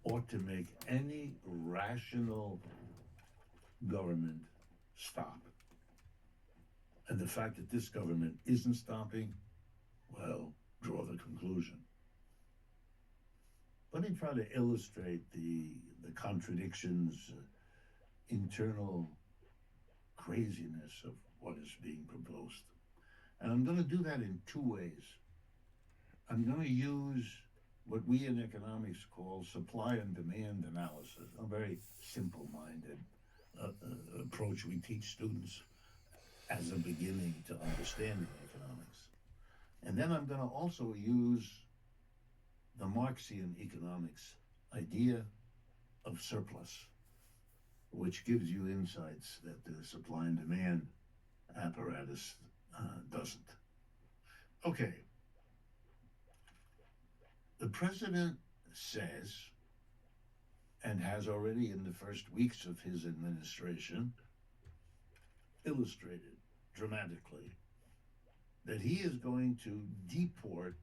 ought to make any rational government stop. And the fact that this government isn't stopping, well, draw the conclusion. Let me try to illustrate the contradictions, internal craziness of what is being proposed. And I'm going to do that in two ways. I'm going to use what we in economics call supply and demand analysis, a very simple minded approach we teach students as a beginning to understanding economics. And then I'm going to also use the Marxian economics idea of surplus, which gives you insights that the supply and demand apparatus doesn't. Okay, the president says, and has already in the first weeks of his administration, illustrated dramatically that he is going to deport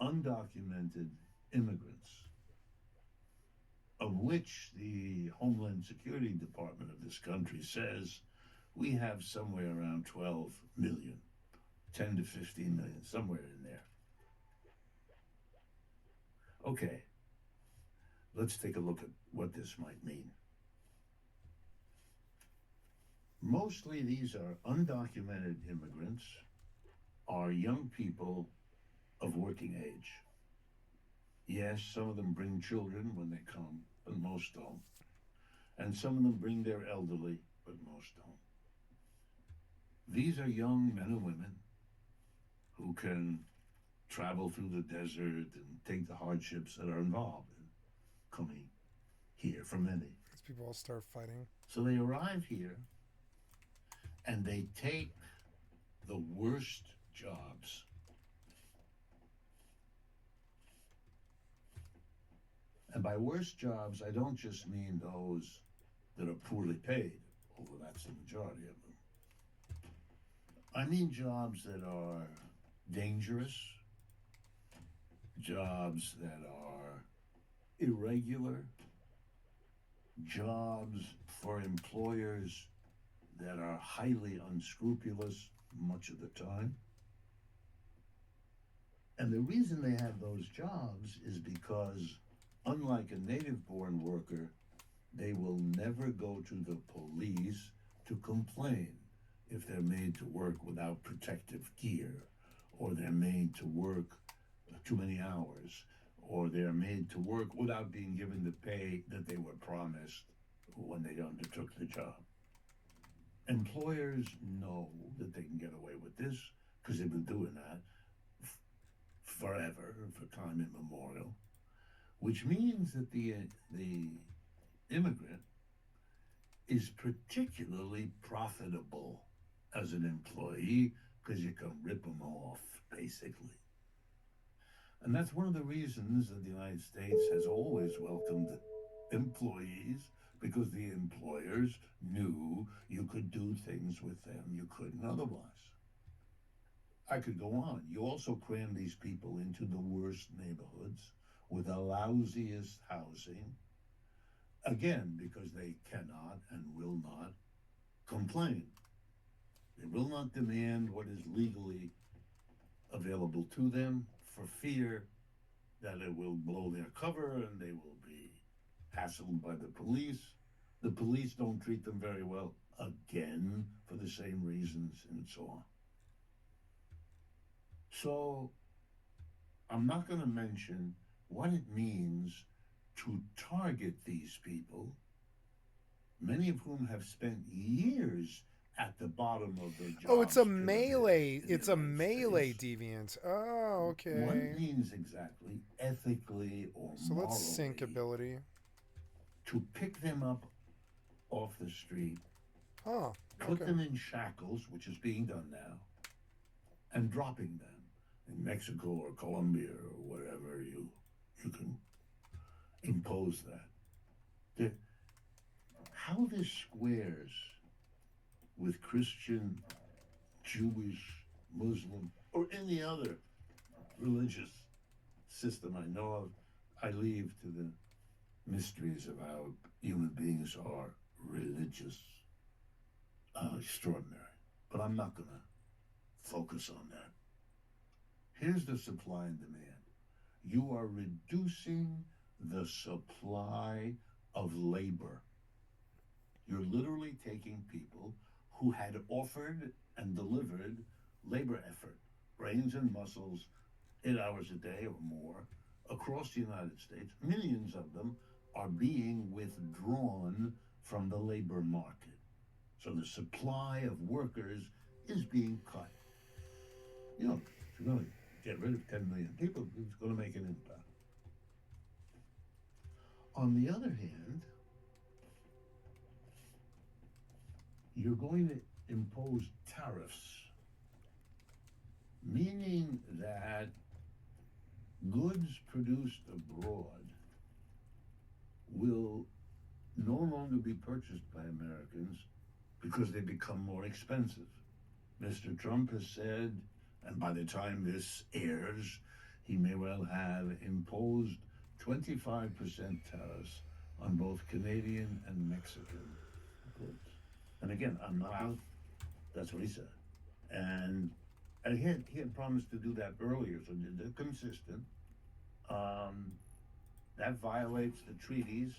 undocumented immigrants, of which the Homeland Security Department of this country says we have somewhere around 12 million, 10 to 15 million, somewhere in there. Okay, let's take a look at what this might mean. Mostly these are undocumented immigrants, are young people of working age. Yes, some of them bring children when they come, but most don't. And some of them bring their elderly, but most don't. These are young men and women who can travel through the desert and take the hardships that are involved in coming here for many. These people all start fighting. So they arrive here and they take the worst jobs. And by worst jobs, I don't just mean those that are poorly paid, although that's the majority of them. I mean jobs that are dangerous, jobs that are irregular, jobs for employers that are highly unscrupulous much of the time. And the reason they have those jobs is because, unlike a native-born worker, they will never go to the police to complain if they're made to work without protective gear, or they're made to work too many hours, or they're made to work without being given the pay that they were promised when they undertook the job. Employers know that they can get away with this because they've been doing that forever, for time immemorial, which means that the immigrant is particularly profitable as an employee because you can rip them off, basically. And that's one of the reasons that the United States has always welcomed employees, because the employers knew you could do things with them you couldn't otherwise. I could go on. You also cram these people into the worst neighborhoods with the lousiest housing, again, because they cannot and will not complain. They will not demand what is legally available to them for fear that it will blow their cover and they will be hassled by the police. The police don't treat them very well, again, for the same reasons, and so on. So I'm not going to mention what it means to target these people, many of whom have spent years at the bottom of the Oh, it's a jobs pyramid melee. in the It's a United melee States. deviant. Oh, What it okay. means exactly, ethically or So let's sync morally, ability. to pick them up off the street, Huh. put Okay. them in shackles, which is being done now, and dropping them in Mexico or Colombia or wherever you can impose that. The, how this squares with Christian, Jewish, Muslim, or any other religious system I know of, I leave to the mysteries of how human beings are religious, extraordinary. But I'm not going to focus on that. Here's the supply and demand. You are reducing the supply of labor. You're literally taking people who had offered and delivered labor effort, brains and muscles, 8 hours a day or more, across the United States. Millions of them are being withdrawn from the labor market. So the supply of workers is being cut. You know, if you're going to get rid of 10 million people, it's going to make an impact. On the other hand, you're going to impose tariffs, meaning that goods produced abroad will no longer be purchased by Americans because they become more expensive. Mr. Trump has said, and by the time this airs, he may well have imposed 25% tariffs on both Canadian and Mexican goods. And again, I'm not. Wow. That's what he said. And he had promised to do that earlier, so they're consistent. That violates the treaties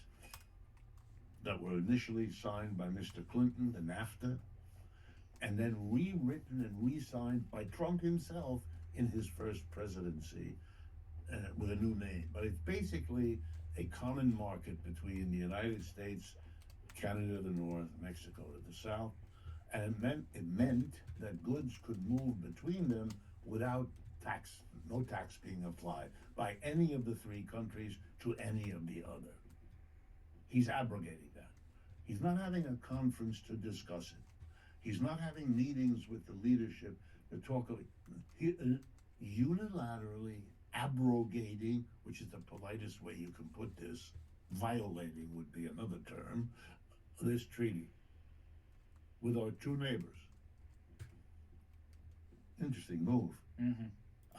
that were initially signed by Mr. Clinton, the NAFTA, and then rewritten and re-signed by Trump himself in his first presidency with a new name. But it's basically a common market between the United States, Canada to the north, Mexico to the south, and it meant that goods could move between them without tax, no tax being applied by any of the three countries to any of the other. He's abrogating that. He's not having a conference to discuss it. He's not having meetings with the leadership to talk. He unilaterally abrogating, which is the politest way you can put this, violating would be another term, this treaty with our two neighbors. Interesting move. Mm-hmm.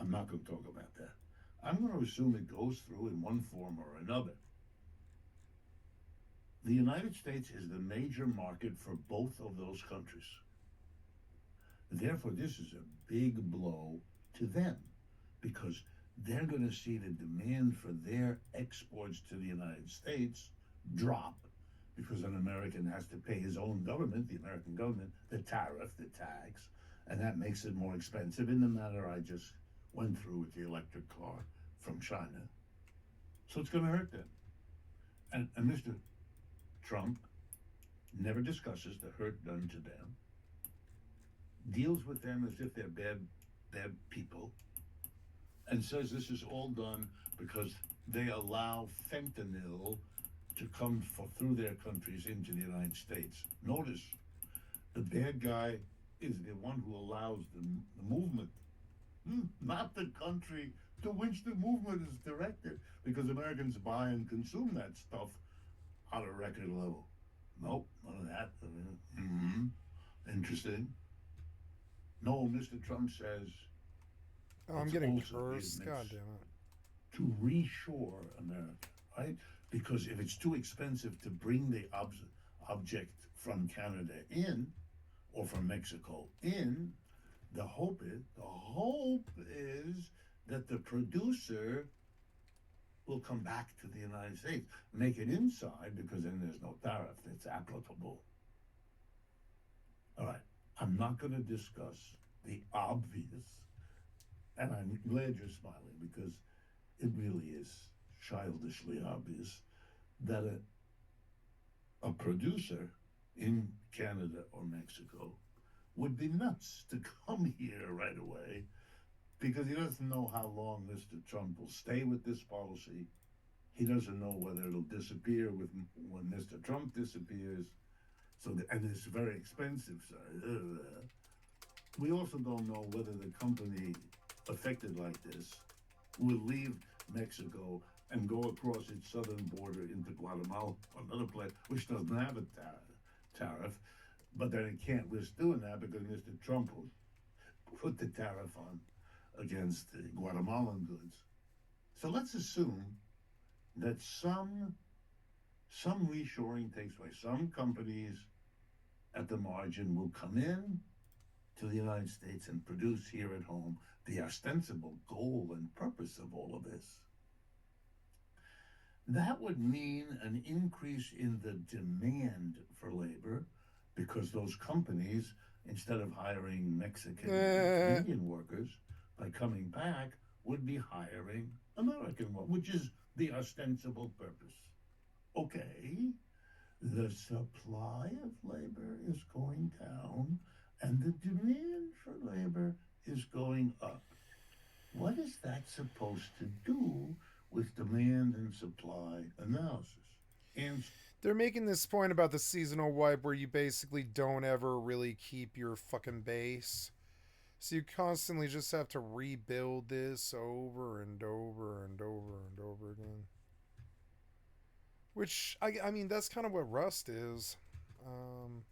I'm not going to talk about that. I'm going to assume it goes through in one form or another. The United States is the major market for both of those countries. Therefore, this is a big blow to them because they're going to see the demand for their exports to the United States drop because an American has to pay his own government, the American government, the tariff, the tax, and that makes it more expensive in the manner I just went through with the electric car from China. So it's going to hurt them. And Mr. Trump never discusses the hurt done to them, deals with them as if they're bad people, and says this is all done because they allow fentanyl to come through their countries into the United States. Notice, the bad guy is the one who allows the movement, not the country to which the movement is directed, because Americans buy and consume that stuff at a record level. Nope, none of that. Interesting. No, Mr. Trump says Oh, I'm it's getting also cursed. his God mix damn it. to reshore America, right? Because if it's too expensive to bring the object from Canada in, or from Mexico in, the hope is that the producer will come back to the United States, make it inside, because then there's no tariff that's applicable. All right, I'm not going to discuss the obvious, and I'm glad you're smiling because it really is childishly obvious that a producer in Canada or Mexico would be nuts to come here right away because he doesn't know how long Mr. Trump will stay with this policy. He doesn't know whether it'll disappear when Mr. Trump disappears. And it's very expensive. So, we also don't know whether the company affected like this will leave Mexico and go across its southern border into Guatemala, another place which doesn't have a tariff, but then it can't risk doing that because Mr. Trump will put the tariff on against the Guatemalan goods. So let's assume that some reshoring takes place. Some companies at the margin will come in to the United States and produce here at home. The ostensible goal and purpose of all of this. That would mean an increase in the demand for labor because those companies, instead of hiring Mexican and Canadian workers, by coming back, would be hiring American workers, which is the ostensible purpose. Okay, the supply of labor is going down and the demand for labor is going up. What is that supposed to do with demand and supply analysis? And They're making this point about the seasonal wipe where you basically don't ever really keep your fucking base. So you constantly just have to rebuild this over and over and over and over again. Which, I mean, that's kind of what Rust is. Um,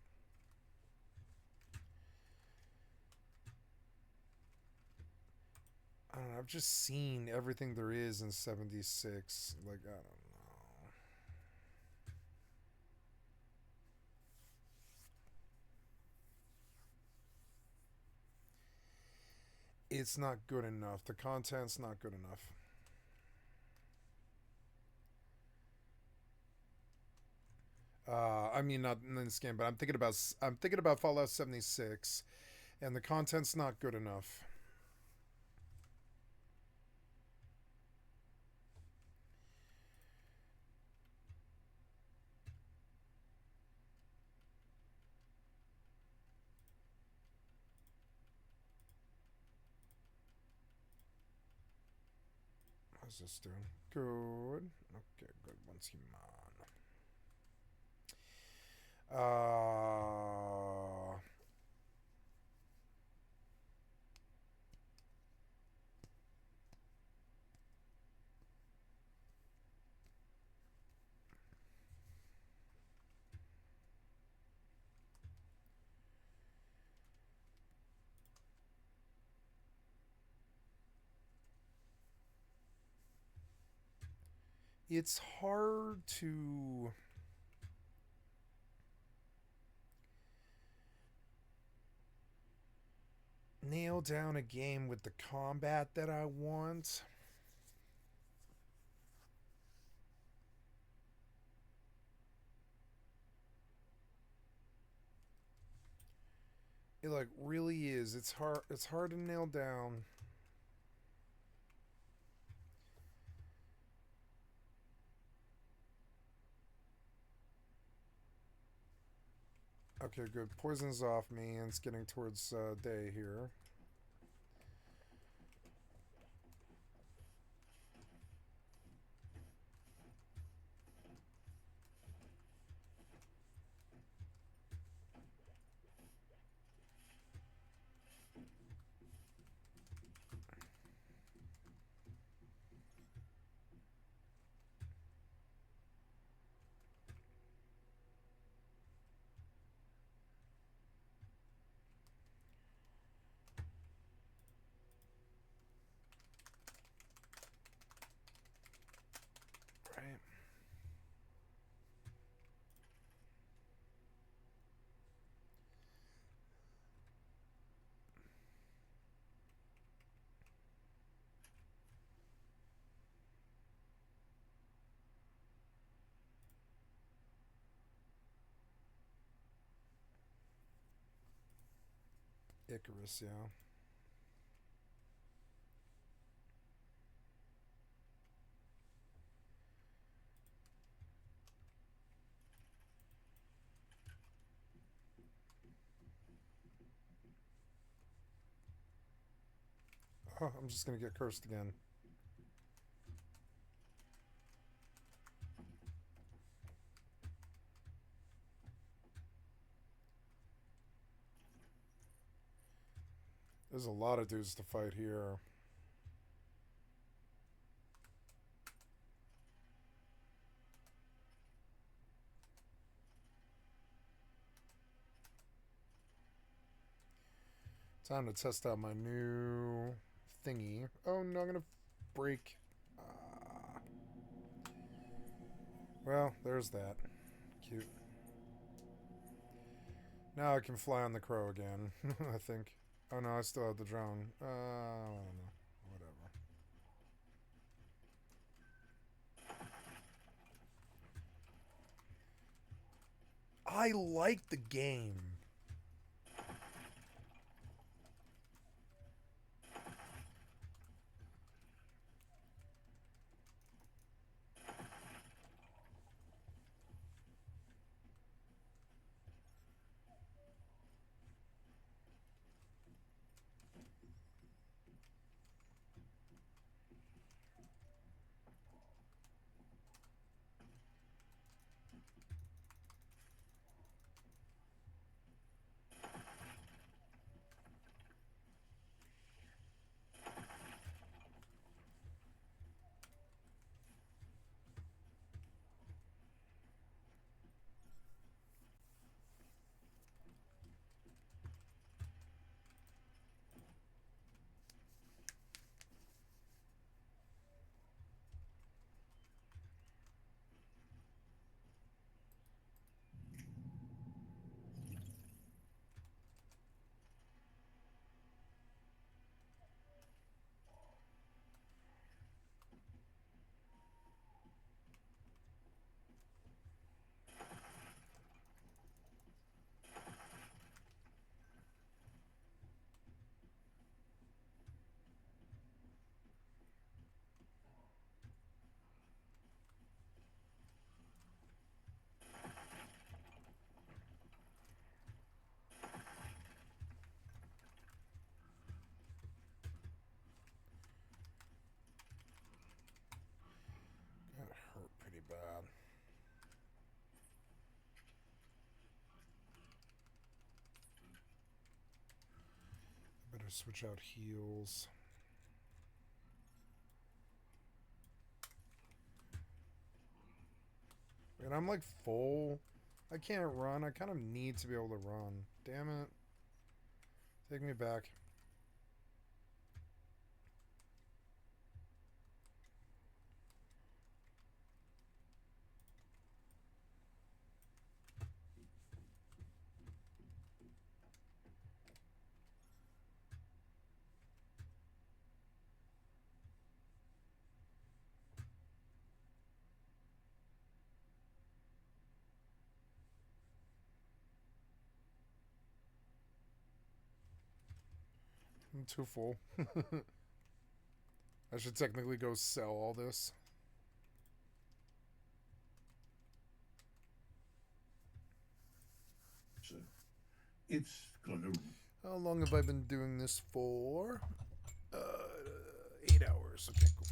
I don't know. I've just seen everything there is in 76. Like, I don't know. It's not good enough. The content's not good enough. I mean, not in this game, but I'm thinking about Fallout 76, and the content's not good enough. How's this doing? Good. Okay, good. Once you man. It's hard to nail down a game with the combat that I want. It like really is. It's hard to nail down. Okay, good. Poison's off me, and it's getting towards day here. Right. Icarus, yeah. Oh, I'm just gonna get cursed again. There's a lot of dudes to fight here. Time to test out my new thingy. Oh no, I'm gonna break. Well, there's that. Cute. Now I can fly on the crow again, I think. Oh no, I still have the drone. I don't know. Whatever. I like the game. That hurt pretty bad. Better switch out heals. And I'm like full. I can't run. I kind of need to be able to run. Damn it. Take me back. I'm too full. I should technically go sell all this. So it's gonna. How long have I been doing this for? 8 hours. Okay, cool.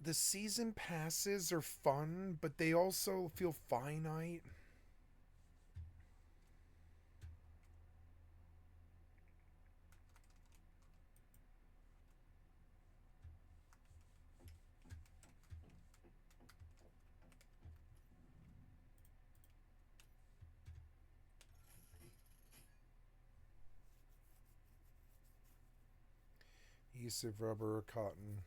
The season passes are fun, but they also feel finite. Adhesive, rubber, cotton.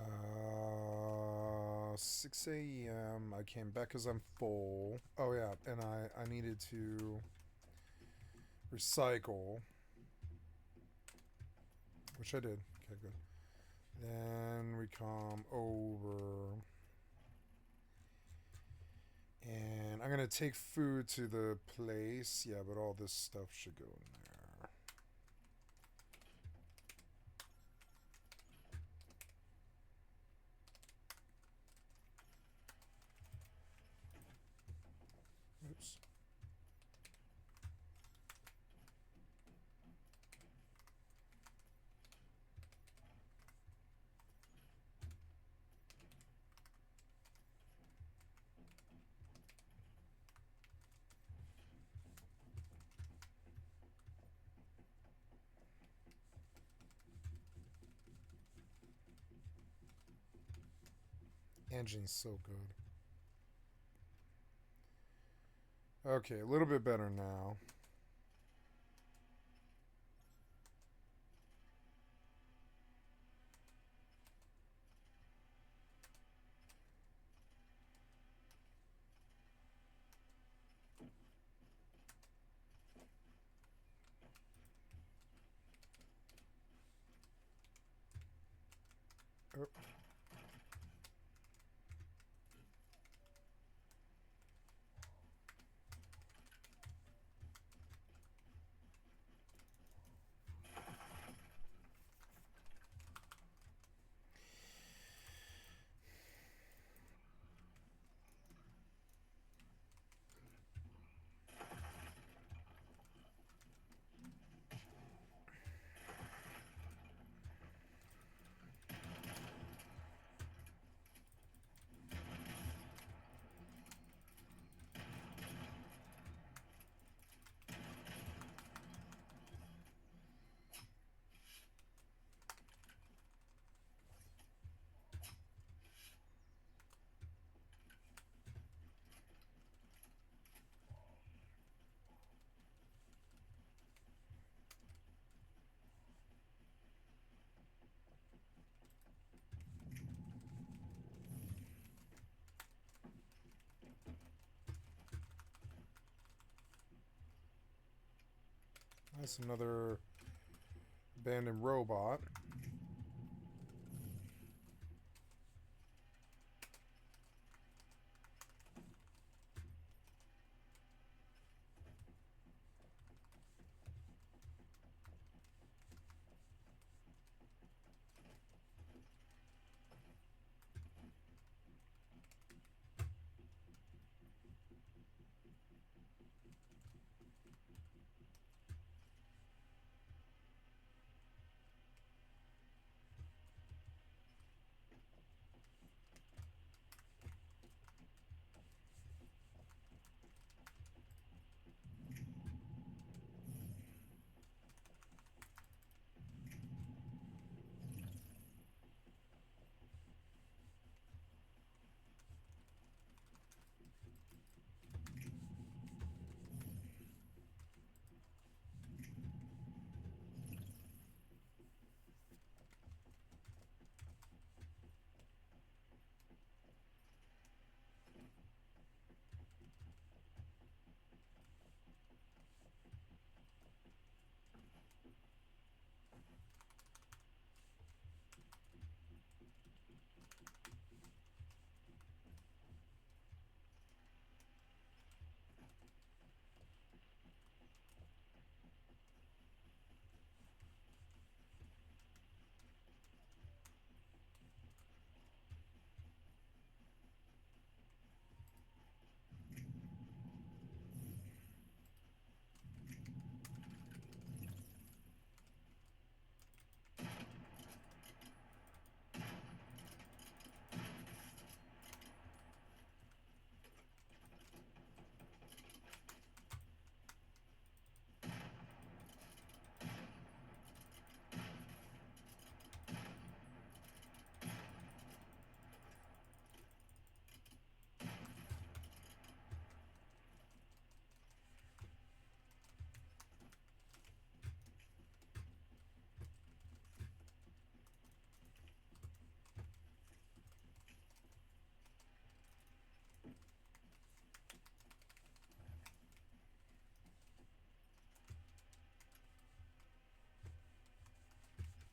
Uh, 6 a.m. I came back because I'm full. Oh yeah, and I needed to recycle, which I did. Okay, good. Then we come over, and I'm gonna take food to the place. Yeah, but all this stuff should go in there. Oops. Engine's so good. Okay, a little bit better now. Oh. That's another abandoned robot.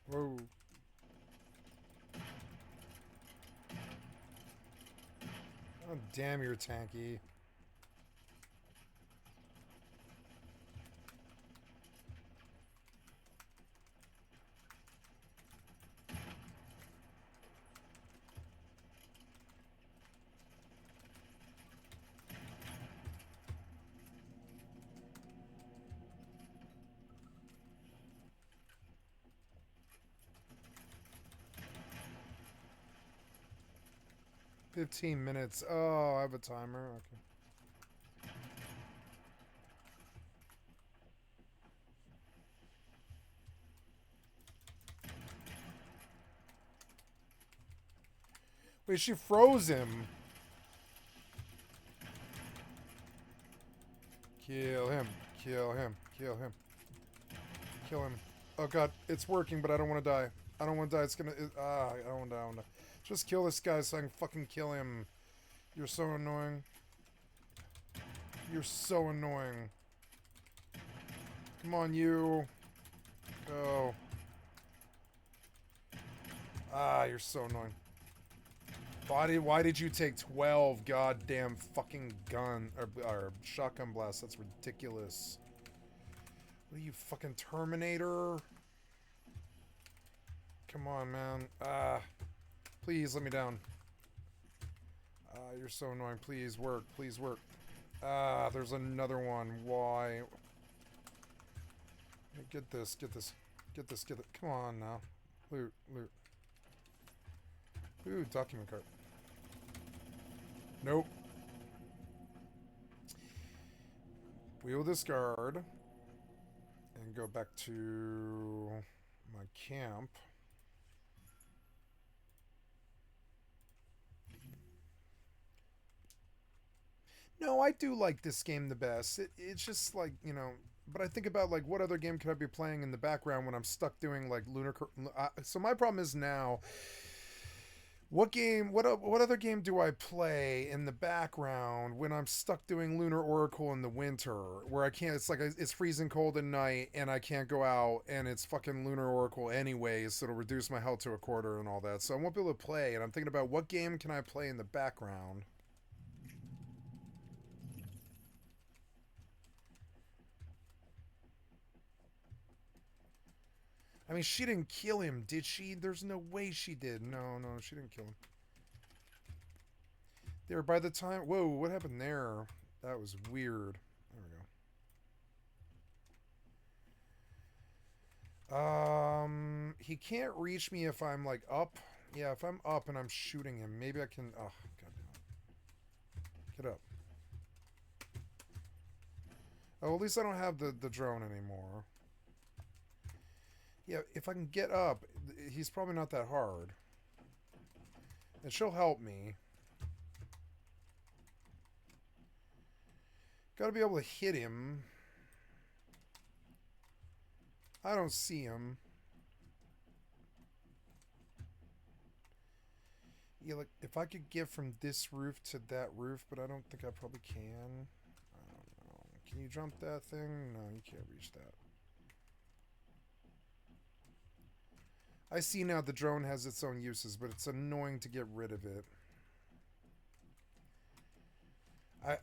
Whoa. Oh, damn, you're tanky. 15 minutes. Oh, I have a timer. Okay. Wait, she froze him. Kill him. Kill him. Kill him. Kill him. Oh god, it's working, but I don't want to die. I don't want to die. It's gonna... I don't want to die. I don't want to... Just kill this guy so I can fucking kill him. You're so annoying. You're so annoying. Come on, you. Go. You're so annoying. Why did you take 12 goddamn fucking gun or shotgun blasts? That's ridiculous. What are you, fucking Terminator? Come on, man. Please let me down. You're so annoying. Please work. Please work. There's another one. Why? Get this. Get this. Get this. Get it. Come on now. Loot. Loot. Ooh, document card. Nope. We will discard and go back to my camp. No, I do like this game the best. It's just like, you know, but I think about like what other game could I be playing in the background when I'm stuck doing like lunar. So my problem is now, what other game do I play in the background when I'm stuck doing Lunar Oracle in the winter, where I can't, it's like it's freezing cold at night and I can't go out, and it's fucking Lunar Oracle anyways, so it'll reduce my health to a quarter and all that, so I won't be able to play, and I'm thinking about what game can I play in the background. I mean, she didn't kill him, did she? There's no way she did. No, she didn't kill him. There, by the time... Whoa, what happened there? That was weird. There we go. He can't reach me if I'm, like, up. Yeah, if I'm up and I'm shooting him, maybe I can... Oh, goddamn. Get up. Oh, at least I don't have the drone anymore. Yeah, if I can get up, he's probably not that hard. And she'll help me. Gotta be able to hit him. I don't see him. Yeah, like, if I could get from this roof to that roof, but I don't think I probably can. I don't know. Can you jump that thing? No, you can't reach that. I see now the drone has its own uses, but it's annoying to get rid of it.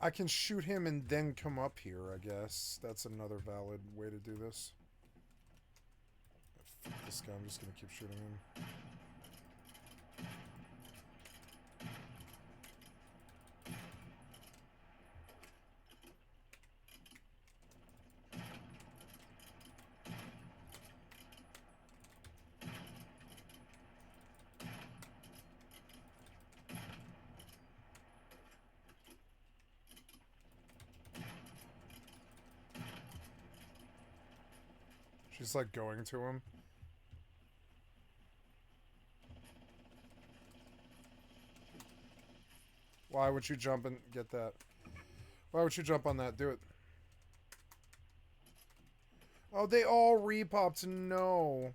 I can shoot him and then come up here, I guess. That's another valid way to do this. Fuck this guy, I'm just gonna keep shooting him. She's like going to him. Why would you jump and get that? Why would you jump on that? Do it. Oh, they all repopped. No.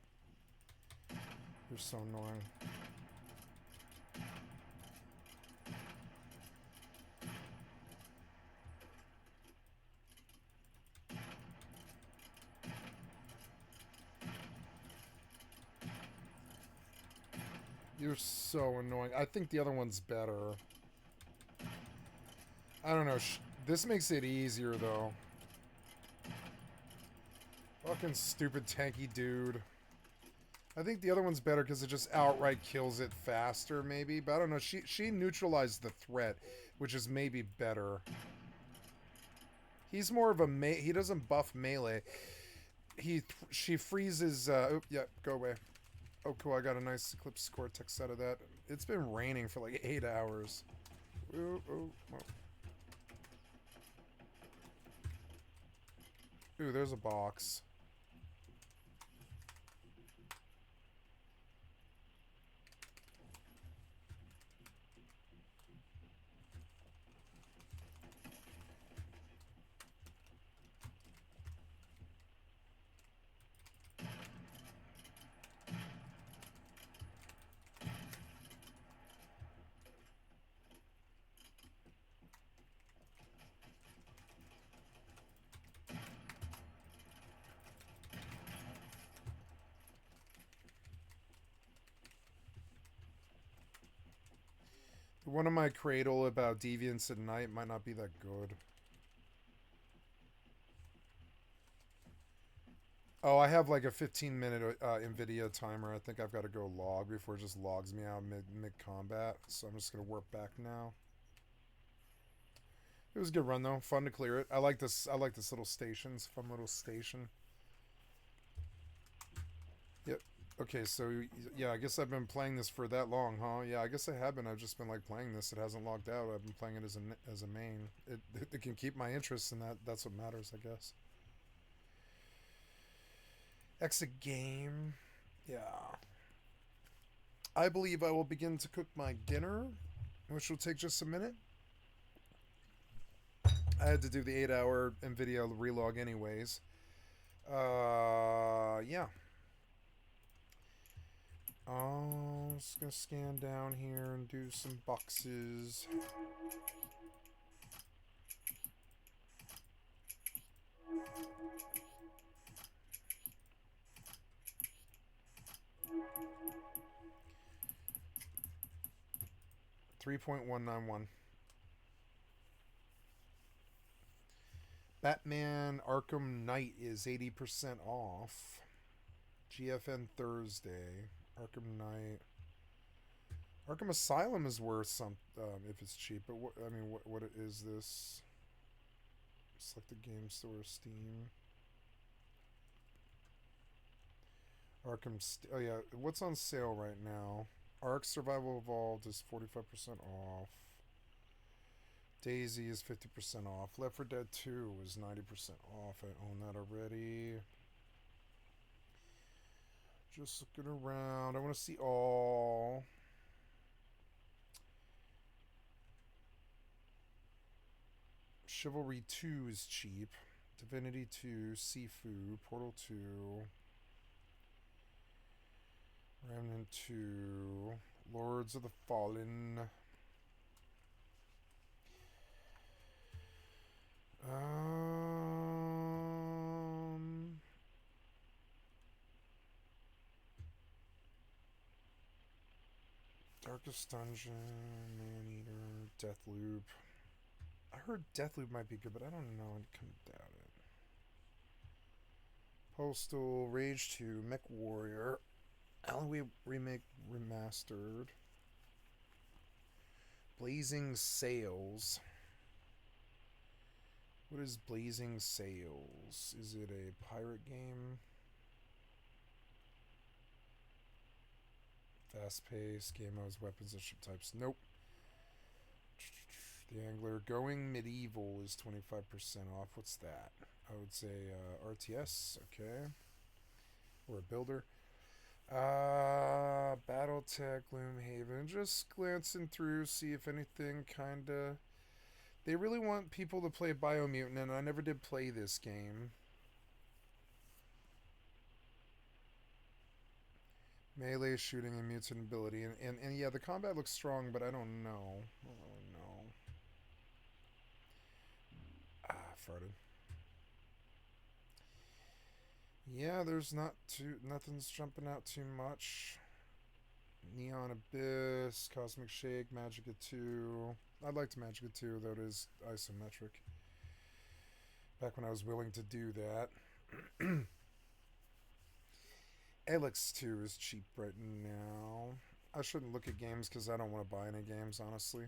You're so annoying. You're so annoying. I think the other one's better. I don't know. This makes it easier, though. Fucking stupid tanky dude. I think the other one's better because it just outright kills it faster, maybe. But I don't know. She neutralized the threat, which is maybe better. He's more of a he doesn't buff melee. She freezes. Oh, yeah, go away. Oh, cool. I got a nice Eclipse Cortex out of that. It's been raining for like 8 hours. Ooh, ooh, oh. Ooh, there's a box. One of my cradle about deviants at night might not be that good. Oh, I have like a 15-minute NVIDIA timer. I think I've got to go log before it just logs me out mid combat. So I'm just gonna warp back now. It was a good run though. Fun to clear it. I like this. I like this little station. It's a fun little station. Yep. Okay, so yeah, I guess I've been playing this for that long, huh? Yeah, I guess I have been. I've just been like playing this. It hasn't logged out. I've been playing it as a main. It can keep my interest, and that's what matters, I guess. Exit game. Yeah. I believe I will begin to cook my dinner, which will take just a minute. I had to do the 8-hour NVIDIA relog anyways. Yeah. Oh, just gonna scan down here and do some boxes. $3.191. Batman Arkham Knight is 80% off. GFN Thursday. Arkham Knight. Arkham Asylum is worth some if it's cheap. But what I mean, what is this? Select the game store, Steam. Oh yeah, what's on sale right now? Ark Survival Evolved is 45% off. Daisy is 50% off. Left 4 Dead 2 is 90% off. I own that already. Just looking around. I want to see all. Chivalry 2 is cheap. Divinity 2, Sifu, Portal 2, Remnant 2, Lords of the Fallen. Darkest Dungeon, Maneater, Deathloop. I heard Deathloop might be good, but I don't know. I kind of doubt it. Postal, Rage 2, Mech Warrior, Alleyway Remake Remastered, Blazing Sails. What is Blazing Sails? Is it a pirate game? Fast paced, game modes, weapons, and ship types. Nope. The Angler. Going Medieval is 25% off. What's that? I would say RTS. Okay. Or a builder. Battletech, Gloomhaven. Just glancing through, see if anything kind of. They really want people to play Biomutant, and I never did play this game. Melee shooting and mutant ability, and yeah, the combat looks strong, but I don't know. I don't know. Farted. Yeah, there's nothing's jumping out too much. Neon Abyss, Cosmic Shake, Magica 2. I liked Magica 2, though it is isometric. Back when I was willing to do that. Alex 2 is cheap right now. I shouldn't look at games because I don't want to buy any games, honestly.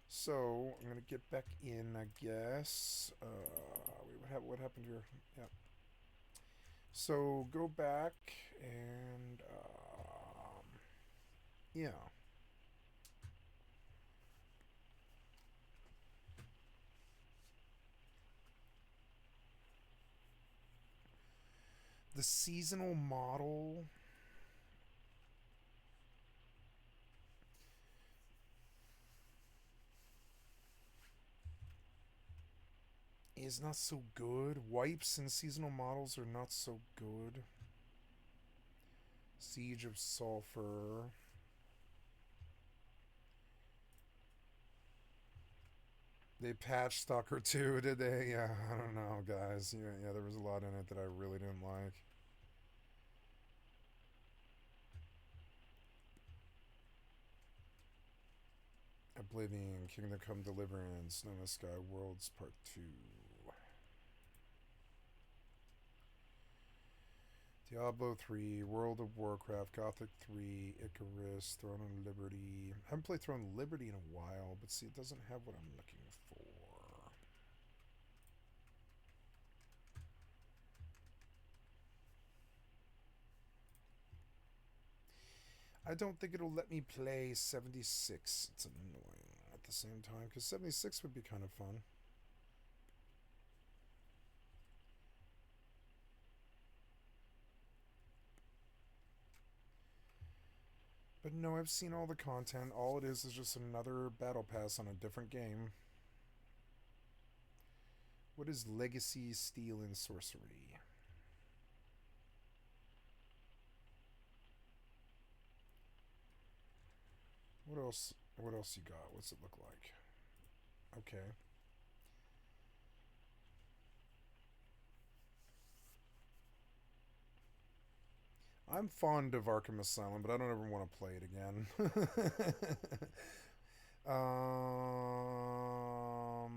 So, I'm going to get back in, I guess. Wait, what happened here? Yeah. So, go back and... Yeah. The seasonal model is not so good. Wipes and seasonal models are not so good. Siege of Sulfur. They patched Stalker 2, did they? Yeah, I don't know, guys. Yeah, there was a lot in it that I really didn't like. Oblivion, Kingdom Come Deliverance, No Man's Sky Worlds Part 2. Diablo 3, World of Warcraft, Gothic 3, Icarus, Throne of Liberty. I haven't played Throne of Liberty in a while, but see, it doesn't have what I'm looking for. I don't think it'll let me play 76. It's annoying at the same time, because 76 would be kind of fun. But no, I've seen all the content. All it is just another battle pass on a different game. What is Legacy, Steel, and Sorcery? What else? What else you got? What's it look like? Okay. I'm fond of Arkham Asylum, but I don't ever want to play it again. um,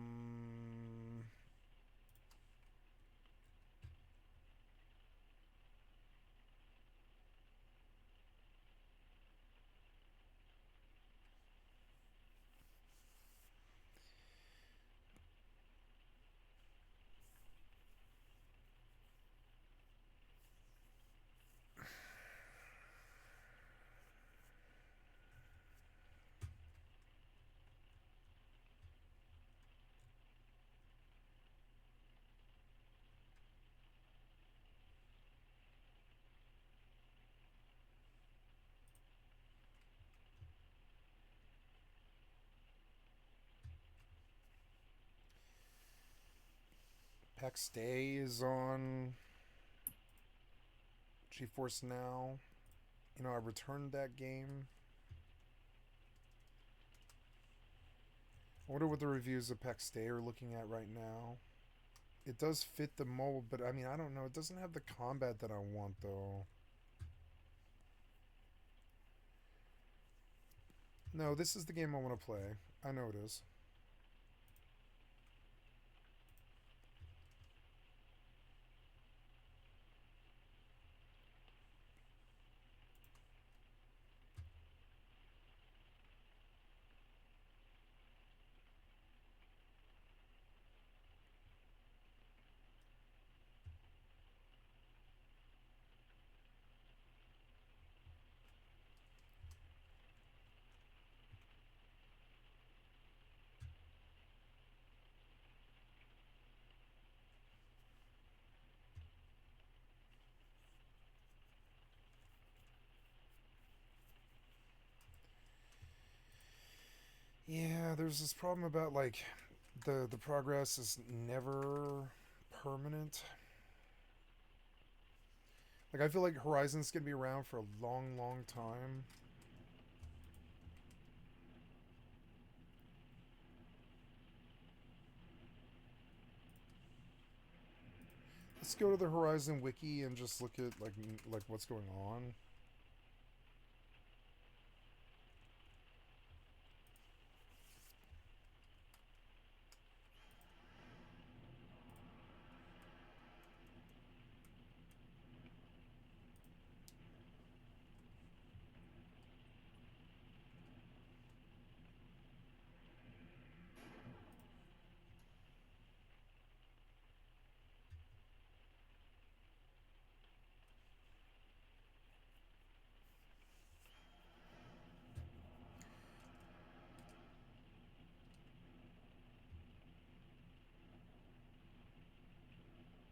PAX Day is on GeForce Now. You know, I returned that game. I wonder what the reviews of PAX Day are looking at right now. It does fit the mold, but I mean, I don't know. It doesn't have the combat that I want, though. No, this is the game I want to play. I know it is. Yeah, there's this problem about like the progress is never permanent. Like I feel like Horizon's gonna be around for a long, long time. Let's go to the Horizon wiki and just look at like what's going on.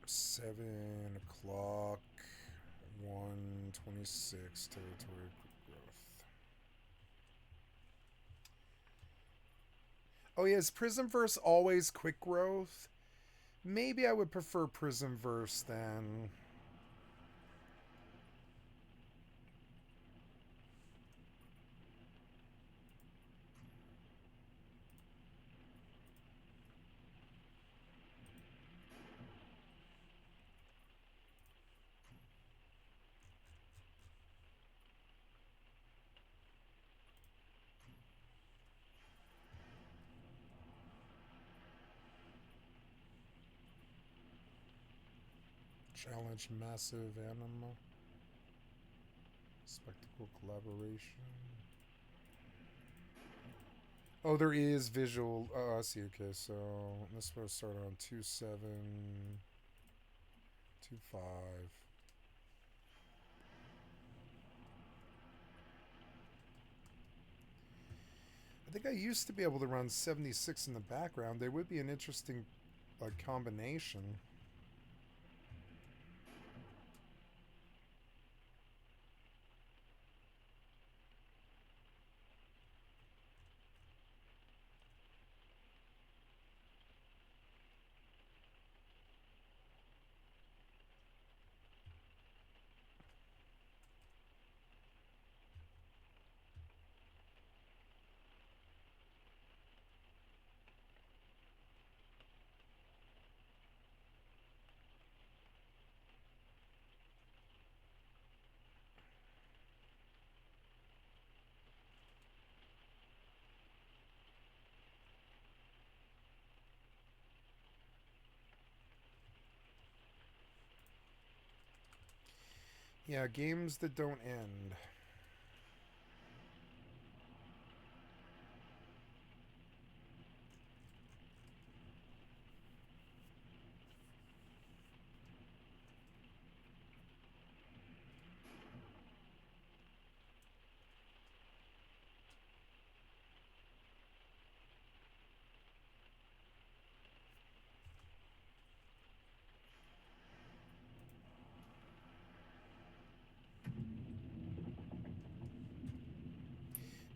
7 o'clock. 126 territory growth. Oh yeah, is Prismverse always quick growth? Maybe I would prefer Prismverse then. Challenge massive anima. Spectacle collaboration. Oh, there is visual. Oh, I see. Okay, so this will start on 2725. I think I used to be able to run 76 in the background. They would be an interesting combination. Yeah, games that don't end.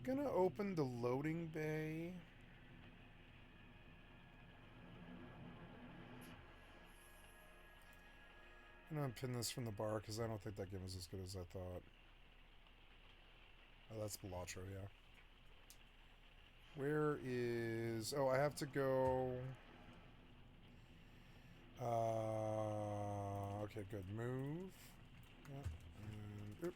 Gonna open the loading bay. I'm gonna pin this from the bar because I don't think that game is as good as I thought. Oh, that's Balatro, yeah. Where is... Oh, I have to go... Okay, good. Move. Yeah. And, oop.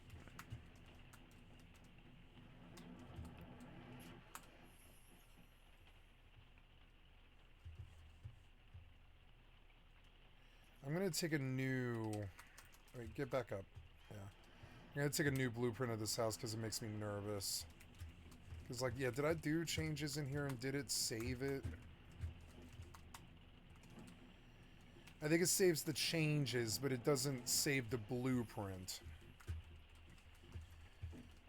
I'm gonna take a new... Wait, get back up. Yeah. I'm gonna take a new blueprint of this house because it makes me nervous. Because, like, yeah, did I do changes in here and did it save it? I think it saves the changes, but it doesn't save the blueprint.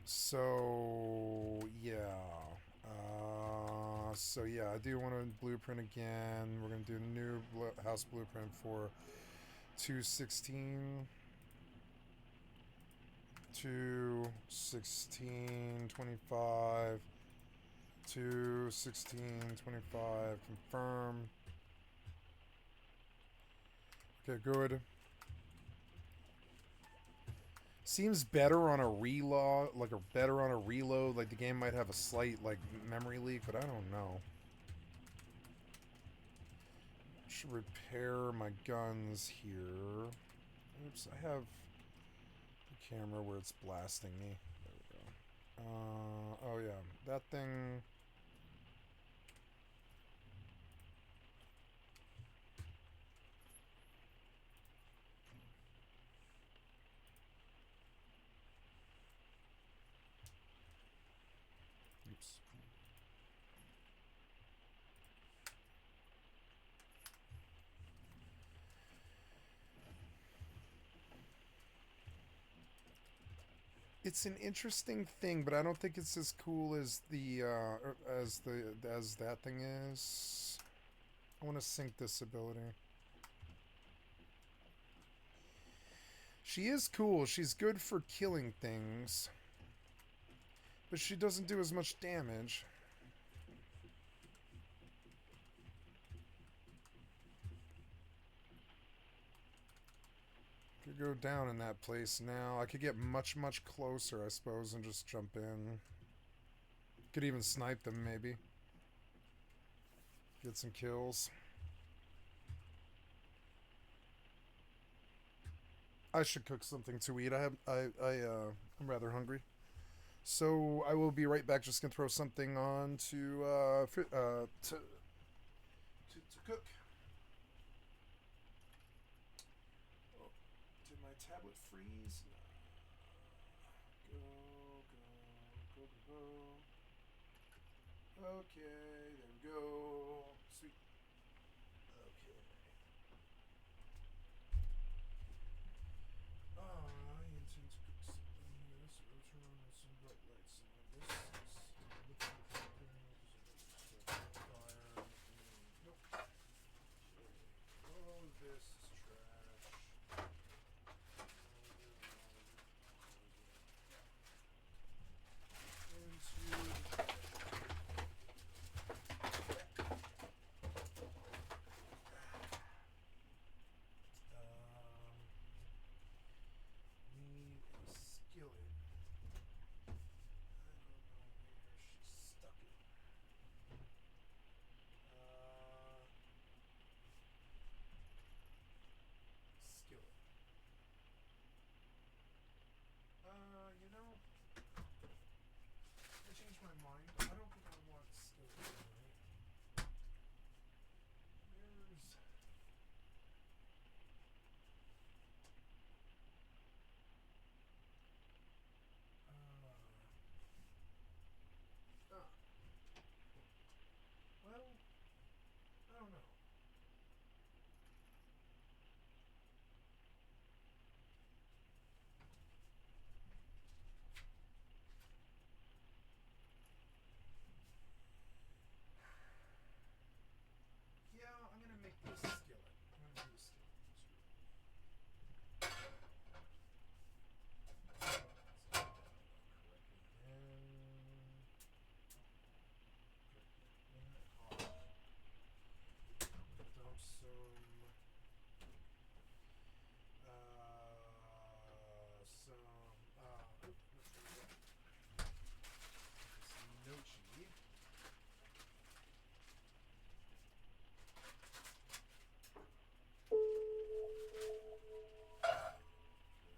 So, yeah. So, yeah, I do want to blueprint again. We're going to do a new house blueprint for 216. 21625. 21625. Confirm. Okay, good. Seems better on a reload, like a better on a reload. Like the game might have a slight like memory leak, but I don't know. Should repair my guns here. Oops, I have the camera where it's blasting me. There we go. Oh yeah, that thing. Oops. It's an interesting thing, but I don't think it's as cool as the as that thing is. I want to sync this ability. She is cool. She's good for killing things. But she doesn't do as much damage. Could go down in that place now. I could get much, much closer, I suppose, and just jump in. Could even snipe them, maybe. Get some kills. I should cook something to eat. I'm rather hungry. So I will be right back. Just gonna throw something on to cook. Oh, did my tablet freeze? Nah. Go. Okay, there we go. Sweet. Okay. I intend to cook something here, so I'll turn on some bright lights and all this. Fire. Nope. Okay. All of this is trash. Into need a skillet. I don't know where she stuck it. Skillet. You know, I changed my mind. I don't think I want skillet tonight. Where's... Well, I don't know. Yeah, I'm gonna make this skillet. I'm gonna do the skillet. Dump some nochi.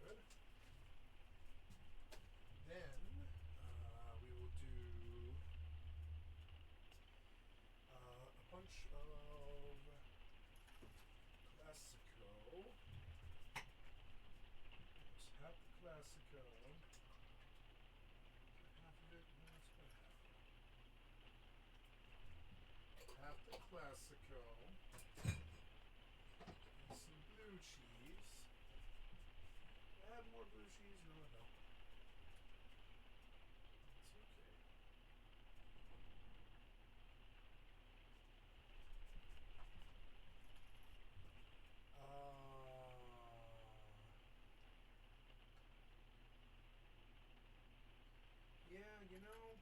Good. Then we will do a bunch of Classico. Just half the Classico. Half of it? No, it's about half. Half the Classico. And some blue cheese. Add more blue cheese? No, I don't. It's okay. Yeah, you know.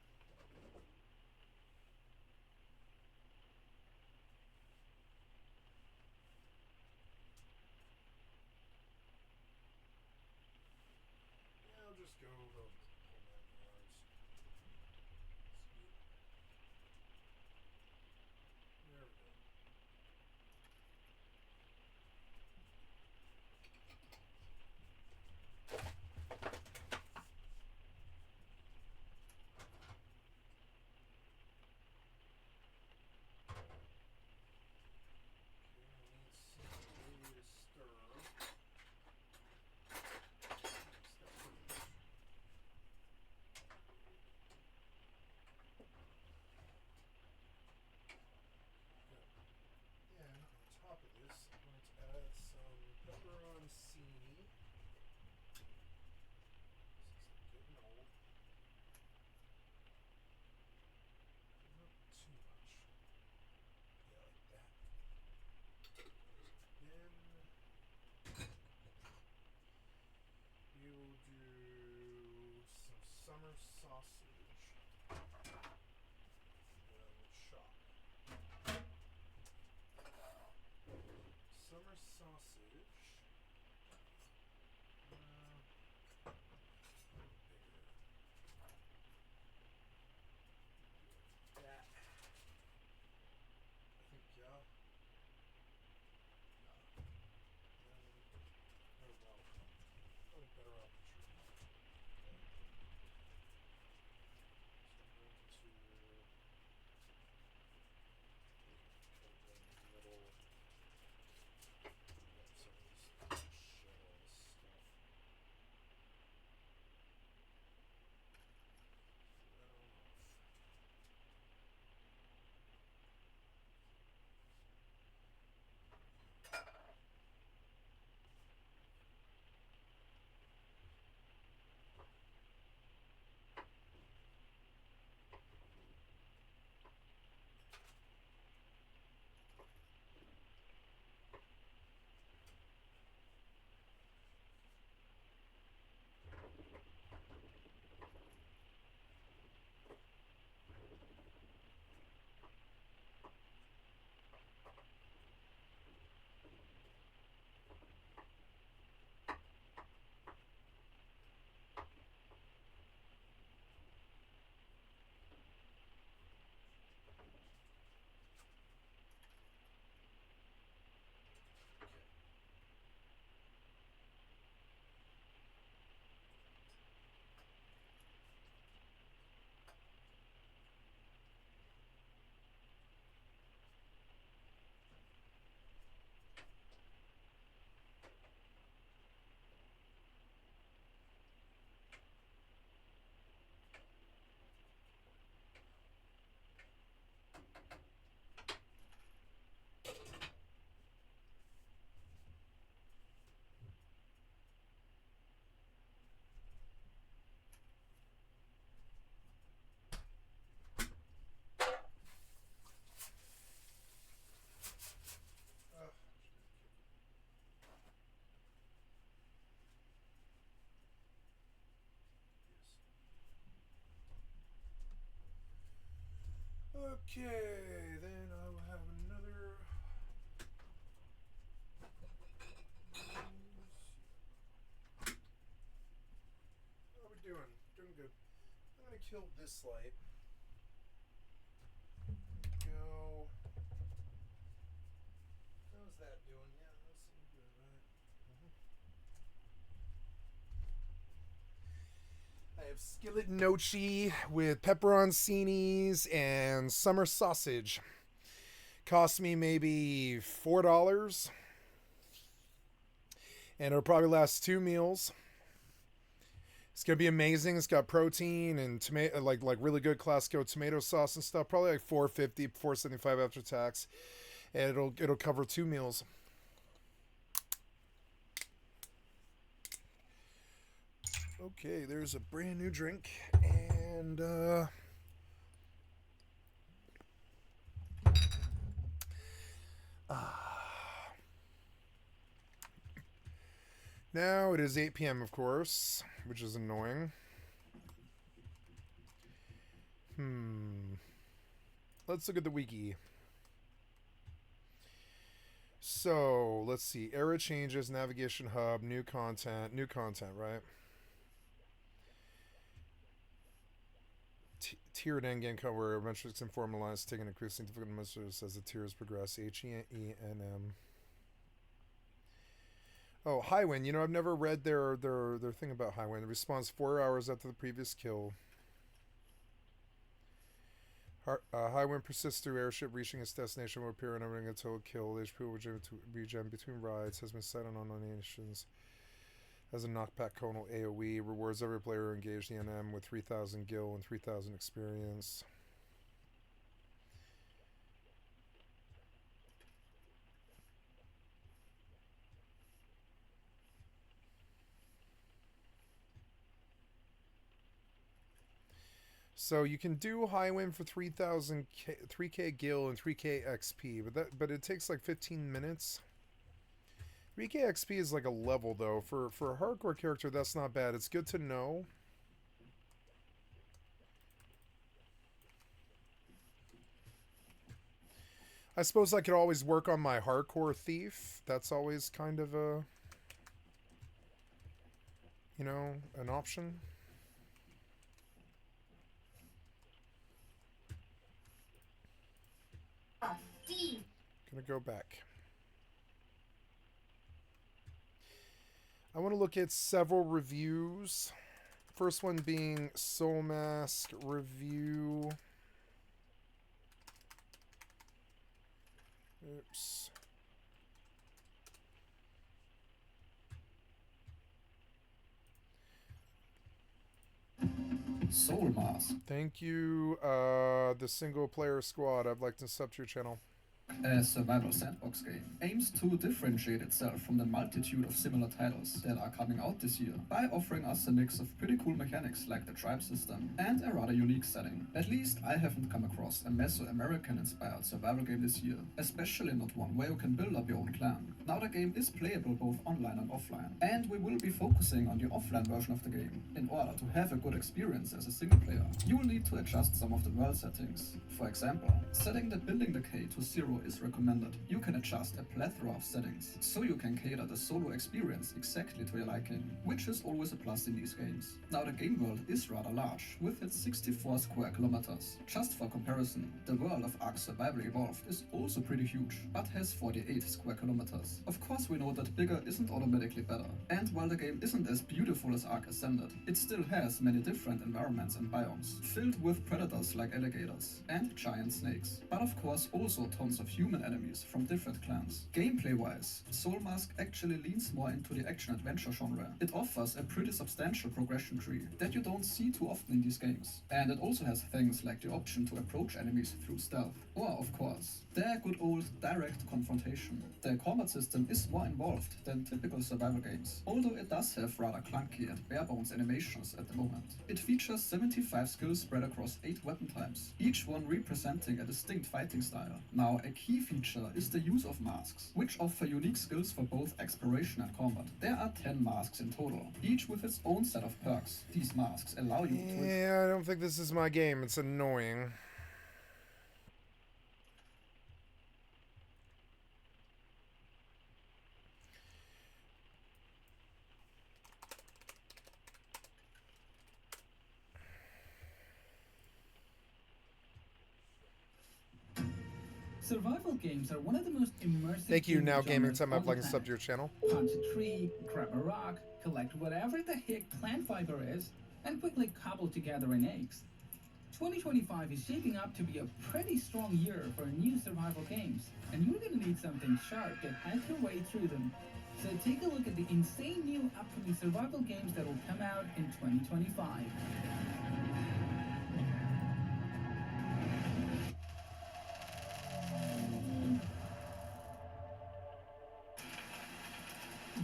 Yeah, I'll just go the whole 9 yards. Sweet. There we go. Top of this, I'm going to add some pepperoncini. This is getting old. Not too much. Yeah, like that. Then sausage. That. I think, yeah. Oh, well. Probably better off the tree. So I'm going to cut it down the middle. Get some of this shell stuff. That on off. Okay, then I will have another. How are we doing? Doing good. I'm gonna kill this light. Go. How's that doing? Yeah, that seems good, right? I have skillet gnocchi with pepperoncinis and summer sausage. Cost me maybe $4, and it'll probably last 2 meals. It's gonna be amazing. It's got protein and tomato, like really good Costco tomato sauce and stuff. Probably like $4.50, $4.75 after tax, and it'll cover 2 meals. Okay, there's a brand new drink, and now it is 8 p.m. of course, which is annoying. Let's look at the wiki. So let's see. Era changes, navigation hub, new content, right? Tiered endgame cover, eventually it's informalized, taking increasing difficult measures as the tiers progress. HENM. Oh, Highwind. You know, I've never read their thing about Highwind. It responds 4 hours after the previous kill. Highwind persists through airship, reaching its destination will appear and everything until a kill. HP will regen between rides. Has been set on nations. As a knockback conal AoE, rewards every player engaged in the NM with 3,000 gil and 3,000 experience. So you can do Highwind for 3,000 3k gil and 3k XP, but it takes like 15 minutes. 3k XP is like a level though. For a hardcore character, that's not bad. It's good to know. I suppose I could always work on my hardcore thief. That's always kind of a, you know, an option. Gonna go back. I want to look at several reviews. First one being Soul Mask review. Oops. Soul Mask. Thank you, the single player squad. I'd like to sub to your channel. A survival sandbox game aims to differentiate itself from the multitude of similar titles that are coming out this year by offering us a mix of pretty cool mechanics like the tribe system and a rather unique setting. At least I haven't come across a Mesoamerican inspired survival game this year, especially not one where you can build up your own clan. Now the game is playable both online and offline, and we will be focusing on the offline version of the game. In order to have a good experience as a single player, you will need to adjust some of the world settings. For example, setting the building decay to 0 is recommended. You can adjust a plethora of settings, so you can cater the solo experience exactly to your liking, which is always a plus in these games. Now the game world is rather large, with its 64 square kilometers. Just for comparison, the world of Ark Survival Evolved is also pretty huge, but has 48 square kilometers. Of course we know that bigger isn't automatically better, and while the game isn't as beautiful as Ark Ascended, it still has many different environments and biomes, filled with predators like alligators and giant snakes, but of course also tons of human enemies from different clans. Gameplay-wise, Soul Mask actually leans more into the action-adventure genre. It offers a pretty substantial progression tree that you don't see too often in these games, and it also has things like the option to approach enemies through stealth, or of course, their good old direct confrontation. The combat system is more involved than typical survival games, although it does have rather clunky and bare-bones animations at the moment. It features 75 skills spread across 8 weapon types, each one representing a distinct fighting style. Now, a key feature is the use of masks, which offer unique skills for both exploration and combat. There are 10 masks in total, each with its own set of perks. These masks allow you to... Yeah, I don't think this is my game. It's annoying. Survival games are one of the most immersive. Thank you, Now Gaming genres Time. on I'd the like to sub planet. to your channel. Punch a tree, grab a rock, collect whatever the heck plant fiber is, and quickly cobble together an eggs. 2025 is shaping up to be a pretty strong year for new survival games, and you're gonna need something sharp to hack your way through them. So take a look at the insane new upcoming survival games that will come out in 2025.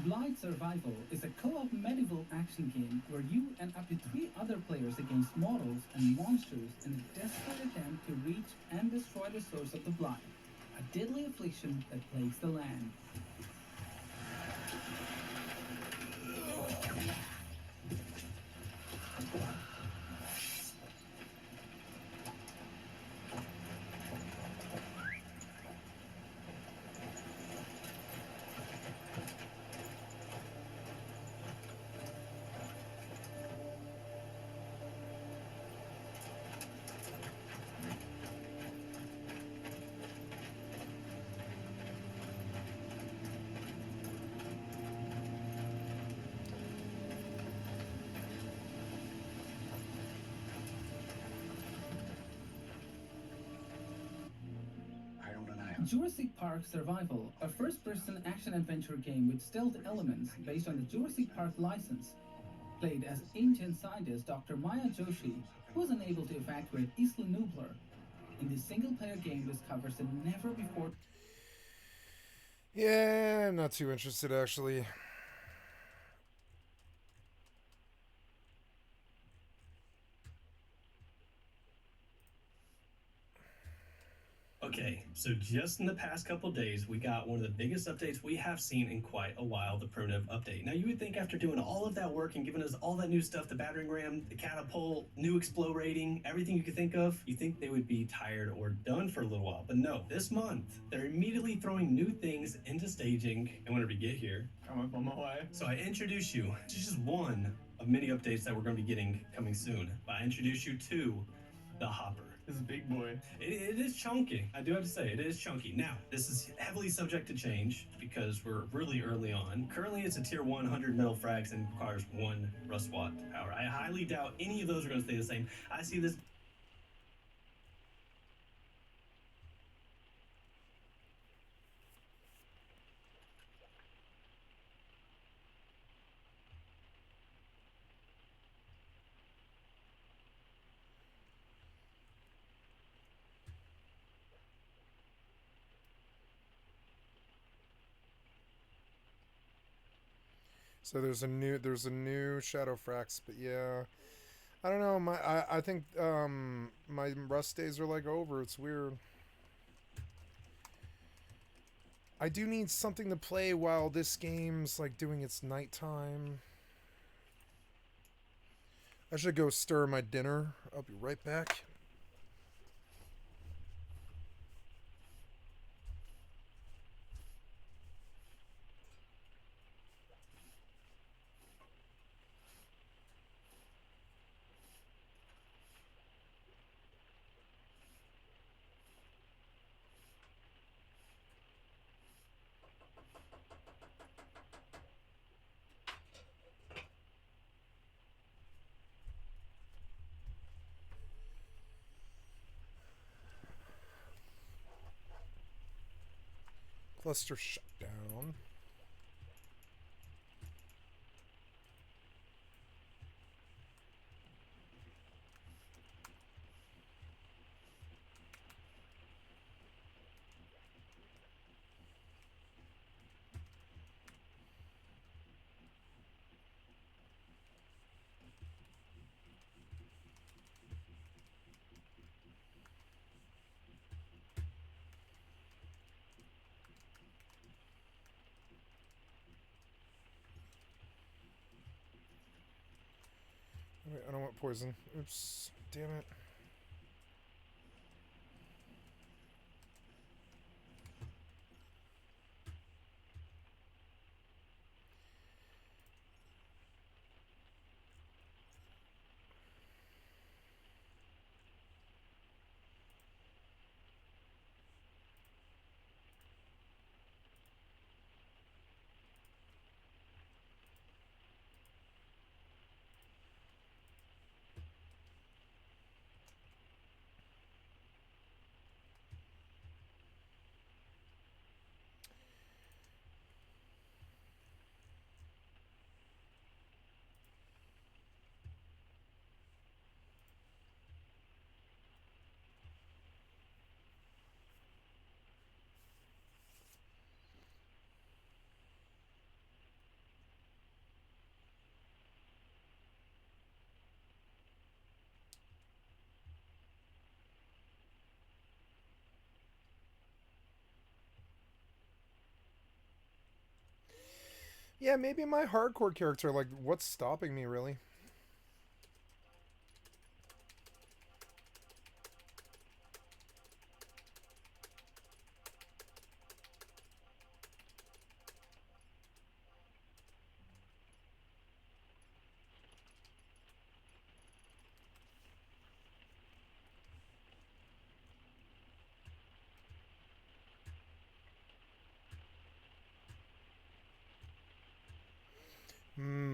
Blight Survival is a co-op medieval action game where you and up to 3 other players against mortals and monsters in a desperate attempt to reach and destroy the source of the blight, a deadly affliction that plagues the land. Jurassic Park Survival, a first-person action-adventure game with stealth elements based on the Jurassic Park license. Played as ancient scientist Dr. Maya Joshi, who was unable to evacuate Isla Nublar. In this single-player game, discovers the never-before... Yeah, I'm not too interested, actually. Okay, So just in the past couple days, we got one of the biggest updates we have seen in quite a while, the primitive update. Now you would think after doing all of that work and giving us all that new stuff, the battering ram, the catapult, new explode rating, everything you could think of, you think they would be tired or done for a little while. But no, this month, they're immediately throwing new things into staging. And whenever we get here, I'm up on my way. so I introduce you to just one of many updates that we're going to be getting coming soon. But I introduce you to the hopper. This is a big boy. It is chunky. I do have to say, it is chunky. Now, this is heavily subject to change because we're really early on. Currently, it's a tier 100 metal frags and requires 1 rust watt power. I highly doubt any of those are going to stay the same. I see this. So there's a new Shadow Frax, but yeah, I don't know. I think my rust days are like over. It's weird. I do need something to play while this game's like doing its nighttime. I should go stir my dinner. I'll be right back. Cluster shutdown. Wait, I don't want poison. Oops. Damn it. Yeah, maybe my hardcore character, like, what's stopping me, really?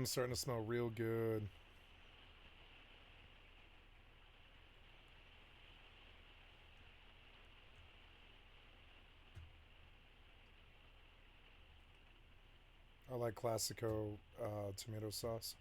Starting to smell real good. I like Classico tomato sauce.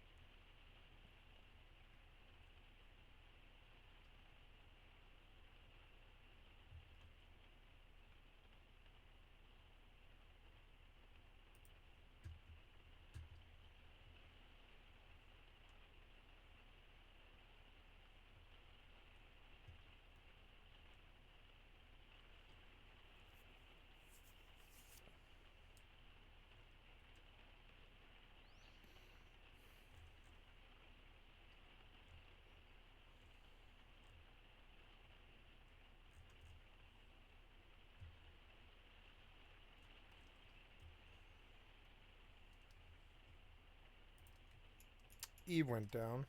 Eve went down.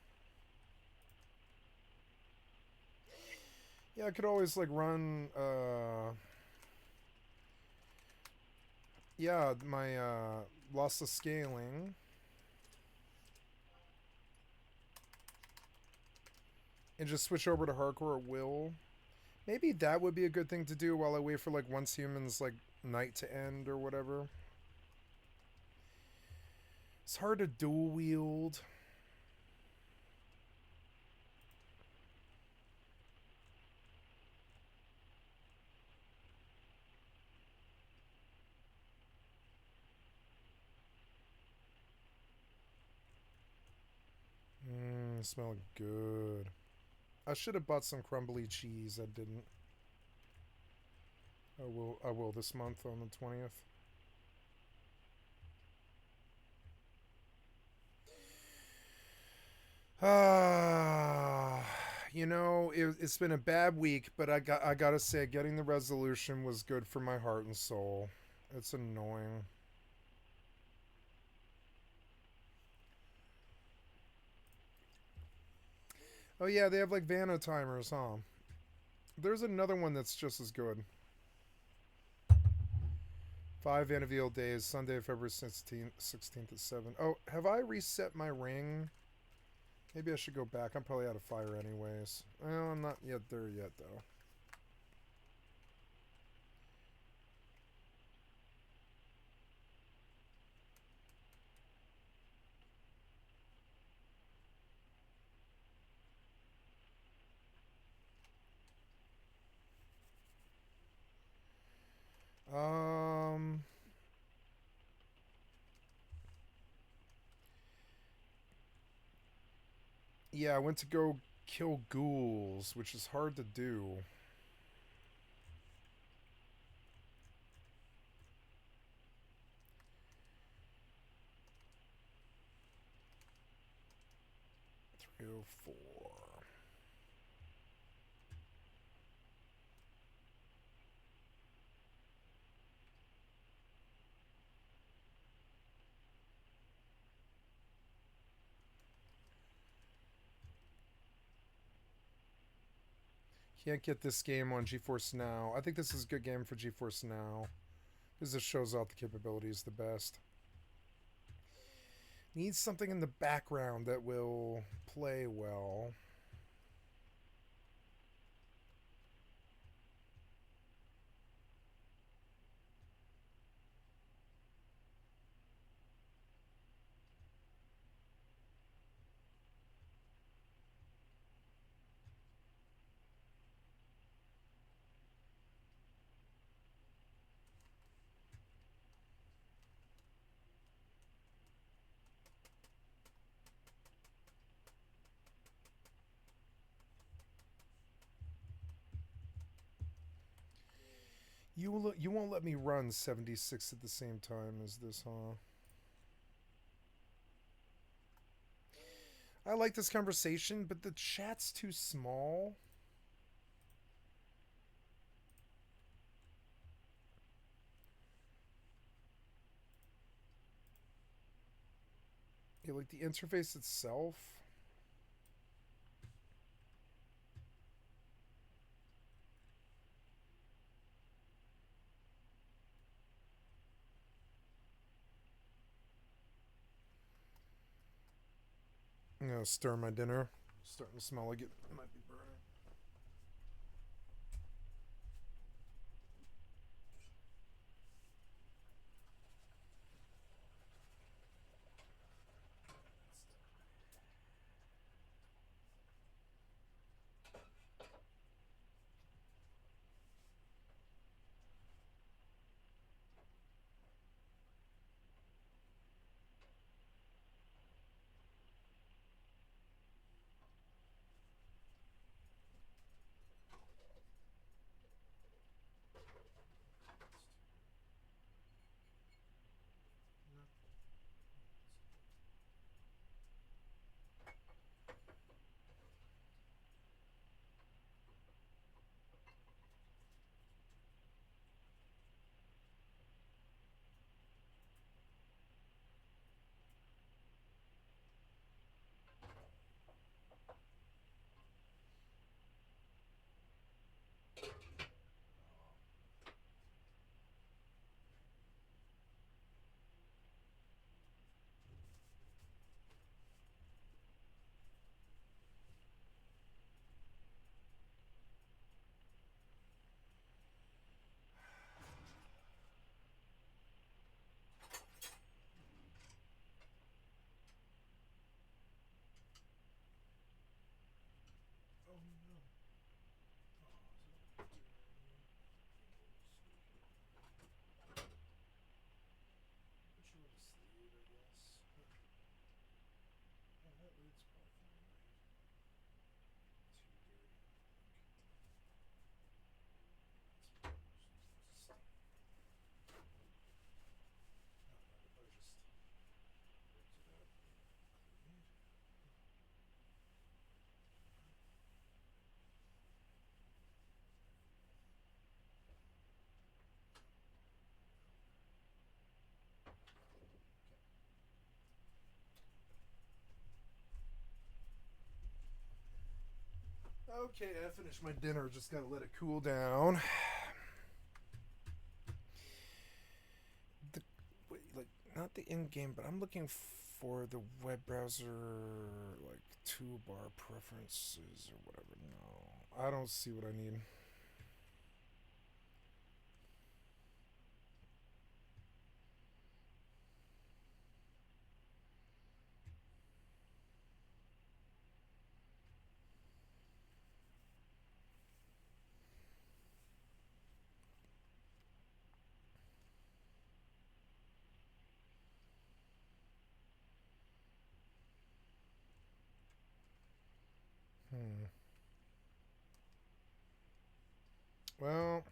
Yeah, I could always like run yeah, my lossless scaling. And just switch over to hardcore at will. Maybe that would be a good thing to do while I wait for like Once Human's like night to end or whatever. It's hard to dual wield. Smell good. I should have bought some crumbly cheese. I didn't. I will this month on the 20th. You know, it's been a bad week, but I gotta say, getting the resolution was good for my heart and soul. It's annoying. Oh yeah, they have like Vano timers, huh? There's another one that's just as good. 5 Vanderveil days, Sunday, February 16th at 7. Oh, have I reset my ring? Maybe I should go back. I'm probably out of fire anyways. Well, I'm not yet there yet, though. Yeah, I went to go kill ghouls, which is hard to do. Oh, 4. Can't get this game on GeForce Now. I think this is a good game for GeForce Now. This just shows off the capabilities the best. Needs something in the background that will play well. You won't let me run 76 at the same time as this, huh? I like this conversation, but the chat's too small. Yeah, like the interface itself. I'm gonna stir my dinner. Starting to smell like it might be burning. Okay, I finished my dinner. Just gotta let it cool down. Wait, like, not the in-game, but I'm looking for the web browser, like, toolbar preferences or whatever. No, I don't see what I need. Well,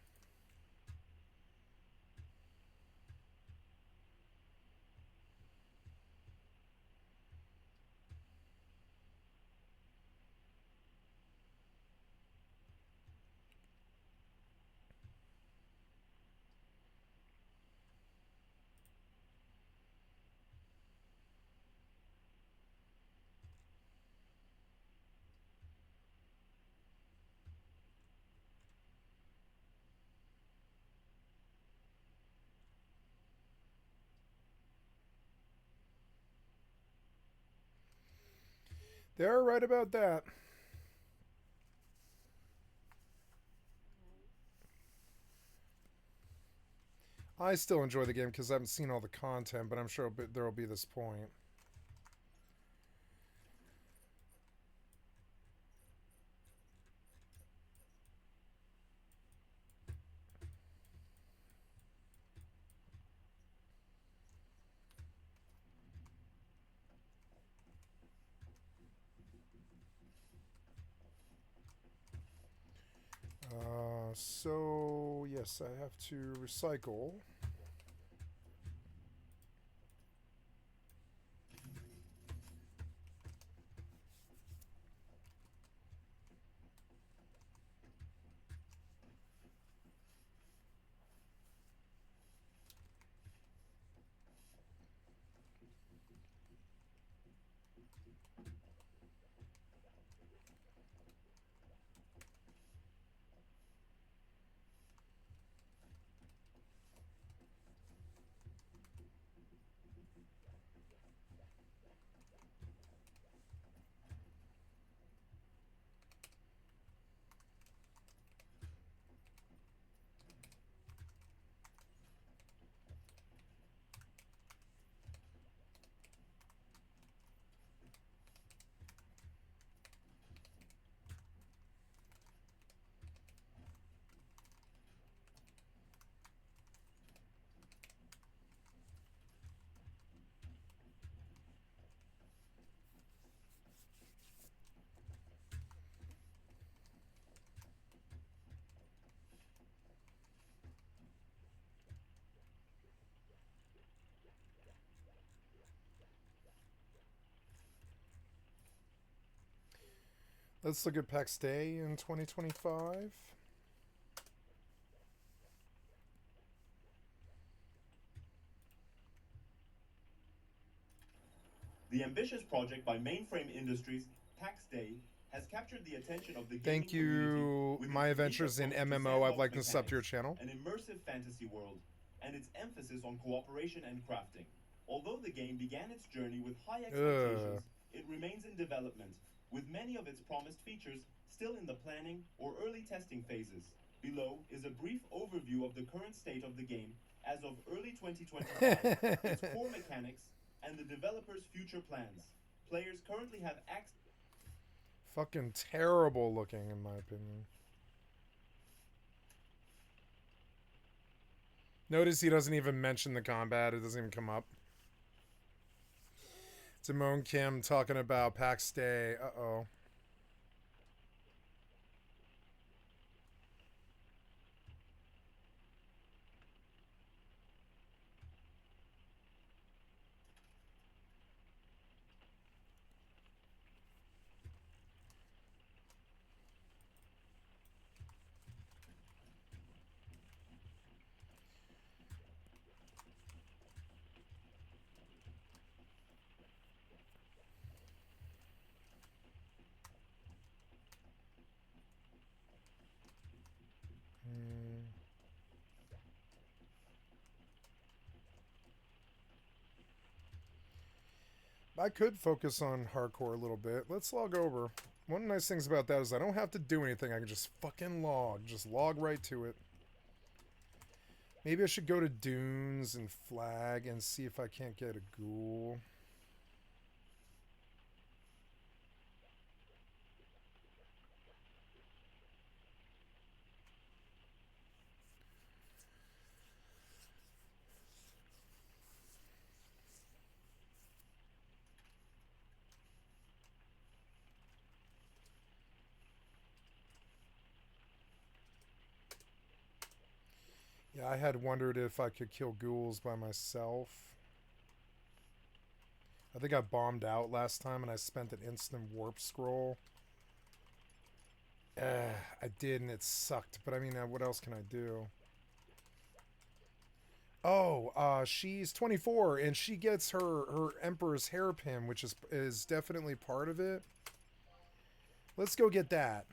they're right about that. I still enjoy the game because I haven't seen all the content, but I'm sure there will be this point. So, yes, I have to recycle. Let's look at PAX Day in 2025. The ambitious project by Mainframe Industries, PAX Day, has captured the attention of the gaming Thank you, community with My its unique Adventures in approach to MMO. I've sandbox liked and subbed to your mechanics, channel. an immersive fantasy world, and its emphasis on cooperation and crafting. Although the game began its journey with high expectations, it remains in development, with many of its promised features still in the planning or early testing phases. Below is a brief overview of the current state of the game as of early 2025, its core mechanics, and the developer's future plans. Players currently have access. Fucking terrible looking, in my opinion. Notice he doesn't even mention the combat. It doesn't even come up. Timon Kim talking about PAX Day. Uh-oh. I could focus on hardcore a little bit. Let's log over. One of the nice things about that is I don't have to do anything. I can just fucking log. Just log right to it. Maybe I should go to Dunes and flag and see if I can't get a ghoul. Yeah, I had wondered if I could kill ghouls by myself. I think I bombed out last time and I spent an instant warp scroll. I did and it sucked, but I mean, what else can I do? Oh, she's 24 and she gets her Emperor's hairpin, which is definitely part of it. Let's go get that.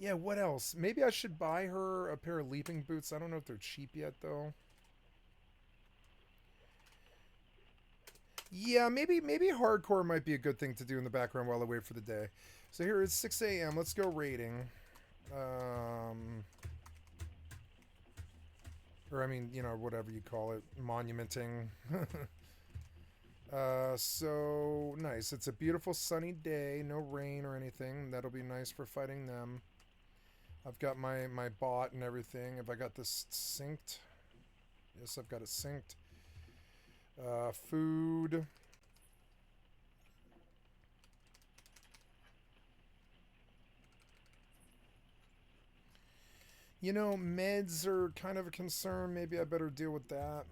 Yeah, what else? Maybe I should buy her a pair of leaping boots. I don't know if they're cheap yet, though. Yeah, maybe hardcore might be a good thing to do in the background while I wait for the day. So here it's 6 a.m. Let's go raiding. Or I mean, you know, whatever you call it, monumenting. So nice. It's a beautiful sunny day, no rain or anything. That'll be nice for fighting them. I've got my bot and everything. Have I got this synced? Yes, I've got it synced. Food. You know, meds are kind of a concern. Maybe I better deal with that.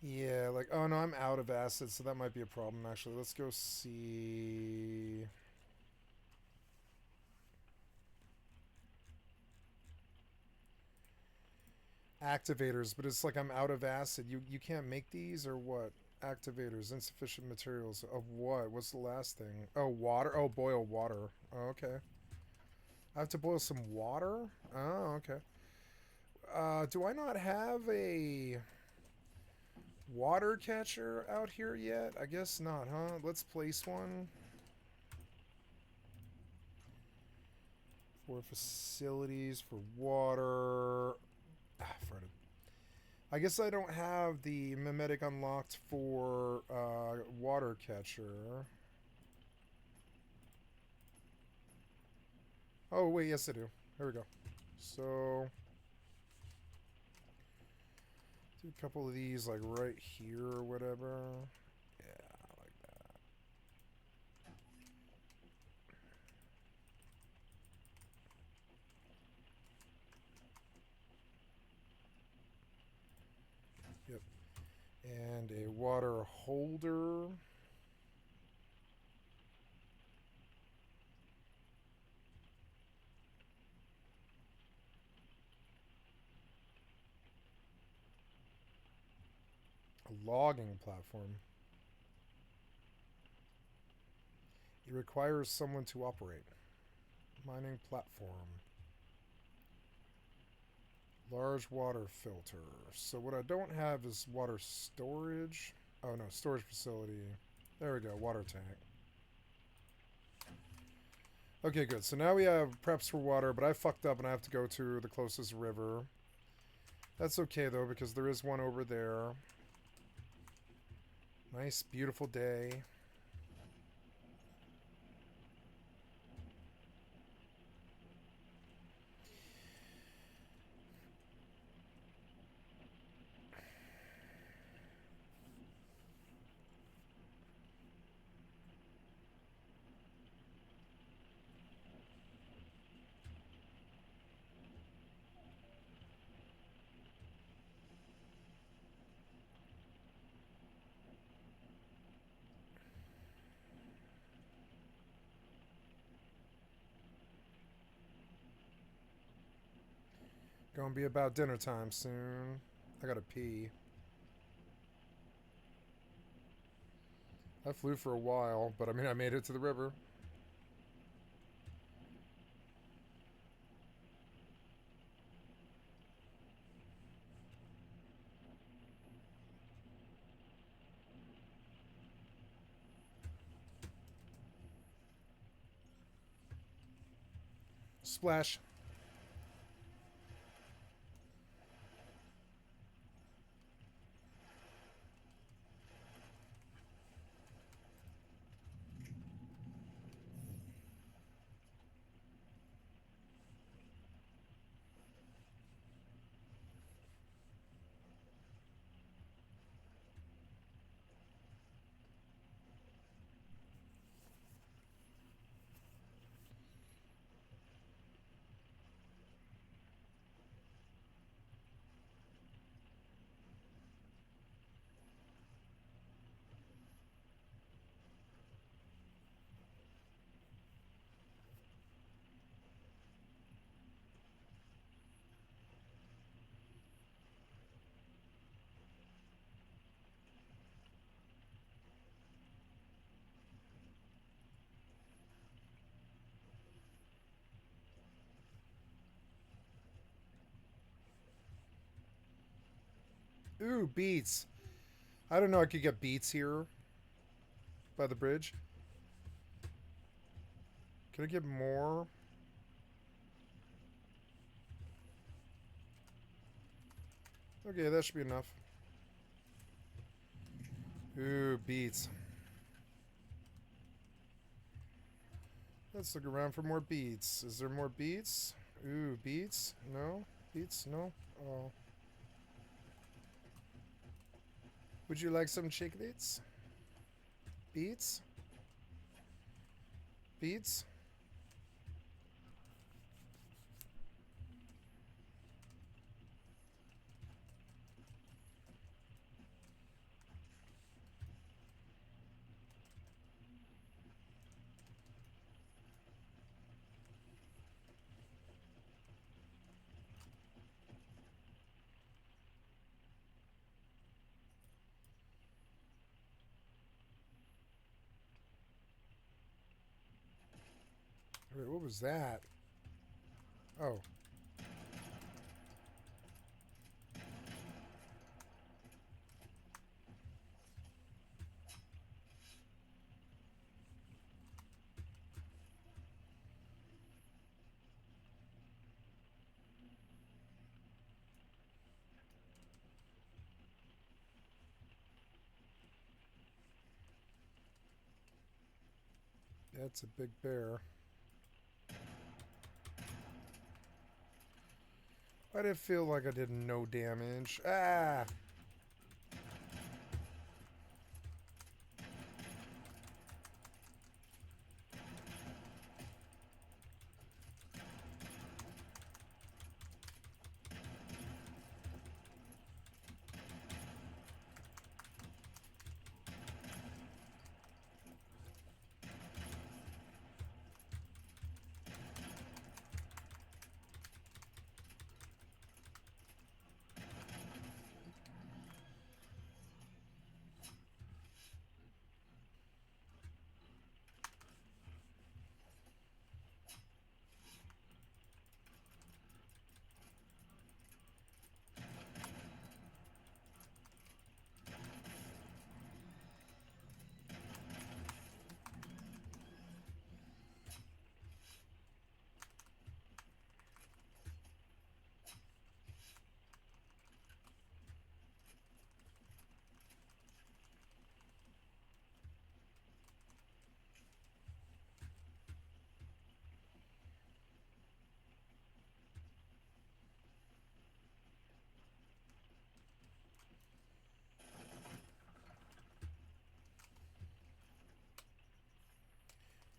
Yeah, like, oh no, I'm out of acid, so that might be a problem, actually. Let's go see... activators, but it's like I'm out of acid. You can't make these, or what? Activators, insufficient materials. Of what? What's the last thing? Oh, water? Oh, boil water. Oh, okay. I have to boil some water? Oh, okay. Do I not have a water catcher out here yet? I guess not, huh? Let's place one. For facilities, for water. I guess I don't have the mimetic unlocked for water catcher. Oh, wait, yes I do. Here we go. So... do a couple of these, like, right here or whatever. Yeah, like that. Yep. And a water holder. A logging platform. It requires someone to operate. Mining platform. Large water filter. So what I don't have is water storage. Oh no, storage facility. There we go, water tank. Okay, good. So now we have preps for water, but I fucked up and I have to go to the closest river. That's okay though, because there is one over there. Nice, beautiful day. Gonna be about dinner time soon. I gotta pee. I flew for a while, but I mean I made it to the river. Splash. Ooh, beets. I don't know. I could get beets here by the bridge. Can I get more? Okay, that should be enough. Ooh, beets. Let's look around for more beets. Is there more beets? Ooh, beets? No? Beets? No? Oh. Would you like some chicklets? Beets? Beets? Wait, what was that? Oh. That's a big bear. Why did it feel like I did no damage? Ah!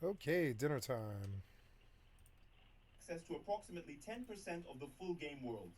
Okay, dinner time. Access to approximately 10% of the full game world.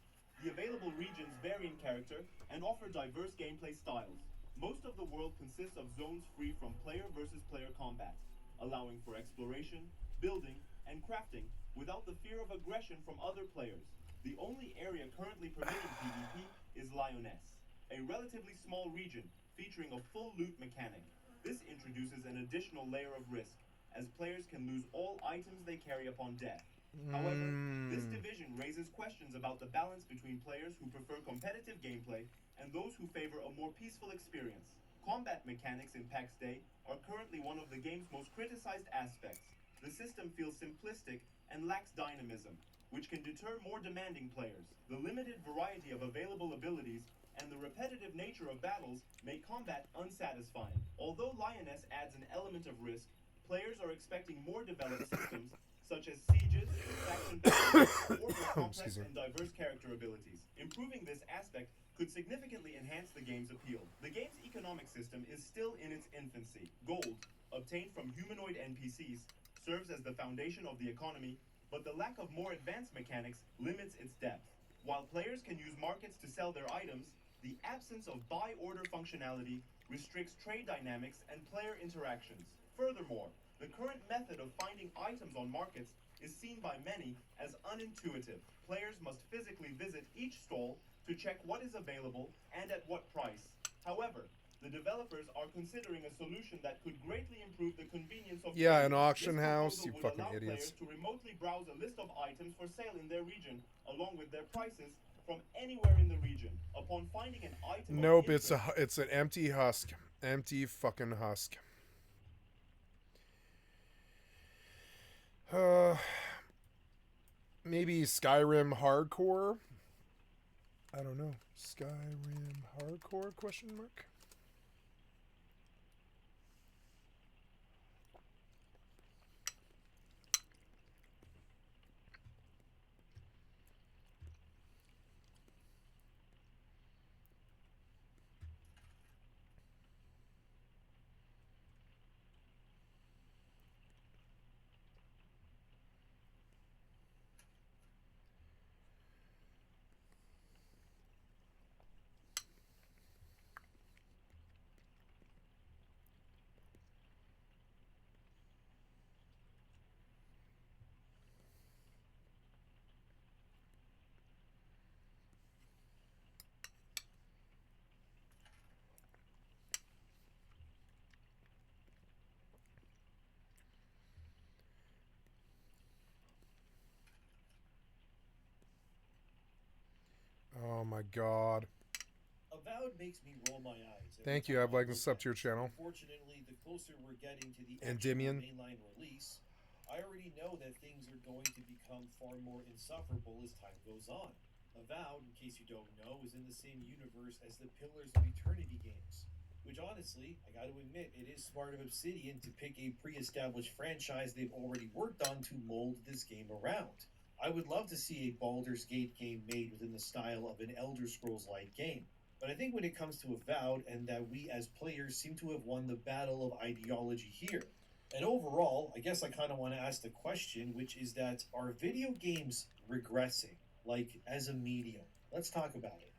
The available regions vary in character and offer diverse gameplay styles. Most of the world consists of zones free from player versus player combat, allowing for exploration, building, and crafting without the fear of aggression from other players. The only area currently permitting PvP is Lioness, a relatively small region featuring a full loot mechanic. This introduces an additional layer of risk, as players can lose all items they carry upon death. However, this division raises questions about the balance between players who prefer competitive gameplay and those who favor a more peaceful experience. Combat mechanics in PAX Day are currently one of the game's most criticized aspects. The system feels simplistic and lacks dynamism, which can deter more demanding players. The limited variety of available abilities and the repetitive nature of battles make combat unsatisfying. Although Lioness adds an element of risk, players are expecting more developed systems such as sieges, faction battles, or more complex and diverse character abilities. Improving this aspect could significantly enhance the game's appeal. The game's economic system is still in its infancy. Gold, obtained from humanoid NPCs, serves as the foundation of the economy, but the lack of more advanced mechanics limits its depth. While players can use markets to sell their items, the absence of buy order functionality restricts trade dynamics and player interactions. Furthermore, the current method of finding items on markets is seen by many as unintuitive. Players must physically visit each stall to check what is available and at what price. However, the developers are considering a solution that could greatly improve the convenience of Yeah, trading. an auction This house, proposal you would fucking allow idiots. players to remotely browse a list of items for sale in their region, along with their prices from anywhere in the region. Upon finding an item, Nope, it's an empty husk, empty fucking husk. Maybe Skyrim hardcore. I don't know. Skyrim hardcore question mark. Oh my god. Avowed makes me roll my eyes. Thank you. I'd like to sub to your channel. Unfortunately, the closer we're getting to the Endymion. mainline release, I already know that things are going to become far more insufferable as time goes on. Avowed, in case you don't know, is in the same universe as the Pillars of Eternity games. Which honestly, I gotta admit, it is smart of Obsidian to pick a pre-established franchise they've already worked on to mold this game around. I would love to see a Baldur's Gate game made within the style of an Elder Scrolls-like game. But I think when it comes to Avowed, and that we as players seem to have won the battle of ideology here. And overall, I guess I kind of want to ask the question, which is that, are video games regressing, like as a medium? Let's talk about it.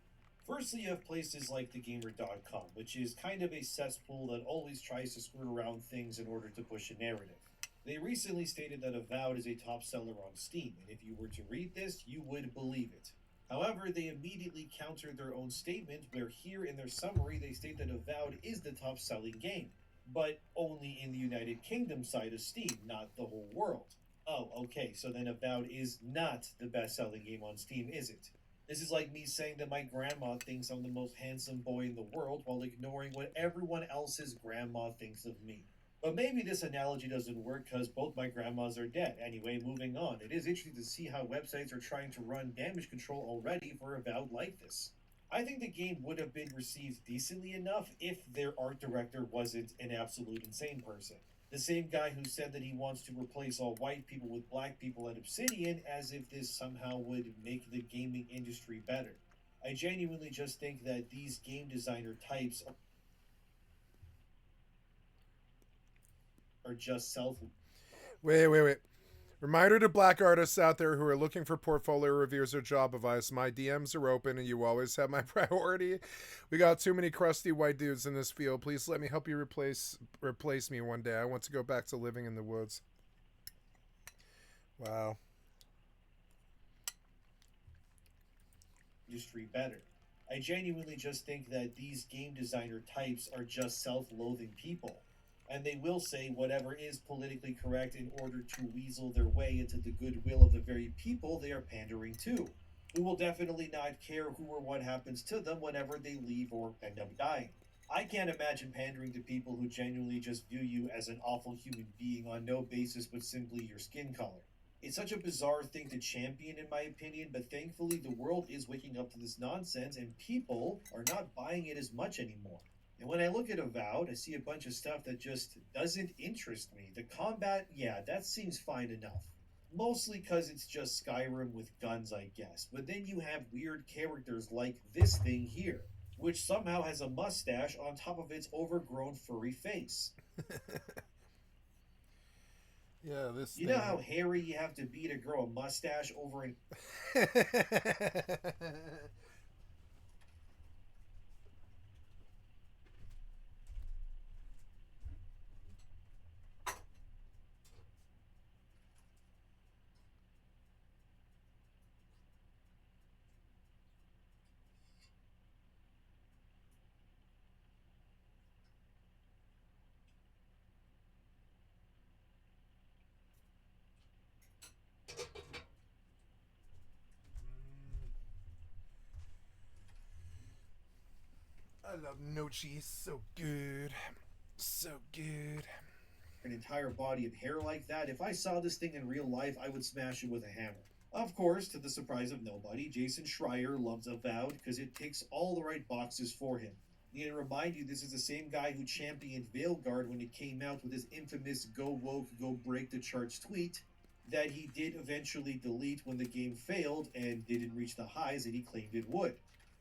Firstly, you have places like thegamer.com, which is kind of a cesspool that always tries to screw around things in order to push a narrative. They recently stated that Avowed is a top seller on Steam, and if you were to read this, you would believe it. However, they immediately countered their own statement, where here in their summary they state that Avowed is the top selling game, but only in the United Kingdom side of Steam, not the whole world. Oh, okay, so then Avowed is not the best selling game on Steam, is it? This is like me saying that my grandma thinks I'm the most handsome boy in the world while ignoring what everyone else's grandma thinks of me. But maybe this analogy doesn't work because both my grandmas are dead. Anyway, moving on. It is interesting to see how websites are trying to run damage control already for Avowed like this. I think the game would have been received decently enough if their art director wasn't an absolute insane person. The same guy who said that he wants to replace all white people with black people at Obsidian, as if this somehow would make the gaming industry better. I genuinely just think that these game designer types are just self. Wait. Reminder to black artists out there who are looking for portfolio reviews or job advice, my DMs are open and you always have my priority. We got too many crusty white dudes in this field. Please let me help you replace me one day. I want to go back to living in the woods. Wow. Industry better. I genuinely just think that these game designer types are just self-loathing people. And they will say whatever is politically correct in order to weasel their way into the goodwill of the very people they are pandering to, who will definitely not care who or what happens to them whenever they leave or end up dying. I can't imagine pandering to people who genuinely just view you as an awful human being on no basis but simply your skin color. It's such a bizarre thing to champion, in my opinion, but thankfully the world is waking up to this nonsense and people are not buying it as much anymore. And when I look at Avowed, I see a bunch of stuff that just doesn't interest me. The combat, yeah, that seems fine enough. Mostly because it's just Skyrim with guns, I guess. But then you have weird characters like this thing here, which somehow has a mustache on top of its overgrown furry face. Yeah, this You know how hairy you have to be to grow a mustache over an... I love Nochi. So good. So good. an entire body of hair like that. If I saw this thing in real life, I would smash it with a hammer. Of course, to the surprise of nobody, Jason Schreier loves Avowed because it ticks all the right boxes for him. Need to remind you, this is the same guy who championed Veilguard when it came out with his infamous "Go Woke, Go Break the Charts" tweet that he did eventually delete when the game failed and didn't reach the highs that he claimed it would.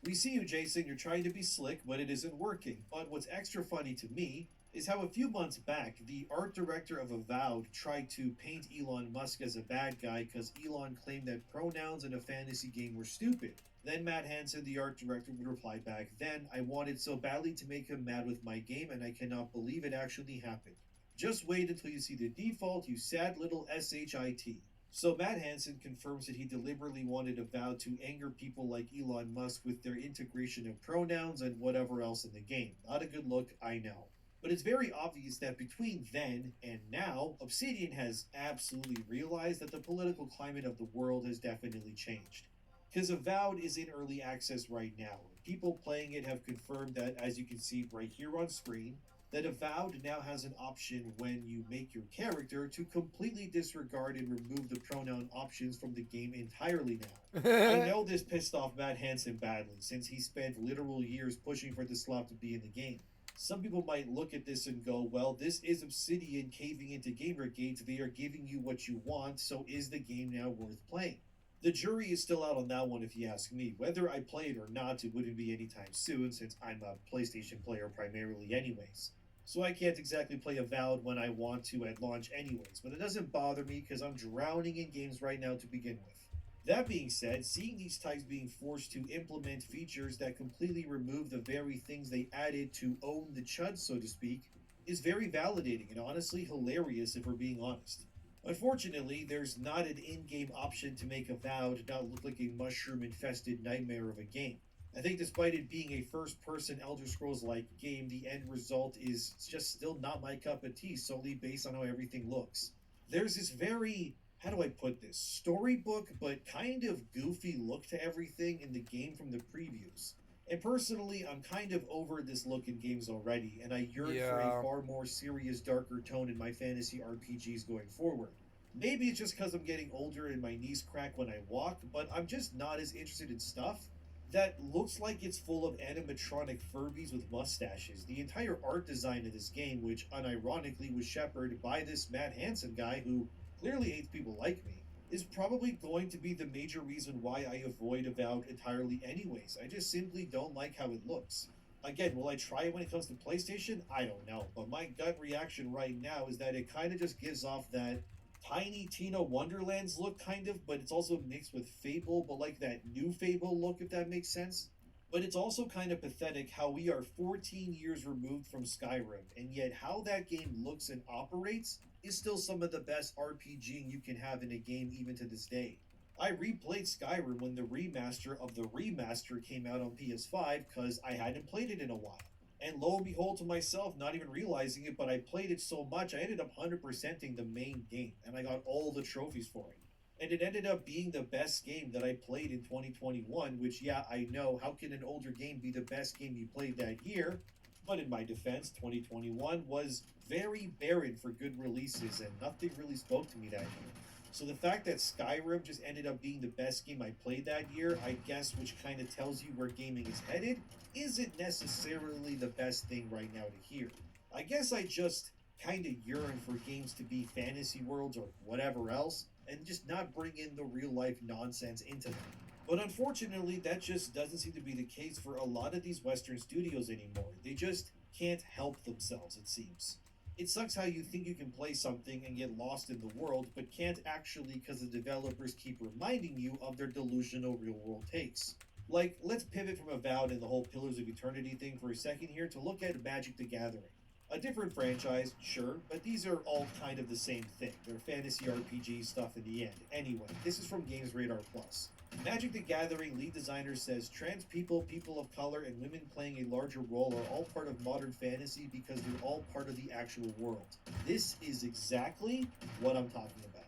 We see you, Jason, you're trying to be slick, but it isn't working. But what's extra funny to me is how a few months back, the art director of Avowed tried to paint Elon Musk as a bad guy because Elon claimed that pronouns in a fantasy game were stupid. Then Matt Hansen, the art director, would reply back, "Then I wanted so badly to make him mad with my game, and I cannot believe it actually happened. Just wait until you see the default, you sad little shit." So Matt Hansen confirms that he deliberately wanted Avowed to anger people like Elon Musk with their integration of pronouns and whatever else in the game. Not a good look, I know. But it's very obvious that between then and now, Obsidian has absolutely realized that the political climate of the world has definitely changed. Because Avowed is in early access right now. People playing it have confirmed that, as you can see right here on screen, that Avowed now has an option when you make your character to completely disregard and remove the pronoun options from the game entirely now. I know this pissed off Matt Hansen badly, since he spent literal years pushing for this slot to be in the game. Some people might look at this and go, well, this is Obsidian caving into Gamergate. They are giving you what you want, so is the game now worth playing? The jury is still out on that one if you ask me. Whether I play it or not, it wouldn't be anytime soon, since I'm a PlayStation player primarily anyways. So I can't exactly play Avowed when I want to at launch anyways, but it doesn't bother me because I'm drowning in games right now to begin with. That being said, seeing these types being forced to implement features that completely remove the very things they added to own the chud, so to speak, is very validating and honestly hilarious if we're being honest. Unfortunately, there's not an in-game option to make Avowed not look like a mushroom-infested nightmare of a game. I think despite it being a first-person Elder Scrolls-like game, the end result is just still not my cup of tea solely based on how everything looks. There's this very, how do I put this, storybook but kind of goofy look to everything in the game from the previews. And personally, I'm kind of over this look in games already, and I yearn for a far more serious, darker tone in my fantasy RPGs going forward. Maybe it's just because I'm getting older and my knees crack when I walk, but I'm just not as interested in stuff that looks like it's full of animatronic Furbies with mustaches. The entire art design of this game, which unironically was shepherded by this Matt Hansen guy who clearly hates people like me, is probably going to be the major reason why I avoid Avowed entirely anyways. I just simply don't like how it looks. Again, will I try it when it comes to PlayStation? I don't know, but my gut reaction right now is that it kind of just gives off that Tiny Tina Wonderlands look kind of, but it's also mixed with Fable, but like that new Fable look, if that makes sense. But it's also kind of pathetic how we are 14 years removed from Skyrim, and yet how that game looks and operates is still some of the best RPGing you can have in a game even to this day. I replayed Skyrim when the remaster of the remaster came out on PS5 because I hadn't played it in a while. And lo and behold to myself, not even realizing it, but I played it so much, I ended up 100%ing the main game, and I got all the trophies for it. And it ended up being the best game that I played in 2021, which, yeah, I know, how can an older game be the best game you played that year? But in my defense, 2021 was very barren for good releases, and nothing really spoke to me that year. So the fact that Skyrim just ended up being the best game I played that year, I guess, which kind of tells you where gaming is headed, isn't necessarily the best thing right now to hear. I guess I just kind of yearn for games to be fantasy worlds or whatever else, and just not bring in the real life nonsense into them. But unfortunately, that just doesn't seem to be the case for a lot of these Western studios anymore. They just can't help themselves, it seems. It sucks how you think you can play something and get lost in the world, but can't actually because the developers keep reminding you of their delusional real-world takes. Like, let's pivot from Avowed and the whole Pillars of Eternity thing for a second here to look at Magic the Gathering. A different franchise, sure, but these are all kind of the same thing. They're fantasy RPG stuff in the end. Anyway, this is from Games Radar Plus. Magic the Gathering lead designer says trans people, people of color, and women playing a larger role are all part of modern fantasy because they're all part of the actual world. This is exactly what I'm talking about.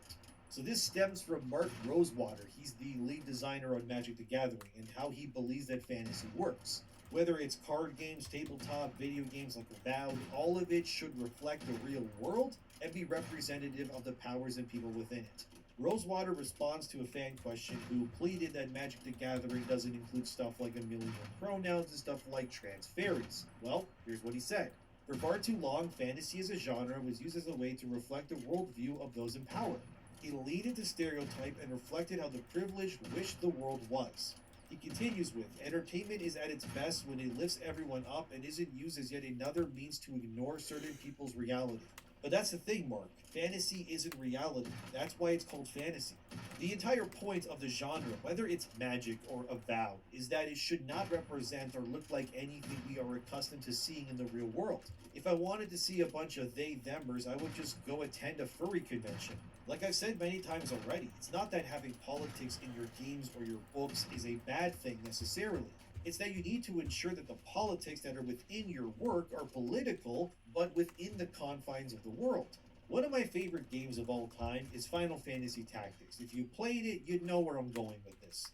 So this stems from Mark Rosewater. He's the lead designer on Magic the Gathering and how he believes that fantasy works. Whether it's card games, tabletop, video games like Avowed, all of it should reflect the real world and be representative of the powers and people within it. Rosewater responds to a fan question who pleaded that Magic the Gathering doesn't include stuff like a million pronouns and stuff like trans fairies. Well, here's what he said. For far too long, fantasy as a genre was used as a way to reflect the worldview of those in power. It leaded to stereotype and reflected how the privileged wished the world was. He continues with, entertainment is at its best when it lifts everyone up and isn't used as yet another means to ignore certain people's reality. But that's the thing, Mark. Fantasy isn't reality. That's why it's called fantasy. The entire point of the genre, whether it's Magic or Avowed, is that it should not represent or look like anything we are accustomed to seeing in the real world. If I wanted to see a bunch of they-themers, I would just go attend a furry convention. Like I've said many times already, it's not that having politics in your games or your books is a bad thing necessarily. It's that you need to ensure that the politics that are within your work are political, but within the confines of the world. One of my favorite games of all time is Final Fantasy Tactics. If you played it, you'd know where I'm going with this.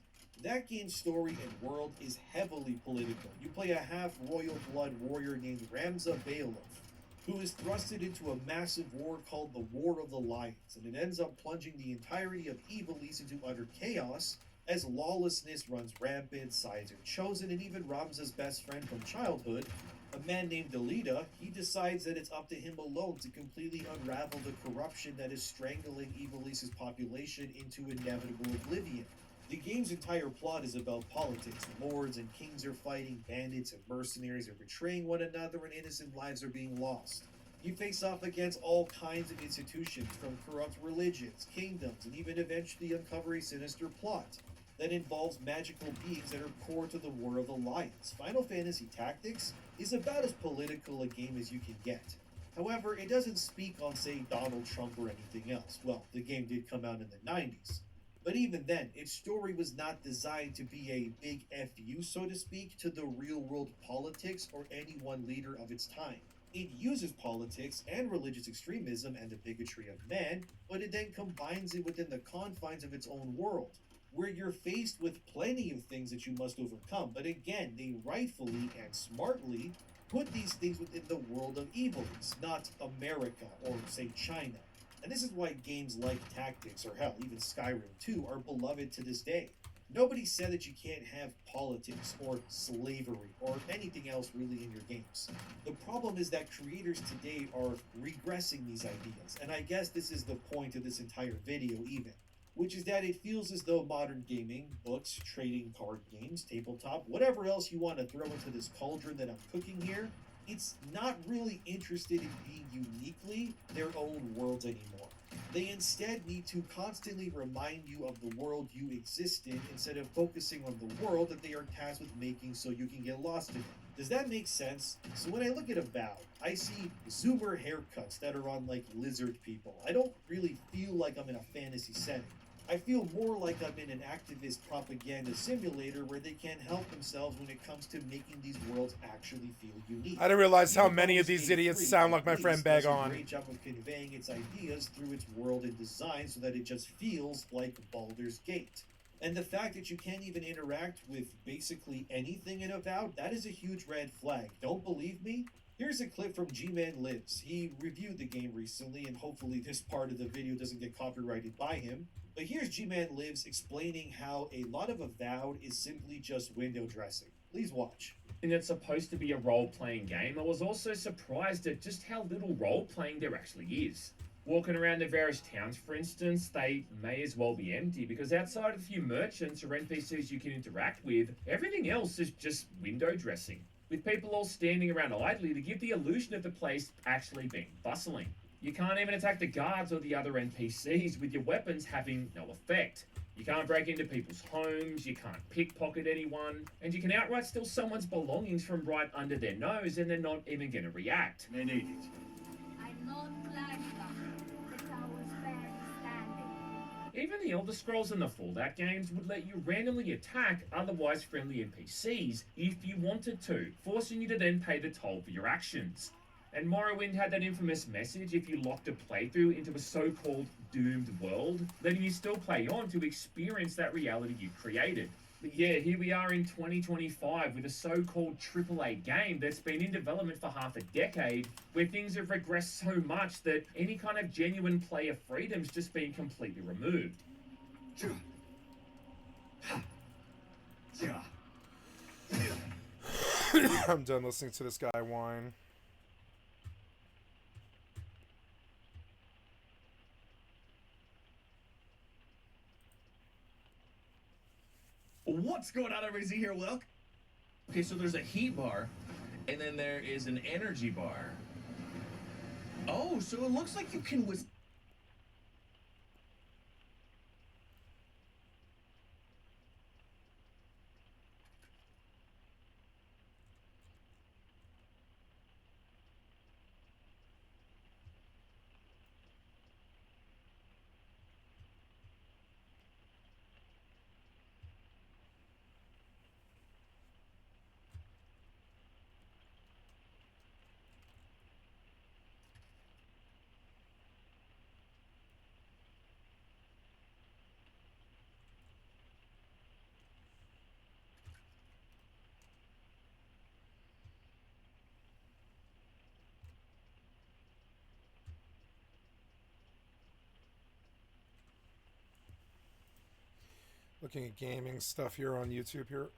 That game's story and world is heavily political. You play a half-royal blood warrior named Ramza Bailiff, who is thrusted into a massive war called the War of the Lions, and it ends up plunging the entirety of Ivalice into utter chaos as lawlessness runs rampant, sides are chosen, and even Ramza's best friend from childhood, a man named Delita, he decides that it's up to him alone to completely unravel the corruption that is strangling Ivalice's population into inevitable oblivion. The game's entire plot is about politics. Lords and kings are fighting, bandits and mercenaries are betraying one another, and innocent lives are being lost. You face off against all kinds of institutions, from corrupt religions, kingdoms, and even eventually uncover a sinister plot that involves magical beings that are core to the War of the Lions. Final Fantasy Tactics is about as political a game as you can get. However, it doesn't speak on, say, Donald Trump or anything else. Well, the game did come out in the 90s. But even then, its story was not designed to be a big FU, so to speak, to the real-world politics or any one leader of its time. It uses politics and religious extremism and the bigotry of man, but it then combines it within the confines of its own world, where you're faced with plenty of things that you must overcome. But again, they rightfully and smartly put these things within the world of Ivalice, not America or, say, China. And this is why games like Tactics, or hell, even Skyrim 2, are beloved to this day. Nobody said that you can't have politics or slavery or anything else really in your games. The problem is that creators today are regressing these ideas, and I guess this is the point of this entire video even, which is that it feels as though modern gaming, books, trading card games, tabletop, whatever else you want to throw into this cauldron that I'm cooking here, it's not really interested in being uniquely their own worlds anymore. They instead need to constantly remind you of the world you exist in instead of focusing on the world that they are tasked with making so you can get lost in it. Does that make sense? So when I look at Avowed, I see zoomer haircuts that are on like lizard people. I don't really feel like I'm in a fantasy setting. I feel more like I'm in an activist propaganda simulator where they can't help themselves when it comes to making these worlds actually feel unique. I didn't realize how Even many of Baldur's these Gate idiots 3, sound like my at friend least, does a Bagon. great job of conveying its ideas through its world and design so that it just feels like Baldur's Gate. And the fact that you can't even interact with basically anything in Avowed, that is a huge red flag. Don't believe me? Here's a clip from G-Man Lives. He reviewed the game recently, and hopefully this part of the video doesn't get copyrighted by him. But here's G-Man Lives explaining how a lot of Avowed is simply just window dressing. Please watch. And it's supposed to be a role-playing game, I was also surprised at just how little role-playing there actually is. Walking around the various towns, for instance, they may as well be empty because outside of a few merchants or NPCs you can interact with, everything else is just window dressing, with people all standing around idly to give the illusion of the place actually being bustling. You can't even attack the guards or the other NPCs with your weapons having no effect. You can't break into people's homes, you can't pickpocket anyone, and you can outright steal someone's belongings from right under their nose and they're not even going to react. They need it. I'm not climbing up. The tower's barely standing. Even the Elder Scrolls and the Fallout games would let you randomly attack otherwise friendly NPCs if you wanted to, forcing you to then pay the toll for your actions. And Morrowind had that infamous message if you locked a playthrough into a so-called doomed world, letting you still play on to experience that reality you created. But yeah, here we are in 2025 with a so-called AAA game that's been in development for half a decade, where things have regressed so much that any kind of genuine player freedom's just been completely removed. I'm done listening to this guy whine. What's going on, everybody? Z here, Wilk. Okay, so there's a heat bar, and then there is an energy bar. Oh, so it looks like you can Looking at gaming stuff here on YouTube here.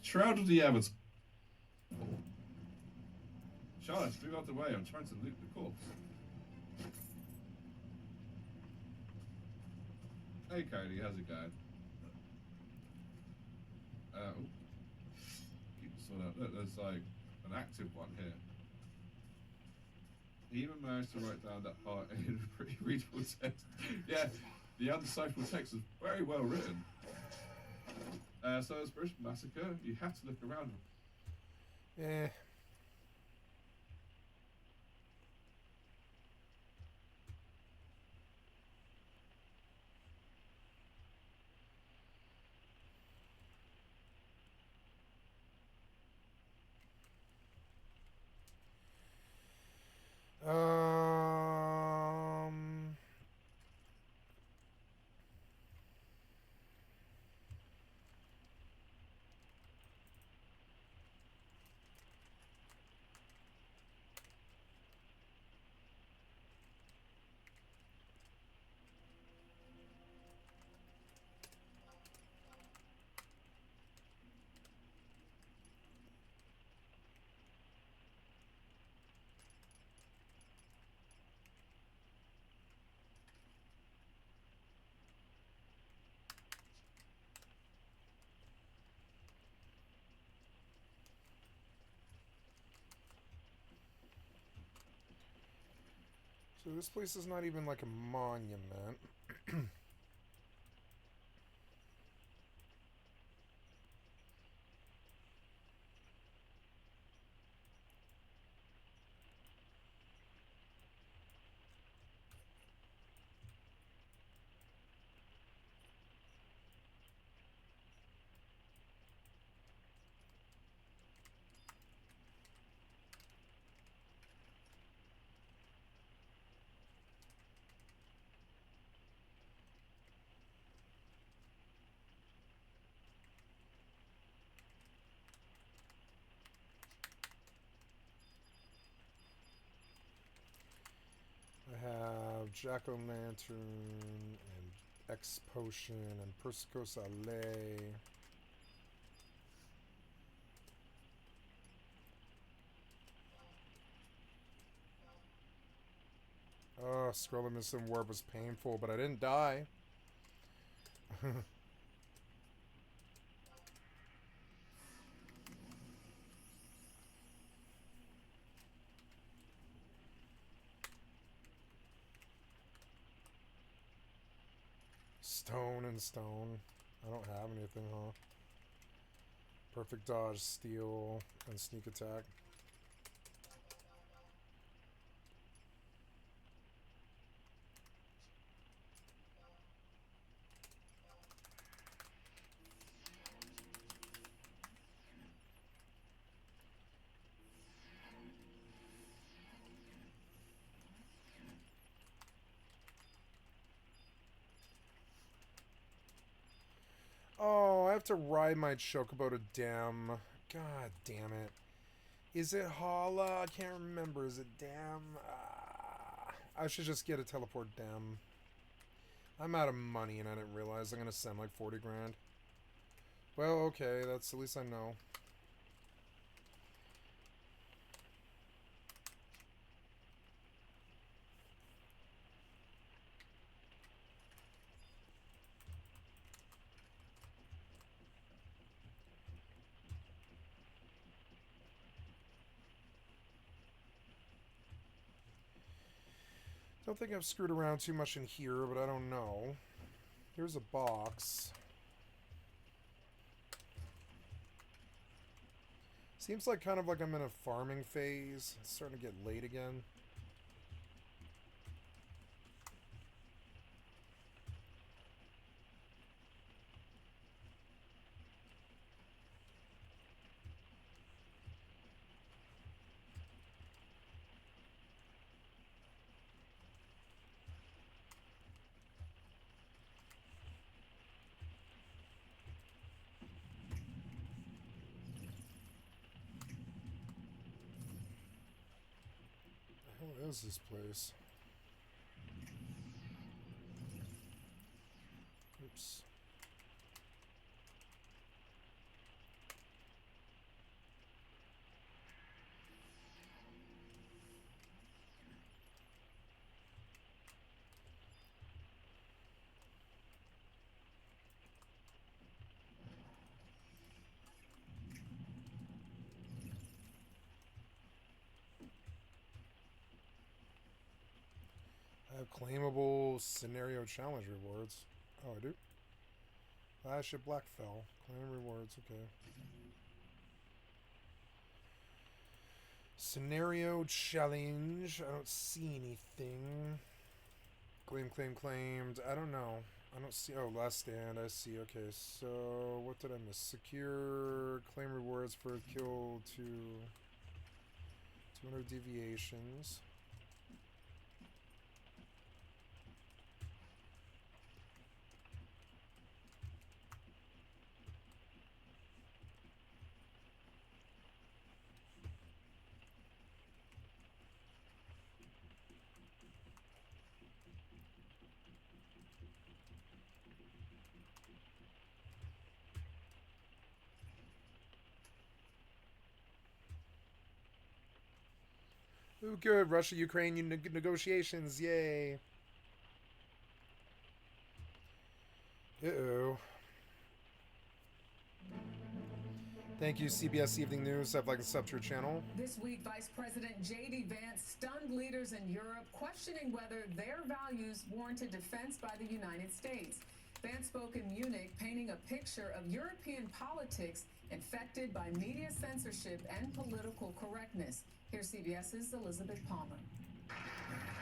Shroud of the Abbot. Charlotte, move out the way. I'm trying to loot the corpse. Hey, Cody, how's it going? Keep the sword out. Look, there's like an active one here. He even managed to write down that part in pretty readable text. Yeah, the undecipherable text is very well written. So as British Massacre, you have to look around. Eh. So this place is not even like a monument. I have Jack-o'-lantern and X-potion and Persicos Alley. Oh, scrolling missing warp was painful, but I didn't die. Stone and stone. I don't have anything, huh? Perfect dodge, steal, and sneak attack. Oh, I have to ride my chocobo to Dem. God damn it. Is it Hala? I can't remember. Is it Dem? I should just get a teleport Dem. I'm out of money and I didn't realize I'm going to send like 40 grand. Well, okay. That's at least I know. Don't think I've screwed around too much in here, but I don't know. Here's a box. Seems like kind of like I'm in a farming phase. It's starting to get late again. What is this place? Oops. I have claimable scenario challenge rewards. Oh, I do? Flash at Blackfell. Claim rewards, okay. Scenario challenge. I don't see anything. Claimed. I don't know. I don't see. Oh, last stand. I see. Okay, so what did I miss? Secure. Claim rewards for kill to 200 deviations. Ooh, good. Russia-Ukraine negotiations. Yay. Uh-oh. Thank you, CBS Evening News. I'd like to sub to your channel. This week, Vice President J.D. Vance stunned leaders in Europe, questioning whether their values warranted defense by the United States. Vance spoke in Munich, painting a picture of European politics infected by media censorship and political correctness. Here's CBS's Elizabeth Palmer.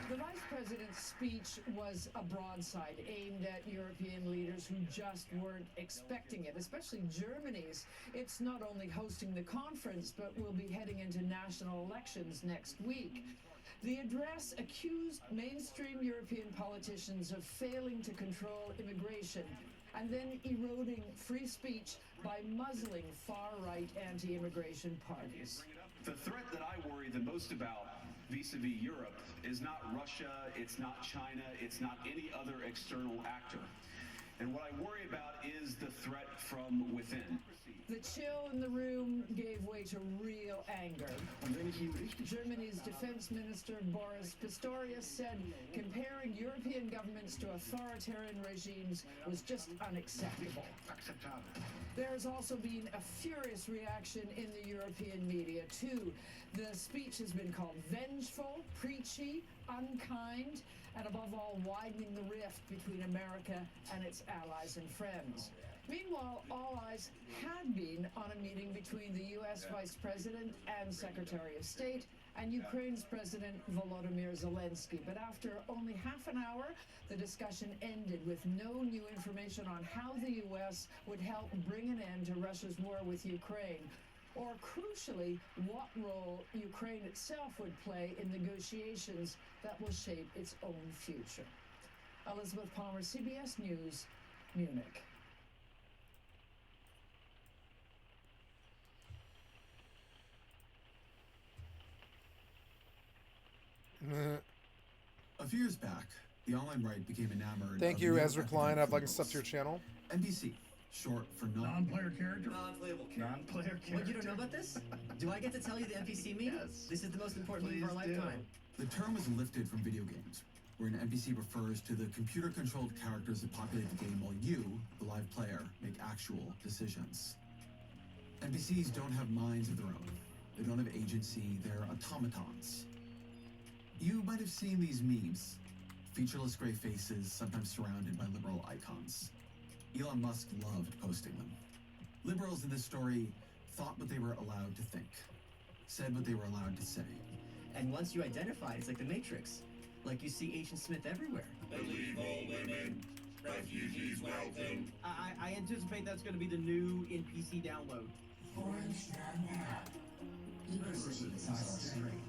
The Vice President's speech was a broadside aimed at European leaders who just weren't expecting it, especially Germany's. It's not only hosting the conference, but will be heading into national elections next week. The address accused mainstream European politicians of failing to control immigration and then eroding free speech by muzzling far-right anti-immigration parties. The threat that I worry the most about vis-a-vis Europe is not Russia, it's not China, it's not any other external actor. And what I worry about is the threat from within. The chill in the room gave way to real anger. Germany's defense minister Boris Pistorius said comparing European governments to authoritarian regimes was just unacceptable. There has also been a furious reaction in the European media too. The speech has been called vengeful, preachy, unkind, and above all, widening the rift between America and its allies and friends. Meanwhile, all eyes had been on a meeting between the U.S. Vice President and Secretary of State and Ukraine's President Volodymyr Zelensky. But after only half an hour, the discussion ended with no new information on how the U.S. would help bring an end to Russia's war with Ukraine, or crucially, what role Ukraine itself would play in negotiations that will shape its own future. Elizabeth Palmer, CBS News, Munich. A few years back, the online right became enamored. Thank of you, new Ezra Klein. I'd like to fundamentals. sub to your channel. NPC, short for Non-player character? Non-playable character. Non-player character. What, you don't know about this? Do I get to tell you the NPC meme? Yes. This is the most important meme of our lifetime. The term was lifted from video games, where an NPC refers to the computer-controlled characters that populate the game while you, the live player, make actual decisions. NPCs don't have minds of their own. They don't have agency. They're automatons. You might have seen these memes. Featureless gray faces, sometimes surrounded by liberal icons. Elon Musk loved posting them. Liberals in this story thought what they were allowed to think, said what they were allowed to say. And once you identify, it's like the Matrix. Like you see Agent Smith everywhere. Believe all women, refugees welcome. I anticipate that's going to be the new NPC download. Orange now. Universities are straight.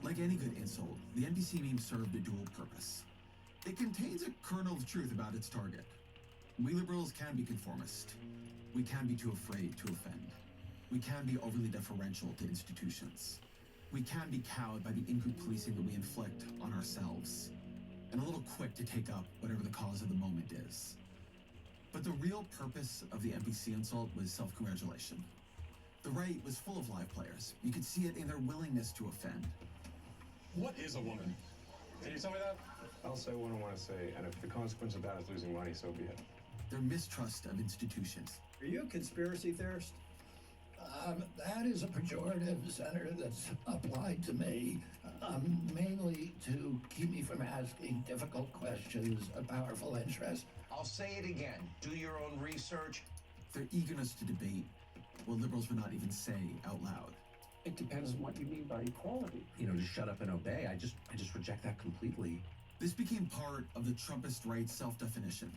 Like any good insult, the NPC meme served a dual purpose. It contains a kernel of truth about its target. We liberals can be conformist. We can be too afraid to offend. We can be overly deferential to institutions. We can be cowed by the in-group policing that we inflict on ourselves, and a little quick to take up whatever the cause of the moment is. But the real purpose of the NPC insult was self-congratulation. The right was full of live players. You could see it in their willingness to offend. What is a woman? Can you tell me that? I'll say what I want to say, and if the consequence of that is losing money, so be it. Their mistrust of institutions. Are you a conspiracy theorist? That is a pejorative, Senator, that's applied to me, mainly to keep me from asking difficult questions of powerful interests. I'll say it again. Do your own research. Their eagerness to debate what liberals would not even say out loud. It depends on what you mean by equality. To shut up and obey. I just reject that completely. This became part of the Trumpist right's self-definition.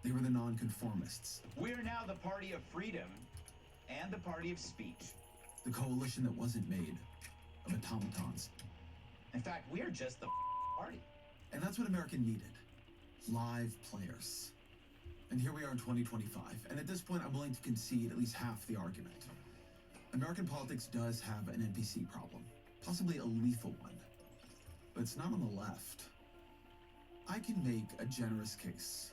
They were the nonconformists. We're now the party of freedom and the party of speech. The coalition that wasn't made of automatons. In fact, we're just the party. And that's what America needed. Live players. And here we are in 2025. And at this point, I'm willing to concede at least half the argument. American politics does have an NPC problem. Possibly a lethal one. But it's not on the left. I can make a generous case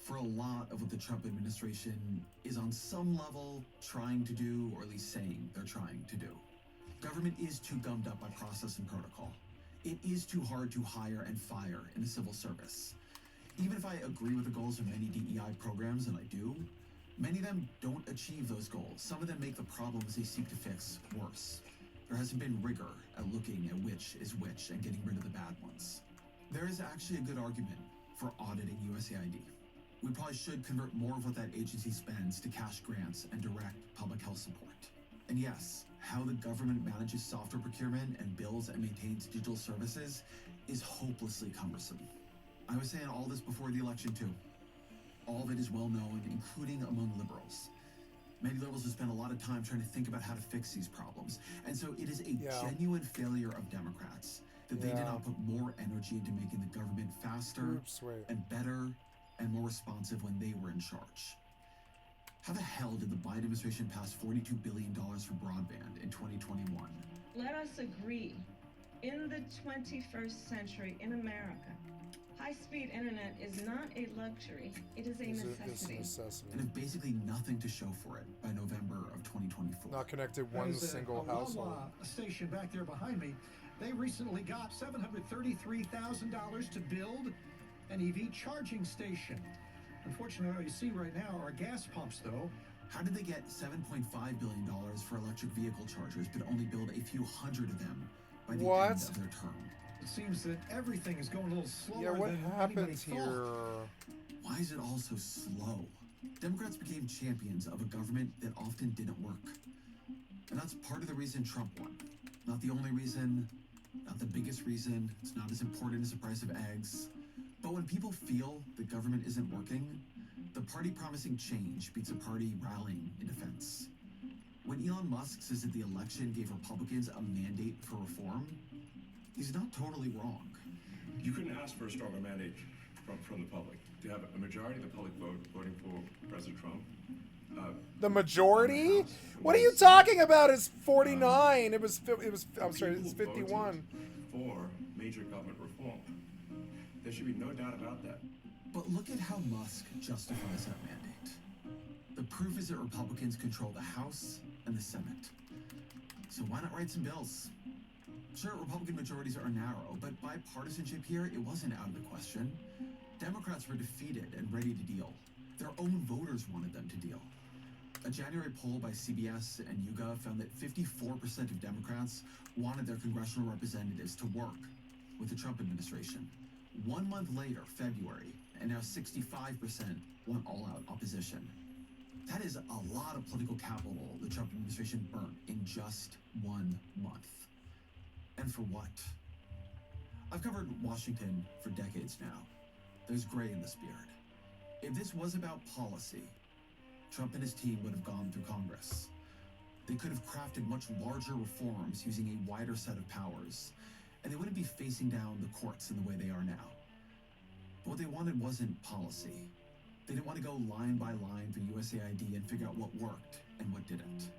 for a lot of what the Trump administration is on some level trying to do, or at least saying they're trying to do. Government is too gummed up by process and protocol. It is too hard to hire and fire in the civil service. Even if I agree with the goals of many DEI programs, and I do, Many of them don't achieve those goals. Some of them make the problems they seek to fix worse. There hasn't been rigor at looking at which is which and getting rid of the bad ones. There is actually a good argument for auditing USAID. We probably should convert more of what that agency spends to cash grants and direct public health support. And yes, how the government manages software procurement and bills and maintains digital services is hopelessly cumbersome. I was saying all this before the election too. All of it is well known, including among liberals. Many liberals have spent a lot of time trying to think about how to fix these problems. And so it is a genuine failure of Democrats that they did not put more energy into making the government faster and better and more responsive when they were in charge. How the hell did the Biden administration pass $42 billion for broadband in 2021? Let us agree, in the 21st century in America, high-speed internet is not a luxury, it is a necessity. And have basically nothing to show for it by November of 2024. Not connected one single household. A station back there behind me, they recently got $733,000 to build an EV charging station. Unfortunately, all you see right now are gas pumps, though. How did they get $7.5 billion for electric vehicle chargers, but only build a few hundred of them by the end of their term? It seems that everything is going a little slower. Yeah, what than happens anybody here? thought. Why is it all so slow? Democrats became champions of a government that often didn't work. And that's part of the reason Trump won. Not the only reason, not the biggest reason. It's not as important as the price of eggs. But when people feel the government isn't working, the party promising change beats a party rallying in defense. When Elon Musk says that the election gave Republicans a mandate for reform, he's not totally wrong. You couldn't ask for a stronger mandate from the public. To have a majority of the public voting for President Trump. The majority? What are you talking about? It's 49. It was. I'm sorry. It's 51. For major government reform. There should be no doubt about that. But look at how Musk justifies that mandate. The proof is that Republicans control the House and the Senate. So why not write some bills? Sure, Republican majorities are narrow, but bipartisanship here, it wasn't out of the question. Democrats were defeated and ready to deal. Their own voters wanted them to deal. A January poll by CBS and YouGov found that 54% of Democrats wanted their congressional representatives to work with the Trump administration. 1 month later, February, and now 65% want all-out opposition. That is a lot of political capital the Trump administration burnt in just 1 month. And for what? I've covered Washington for decades now. There's gray in this beard. If this was about policy, Trump and his team would have gone through Congress. They could have crafted much larger reforms using a wider set of powers, and they wouldn't be facing down the courts in the way they are now. But what they wanted wasn't policy. They didn't want to go line by line through USAID and figure out what worked and what didn't.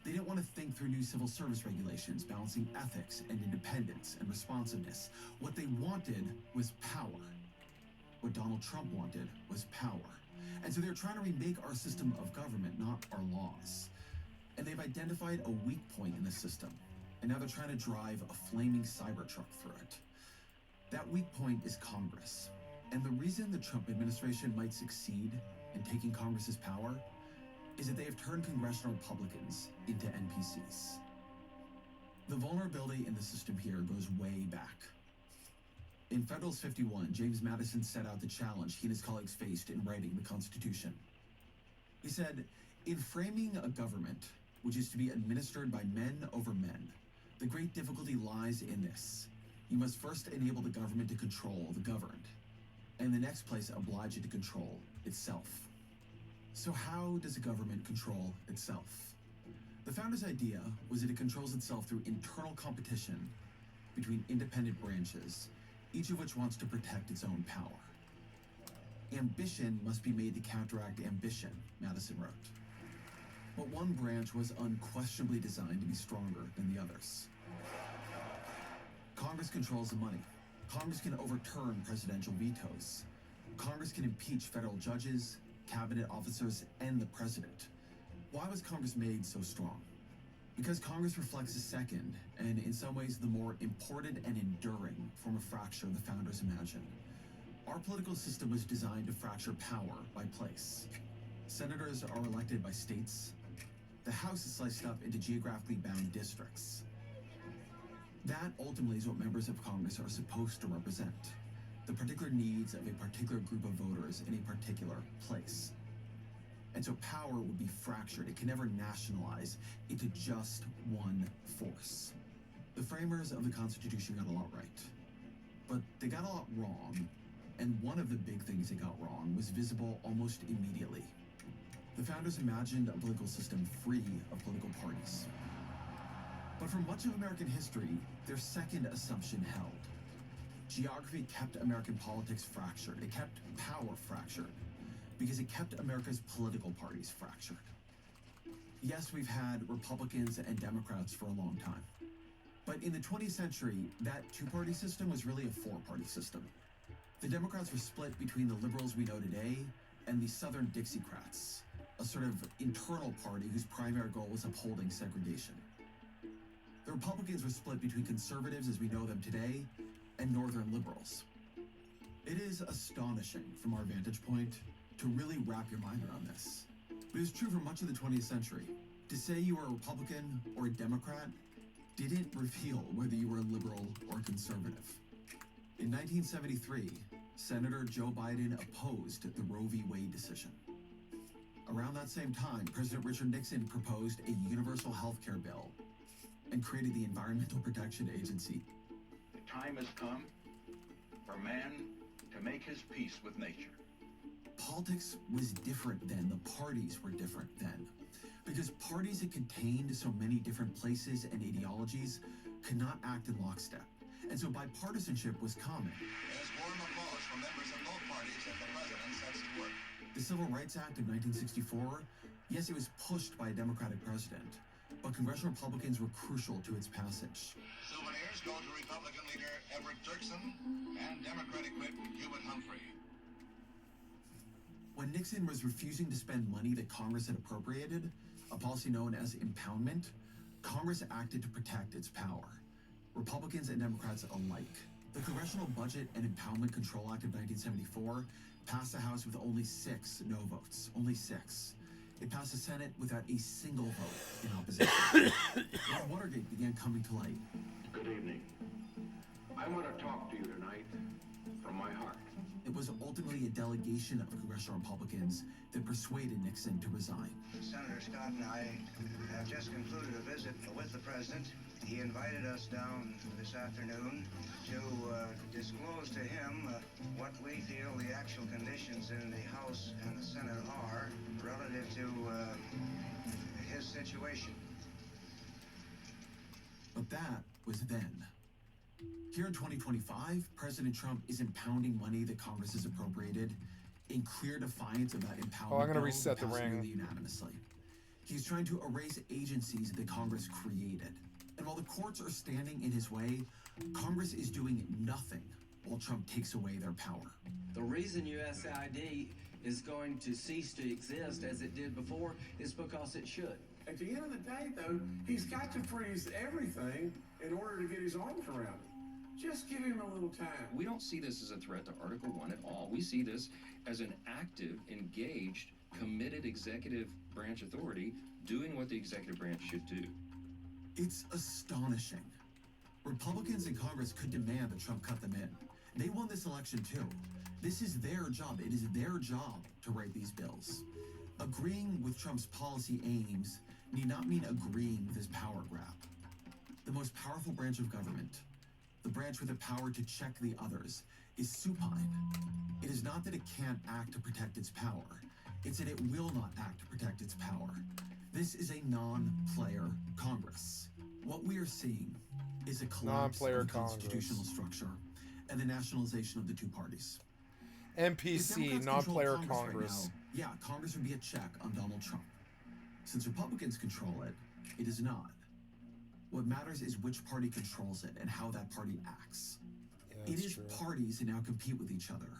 They didn't want to think through new civil service regulations, balancing ethics and independence and responsiveness. What they wanted was power. What Donald Trump wanted was power. And so they're trying to remake our system of government, not our laws. And they've identified a weak point in the system. And now they're trying to drive a flaming Cybertruck through it. That weak point is Congress. And the reason the Trump administration might succeed in taking Congress's power is that they have turned congressional Republicans into NPCs. The vulnerability in the system here goes way back. In Federalist 51, James Madison set out the challenge he and his colleagues faced in writing the Constitution. He said, "In framing a government which is to be administered by men over men, the great difficulty lies in this. You must first enable the government to control the governed, and in the next place oblige it to control itself." So how does a government control itself? The founders' idea was that it controls itself through internal competition between independent branches, each of which wants to protect its own power. Ambition must be made to counteract ambition, Madison wrote. But one branch was unquestionably designed to be stronger than the others. Congress controls the money. Congress can overturn presidential vetoes. Congress can impeach federal judges, cabinet officers, and the president. Why was Congress made so strong? Because Congress reflects the second, and in some ways the more important and enduring form of fracture the founders imagined. Our political system was designed to fracture power by place. Senators are elected by states. The House is sliced up into geographically bound districts. That ultimately is what members of Congress are supposed to represent, the particular needs of a particular group of voters in a particular place. And so power would be fractured. It can never nationalize into just one force. The framers of the Constitution got a lot right, but they got a lot wrong, and one of the big things they got wrong was visible almost immediately. The founders imagined a political system free of political parties. But for much of American history, their second assumption held. Geography kept American politics fractured. It kept power fractured because it kept America's political parties fractured. Yes, we've had Republicans and Democrats for a long time. But in the 20th century, that two-party system was really a four-party system. The Democrats were split between the liberals we know today and the Southern Dixiecrats, a sort of internal party whose primary goal was upholding segregation. The Republicans were split between conservatives as we know them today and Northern liberals. It is astonishing from our vantage point to really wrap your mind around this. But it was true for much of the 20th century. To say you were a Republican or a Democrat didn't reveal whether you were a liberal or a conservative. In 1973, Senator Joe Biden opposed the Roe v. Wade decision. Around that same time, President Richard Nixon proposed a universal health care bill and created the Environmental Protection Agency. The time has come for man to make his peace with nature. Politics was different then. The parties were different then. Because parties that contained so many different places and ideologies could not act in lockstep. And so bipartisanship was common. There's warm applause from members of both parties as the president sets to work. The Civil Rights Act of 1964, yes, it was pushed by a Democratic president, but congressional Republicans were crucial to its passage. Souvenirs go to Republican leader Everett Dirksen and Democratic whip Hubert Humphrey. When Nixon was refusing to spend money that Congress had appropriated, a policy known as impoundment, Congress acted to protect its power. Republicans and Democrats alike. The Congressional Budget and Impoundment Control Act of 1974 passed the House with only 6 no votes. Only 6. It passed the Senate without a single vote in opposition. When Watergate began coming to light. Good evening. I want to talk to you tonight from my heart. It was ultimately a delegation of congressional Republicans that persuaded Nixon to resign. Senator Scott and I have just concluded a visit with the president. He invited us down this afternoon to disclose to him what we feel the actual conditions in the House and the Senate are relative to his situation. But that was then. Here in 2025, President Trump is impounding money that Congress has appropriated in clear defiance of that impoundment. Oh, I'm going to bill reset the passed ring. nearly unanimously. He's trying to erase agencies that Congress created. And while the courts are standing in his way, Congress is doing nothing while Trump takes away their power. The reason USAID is going to cease to exist as it did before is because it should. At the end of the day, though, he's got to freeze everything in order to get his arms around it. Just give him a little time. We don't see this as a threat to Article 1 at all. We see this as an active, engaged, committed executive branch authority doing what the executive branch should do. It's astonishing. Republicans in Congress could demand that Trump cut them in. They won this election too. This is their job. It is their job to write these bills. Agreeing with Trump's policy aims need not mean agreeing with his power grab. The most powerful branch of government, the branch with the power to check the others, is supine. It is not that it can't act to protect its power. It's that it will not act to protect its power. This is a non-player Congress. What we are seeing is a collapse Non-player of the Congress. constitutional structure and the nationalization of the two parties. NPC, If Democrats non-player control Congress. right now, yeah, Congress would be a check on Donald Trump. Since Republicans control it, it is not. What matters is which party controls it and how that party acts. Yeah, It that's is true. parties that now compete with each other,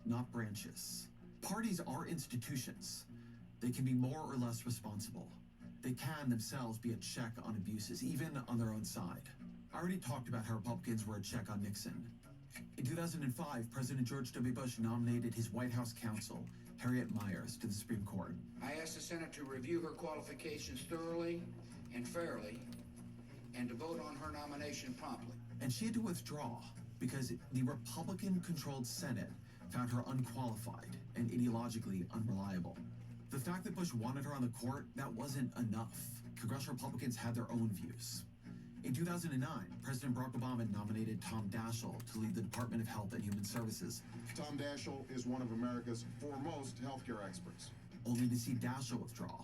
not branches. Parties are institutions. They can be more or less responsible. They can themselves be a check on abuses, even on their own side. I already talked about how Republicans were a check on Nixon. In 2005, President George W. Bush nominated his White House counsel, Harriet Miers, to the Supreme Court. I asked the Senate to review her qualifications thoroughly and fairly and to vote on her nomination promptly. And she had to withdraw because the Republican-controlled Senate found her unqualified and ideologically unreliable. The fact that Bush wanted her on the court, that wasn't enough. Congressional Republicans had their own views. In 2009, President Barack Obama nominated Tom Daschle to lead the Department of Health and Human Services. Tom Daschle is one of America's foremost healthcare experts. Only to see Daschle withdraw.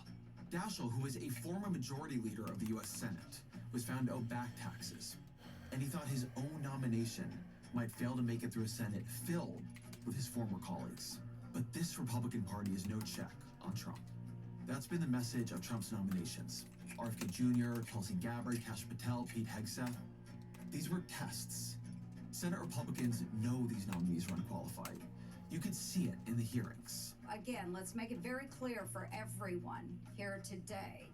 Daschle, who was a former majority leader of the U.S. Senate, was found to owe back taxes. And he thought his own nomination might fail to make it through a Senate filled with his former colleagues. But this Republican Party is no check on Trump. That's been the message of Trump's nominations. RFK Jr., Tulsi Gabbard, Kash Patel, Pete Hegseth. These were tests. Senate Republicans know these nominees are unqualified. You could see it in the hearings. Again, let's make it very clear for everyone here today.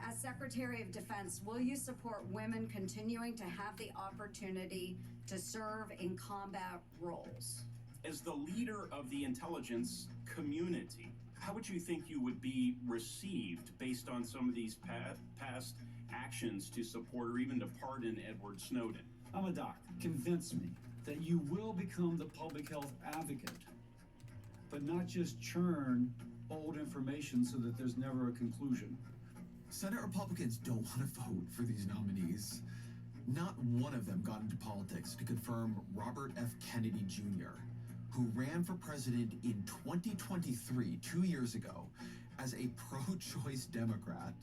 As Secretary of Defense, will you support women continuing to have the opportunity to serve in combat roles? As the leader of the intelligence community, how would you think you would be received based on some of these past actions to support or even to pardon Edward Snowden? I'm a doctor. Convince me that you will become the public health advocate, but not just churn old information so that there's never a conclusion. Senate Republicans don't want to vote for these nominees. Not one of them got into politics to confirm Robert F. Kennedy Jr., who ran for president in 2023, 2 years ago, as a pro-choice Democrat,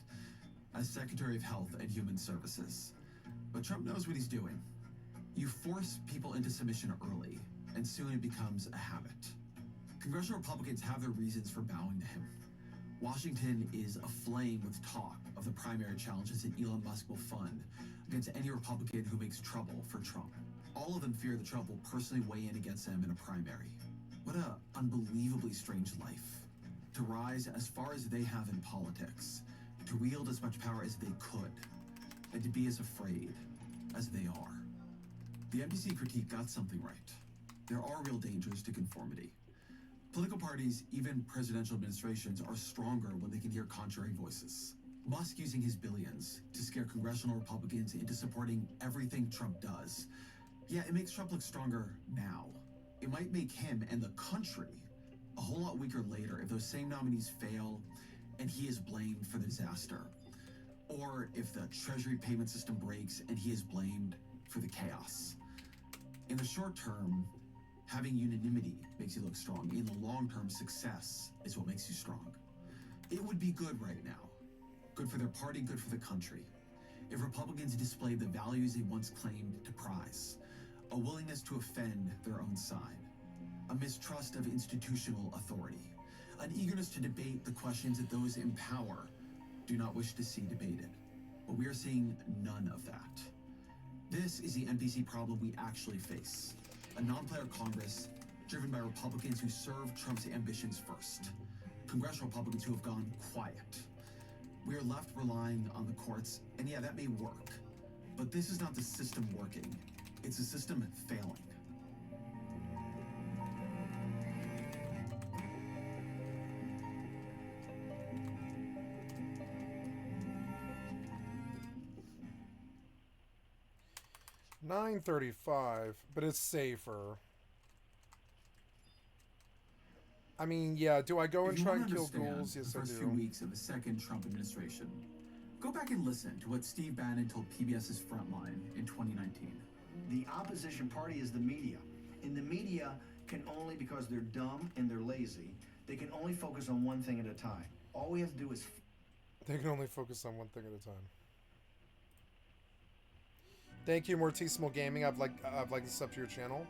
as Secretary of Health and Human Services. But Trump knows what he's doing. You force people into submission early, and soon it becomes a habit. Congressional Republicans have their reasons for bowing to him. Washington is aflame with talk of the primary challenges that Elon Musk will fund against any Republican who makes trouble for Trump. All of them fear that Trump will personally weigh in against them in a primary. What an unbelievably strange life. To rise as far as they have in politics, to wield as much power as they could, and to be as afraid as they are. The NBC critique got something right. There are real dangers to conformity. Political parties, even presidential administrations, are stronger when they can hear contrary voices. Musk using his billions to scare congressional Republicans into supporting everything Trump does. Yeah, it makes Trump look stronger now. It might make him and the country a whole lot weaker later if those same nominees fail and he is blamed for the disaster. Or if the Treasury payment system breaks and he is blamed for the chaos. In the short term, having unanimity makes you look strong. In the long term, success is what makes you strong. It would be good right now. Good for their party, good for the country. If Republicans displayed the values they once claimed to prize. A willingness to offend their own side, a mistrust of institutional authority, an eagerness to debate the questions that those in power do not wish to see debated. But we are seeing none of that. This is the NBC problem we actually face. A non-player Congress driven by Republicans who serve Trump's ambitions first. Congressional Republicans who have gone quiet. We are left relying on the courts, and yeah, that may work. But this is not the system working. It's a system failing. $9.35, but it's safer. I mean, yeah, do I go and try and kill ghouls? Yes, I do. The first few weeks of the second Trump administration. Go back and listen to what Steve Bannon told PBS's Frontline in 2019. The opposition party is the media. And the media can only, because they're dumb and they're lazy, they can only focus on one thing at a time. All we have to do is... They can only focus on one thing at a time. Thank you, Mortissimo Gaming. I've liked this up to your channel.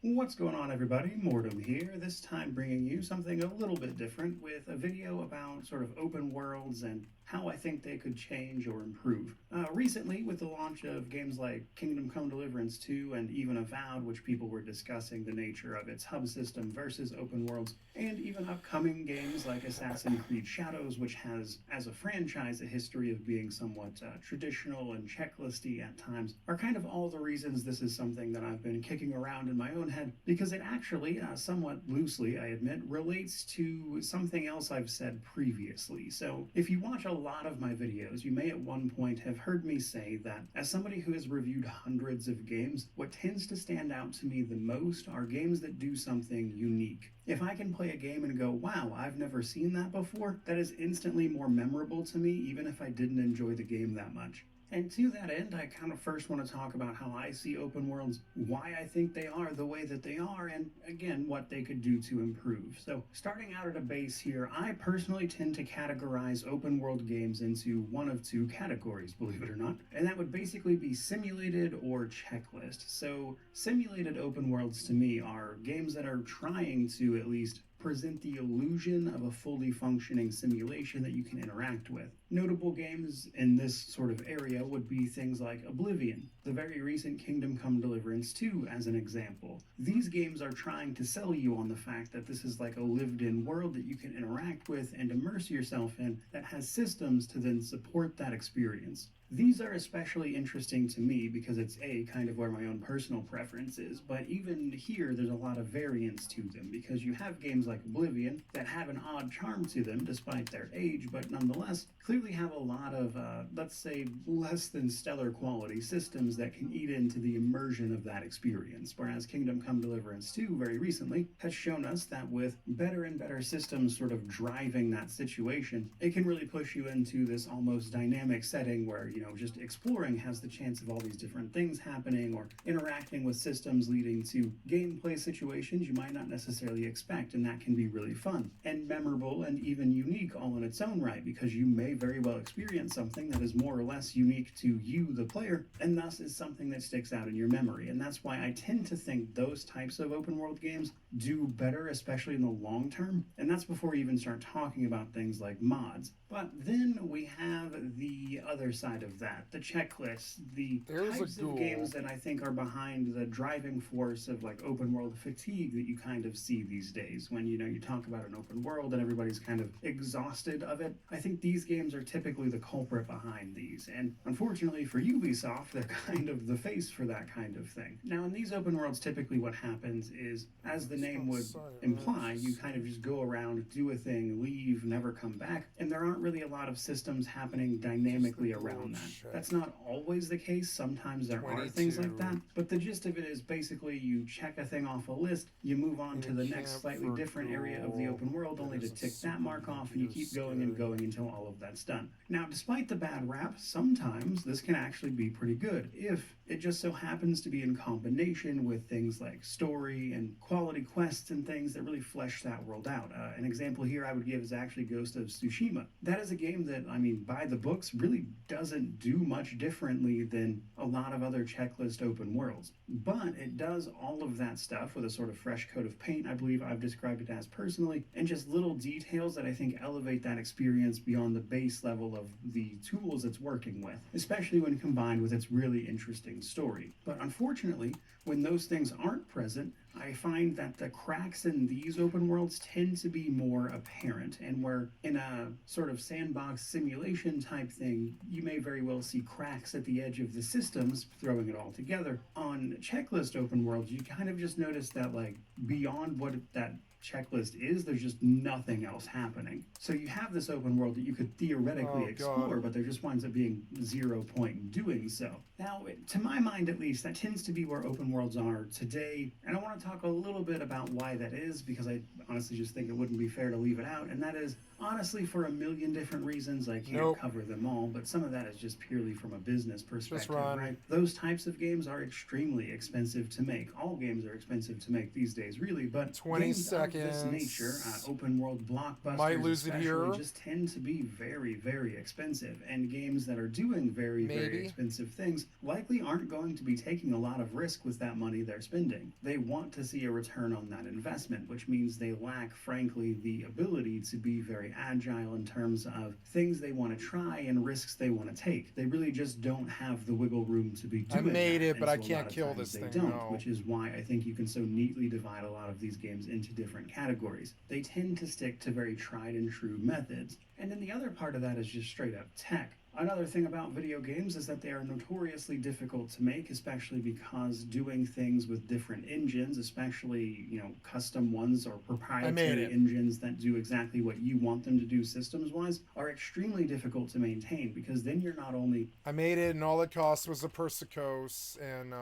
What's going on, everybody? Mortem here, this time bringing you something a little bit different with a video about sort of open worlds and how I think they could change or improve. Recently, with the launch of games like Kingdom Come Deliverance 2 and even Avowed, which people were discussing the nature of its hub system versus open worlds, and even upcoming games like Assassin's Creed Shadows, which has, as a franchise, a history of being somewhat traditional and checklisty at times, are kind of all the reasons this is something that I've been kicking around in my own head because it actually, somewhat loosely, I admit, relates to something else I've said previously. So if you watch a lot of my videos, you may at one point have heard me say that as somebody who has reviewed hundreds of games, what tends to stand out to me the most are games that do something unique. If I can play a game and go, wow, I've never seen that before, that is instantly more memorable to me, even if I didn't enjoy the game that much. And to that end, I kind of first want to talk about how I see open worlds, why I think they are the way that they are, and again, what they could do to improve. So starting out at a base here, I personally tend to categorize open world games into one of two categories, believe it or not, and that would basically be simulated or checklist. So simulated open worlds to me are games that are trying to at least present the illusion of a fully functioning simulation that you can interact with. Notable games in this sort of area would be things like Oblivion, the very recent Kingdom Come Deliverance 2 as an example. These games are trying to sell you on the fact that this is like a lived-in world that you can interact with and immerse yourself in that has systems to then support that experience. These are especially interesting to me because it's kind of where my own personal preference is, but even here there's a lot of variance to them because you have games like Oblivion that have an odd charm to them despite their age, but nonetheless clearly have a lot of, let's say, less than stellar quality systems that can eat into the immersion of that experience, whereas Kingdom Come Deliverance 2 very recently has shown us that with better and better systems sort of driving that situation, it can really push you into this almost dynamic setting where, just exploring has the chance of all these different things happening or interacting with systems leading to gameplay situations you might not necessarily expect, and that can be really fun and memorable and even unique all in its own right because you may very well experience something that is more or less unique to you, the player, and thus is something that sticks out in your memory. And that's why I tend to think those types of open world games do better, especially in the long term, and that's before you even start talking about things like mods. But then we have the other side of that, the checklist, the types of games that I think are behind the driving force of like open world fatigue that you kind of see these days when you talk about an open world and everybody's kind of exhausted of it. I think these games are typically the culprit behind these, and unfortunately for Ubisoft, they're kind of the face for that kind of thing. Now in these open worlds, typically what happens is, as the name would imply, you kind of just go around, do a thing, leave, never come back, and there aren't really a lot of systems happening dynamically around that. That's not always the case. Sometimes there are things like that, but the gist of it is basically you check a thing off a list, you move on to the next slightly different area of the open world only to tick that mark off, and you keep going and going until all of that's done. Now, despite the bad rap, sometimes this can actually be pretty good if it just so happens to be in combination with things like story and quality quests and things that really flesh that world out. An example here I would give is actually Ghost of Tsushima. That is a game that, by the books, really doesn't do much differently than a lot of other checklist open worlds. But it does all of that stuff with a sort of fresh coat of paint, I believe I've described it as personally, and just little details that I think elevate that experience beyond the base level of the tools it's working with, especially when combined with its really interesting story. But unfortunately, when those things aren't present, I find that the cracks in these open worlds tend to be more apparent, and where in a sort of sandbox simulation type thing, you may very well see cracks at the edge of the systems, throwing it all together. On checklist open worlds, you kind of just notice that, like, beyond what that checklist is, there's just nothing else happening. So you have this open world that you could theoretically explore, but there just winds up being 0 point in doing so. Now, to my mind at least, that tends to be where open worlds are today, and I want to talk a little bit about why that is, because I honestly just think it wouldn't be fair to leave it out, and that is honestly for a million different reasons. I can't cover them all, but some of that is just purely from a business perspective, right? Those types of games are extremely expensive to make. All games are expensive to make these days, really, but 20 games seconds. Of this nature, open world blockbusters Might lose it here. Just tend to be very, very expensive, and games that are doing very, very expensive things likely aren't going to be taking a lot of risk with that money they're spending. They want to see a return on that investment, which means they lack, frankly, the ability to be very agile in terms of things they want to try and risks they want to take. They really just don't have the wiggle room to be doing I made that, it, but I so can't kill this thing. Don't, which is why I think you can so neatly divide a lot of these games into different categories. They tend to stick to very tried and true methods. And then the other part of that is just straight up tech. Another thing about video games is that they are notoriously difficult to make, especially because doing things with different engines, especially, you know, custom ones or proprietary engines that do exactly what you want them to do systems-wise, are extremely difficult to maintain, because then you're not only... I made it, and all it cost was a Persicos, and,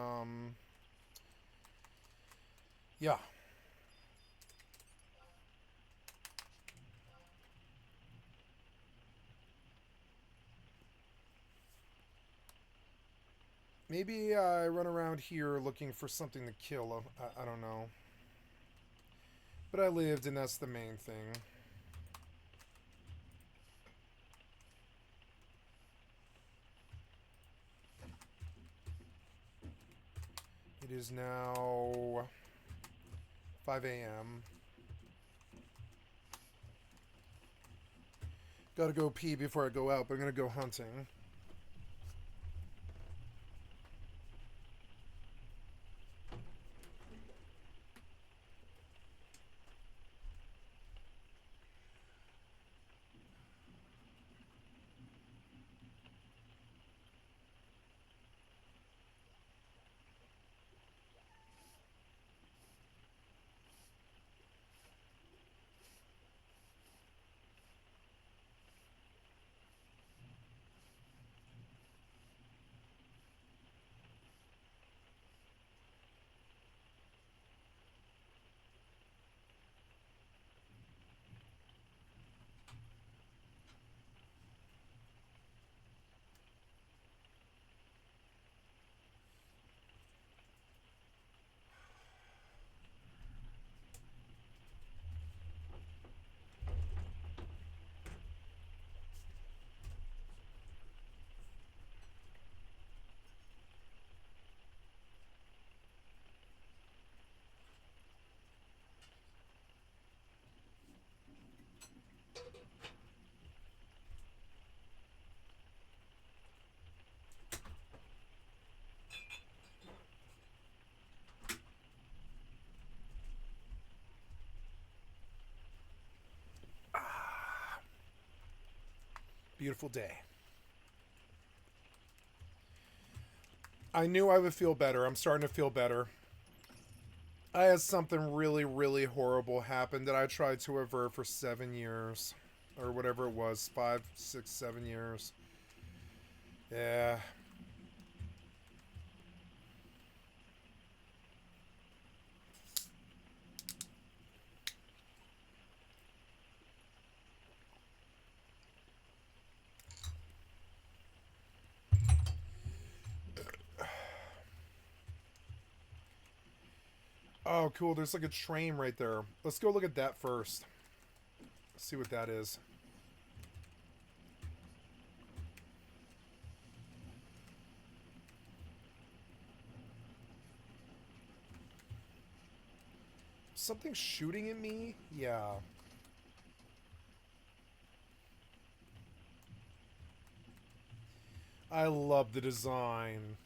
yeah. Maybe I run around here looking for something to kill. I don't know. But I lived, and that's the main thing. It is now 5 a.m. Gotta go pee before I go out, but I'm gonna go hunting. Beautiful day. I knew I would feel better. I'm starting to feel better. I had something really, really horrible happen that I tried to avert for 7 years. Or whatever it was. 5, 6, 7 years. Yeah. Oh, cool. There's like a train right there. Let's go look at that first. See what that is. Something shooting at me? Yeah. I love the design.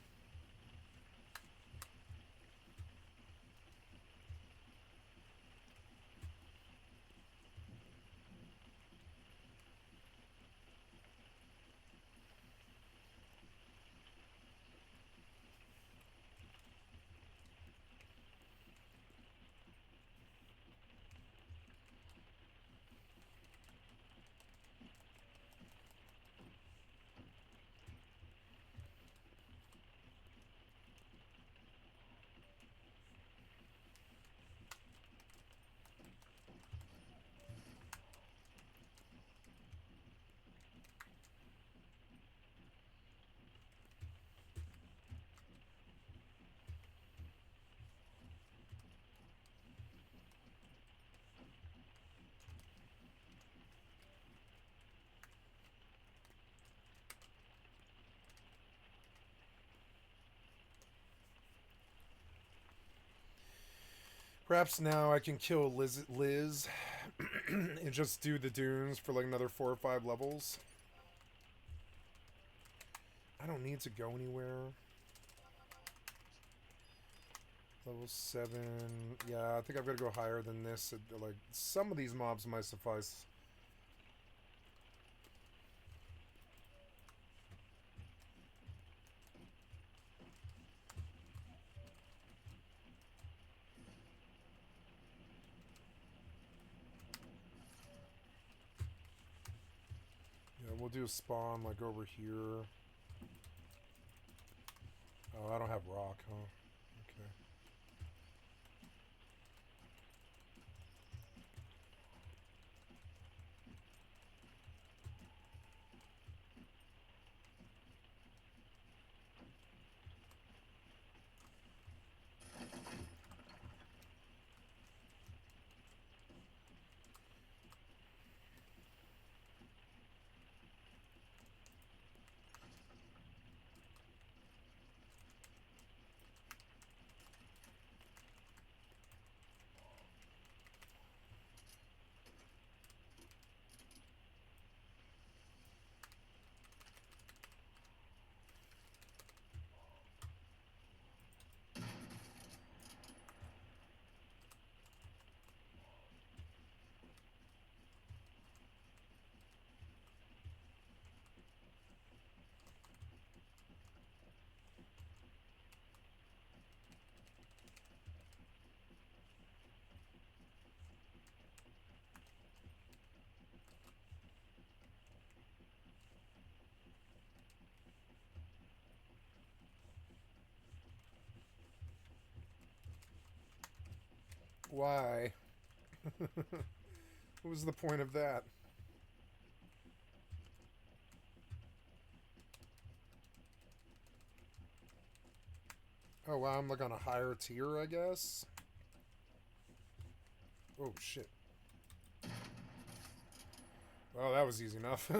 Perhaps now I can kill Liz and just do the dunes for like another 4 or 5 levels. I don't need to go anywhere. Level 7. Yeah, I think I've got to go higher than this. Like, some of these mobs might suffice. we'll do a spawn like over here. Oh, I don't have rock, huh? Okay. Why? What was the point of that? Oh, wow, I'm like on a higher tier, I guess? Oh, shit. Well, that was easy enough.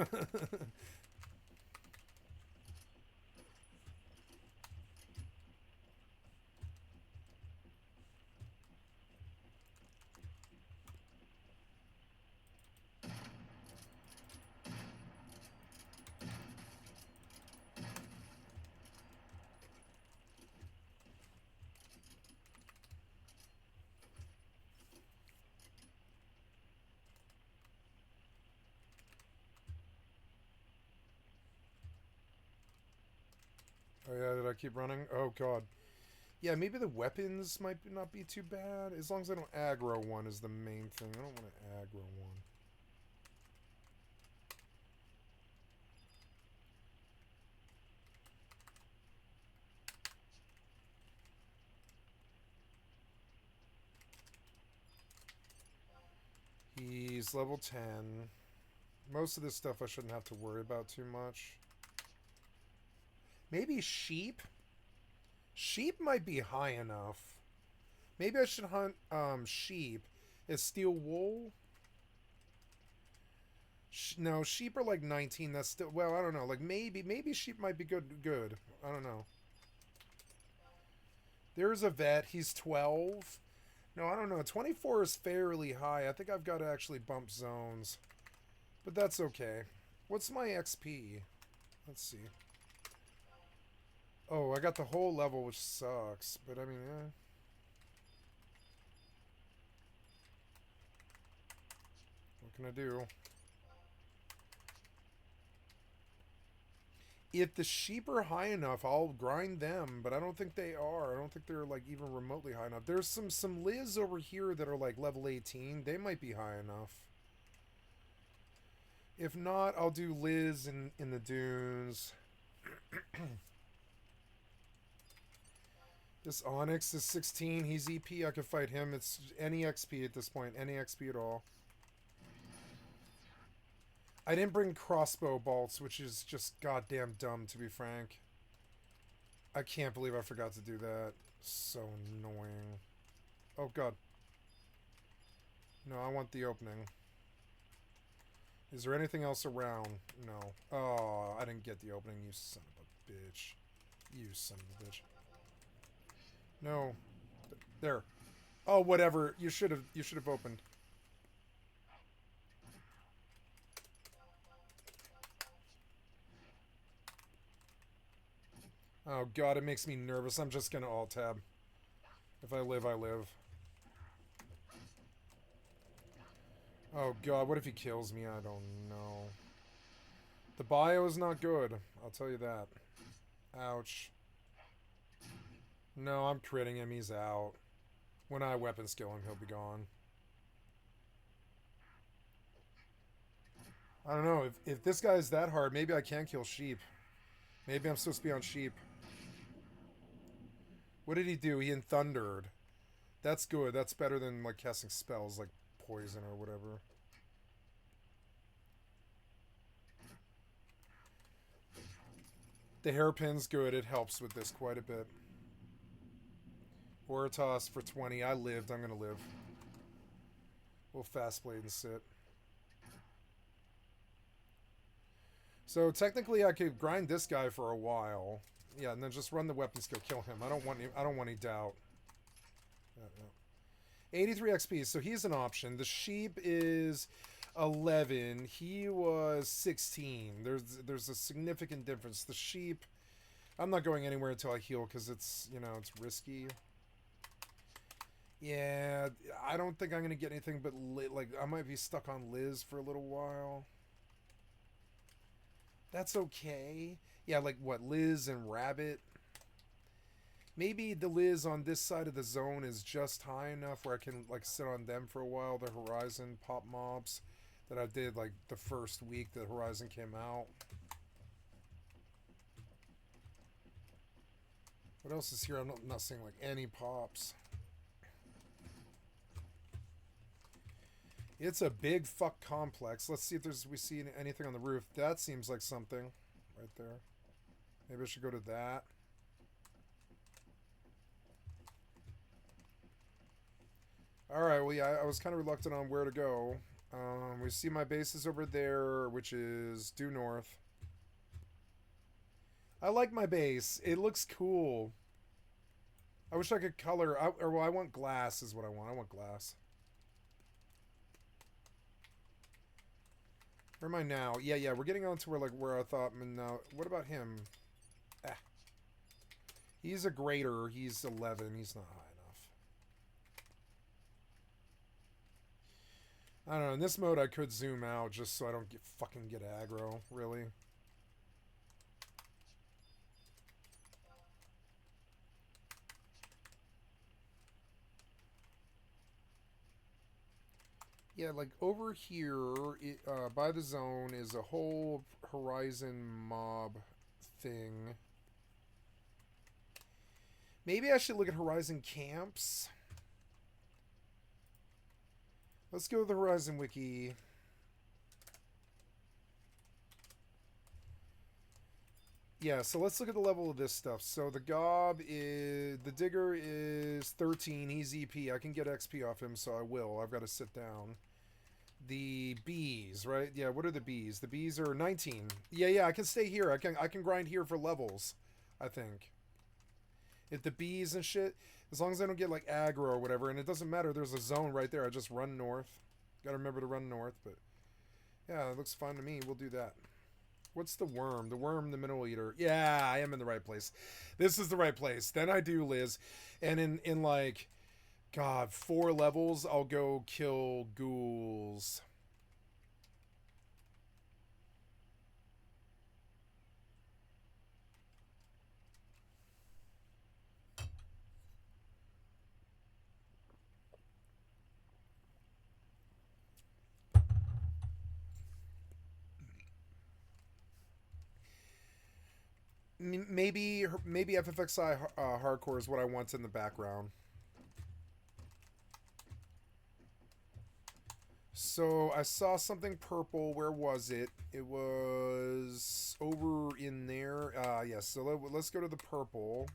Oh yeah, did I keep running? Oh god. Yeah, maybe the weapons might not be too bad. As long as I don't aggro one is the main thing. I don't want to aggro one. He's level 10. Most of this stuff I shouldn't have to worry about too much. Maybe sheep? Sheep might be high enough. Maybe I should hunt sheep. Is steel wool? No, sheep are like 19. That's still... Well, I don't know. Like, maybe sheep might be good. I don't know. There's a vet. He's 12. No, I don't know. 24 is fairly high. I think I've got to actually bump zones. But that's okay. What's my XP? Let's see. Oh, I got the whole level, which sucks. But, I mean, eh. What can I do? If the sheep are high enough, I'll grind them, but I don't think they are. I don't think they're, like, even remotely high enough. There's some Liz over here that are, like, level 18. They might be high enough. If not, I'll do Liz in the dunes. This Onyx is 16. He's EP. I could fight him. It's any XP at this point. Any XP at all. I didn't bring crossbow bolts, which is just goddamn dumb, to be frank. I can't believe I forgot to do that. So annoying. Oh, God. No, I want the opening. Is there anything else around? No. Oh, I didn't get the opening, you son of a bitch. You son of a bitch. No. There. Oh, whatever. You should have opened. Oh god, it makes me nervous. I'm just gonna alt tab. If I live, I live. Oh god, what if he kills me? I don't know. The bio is not good. I'll tell you that. Ouch. No, I'm critting him. He's out. When I weapon skill him, he'll be gone. I don't know. If this guy's that hard, maybe I can kill sheep. Maybe I'm supposed to be on sheep. What did he do? He thundered. That's good. That's better than like casting spells like poison or whatever. The hairpin's good. It helps with this quite a bit. Or a toss for 20. I lived. I'm going to live. We'll fast blade and sit. So technically I could grind this guy for a while. Yeah, and then just run the weapon skill, kill him. I don't want any doubt. 83 XP, so he's an option. The sheep is 11. He was 16. There's a significant difference. The sheep, I'm not going anywhere until I heal because it's, you know, it's risky. Yeah, I don't think I'm going to get anything but like I might be stuck on Liz for a little while. That's okay. Yeah, like what, Liz and Rabbit? Maybe the Liz on this side of the zone is just high enough where I can like sit on them for a while. The Horizon pop mobs that I did like the first week that Horizon came out. What else is here? I'm not seeing like any pops. It's a big fuck complex. Let's see if we see anything on the roof. That seems like something right there. Maybe I should go to that. Alright, well, yeah, I was kind of reluctant on where to go. We see my bases over there, which is due north. I like my base. It looks cool. I wish I could color. Well, I want glass is what I want. I want glass. Where am I now? Yeah, we're getting on to where I thought. Now, what about him? Ah. He's a greater. He's 11. He's not high enough. I don't know. In this mode, I could zoom out just so I don't fucking get aggro, really. Yeah, like over here by the zone is a whole Horizon mob thing. Maybe I should look at Horizon camps. Let's go to the Horizon wiki. Yeah, so let's look at the level of this stuff. So the Gob is... The Digger is 13. He's EP. I can get XP off him, so I will. I've got to sit down. The bees, right? Yeah, what are the bees? The bees are 19. Yeah, I can stay here. I can grind here for levels, I think. If the bees and shit, as long as I don't get like aggro or whatever, and it doesn't matter, there's a zone right there. I just run north. Gotta remember to run north, but yeah, it looks fine to me. We'll do that. What's the worm? The worm, the mineral eater. Yeah, I am in the right place. This is the right place. Then I do Liz. And in like, God, 4 levels, I'll go kill ghouls. Maybe FFXI hardcore is what I want in the background. So I saw something purple. Where was it? It was over in there. Yes. So let's go to the purple.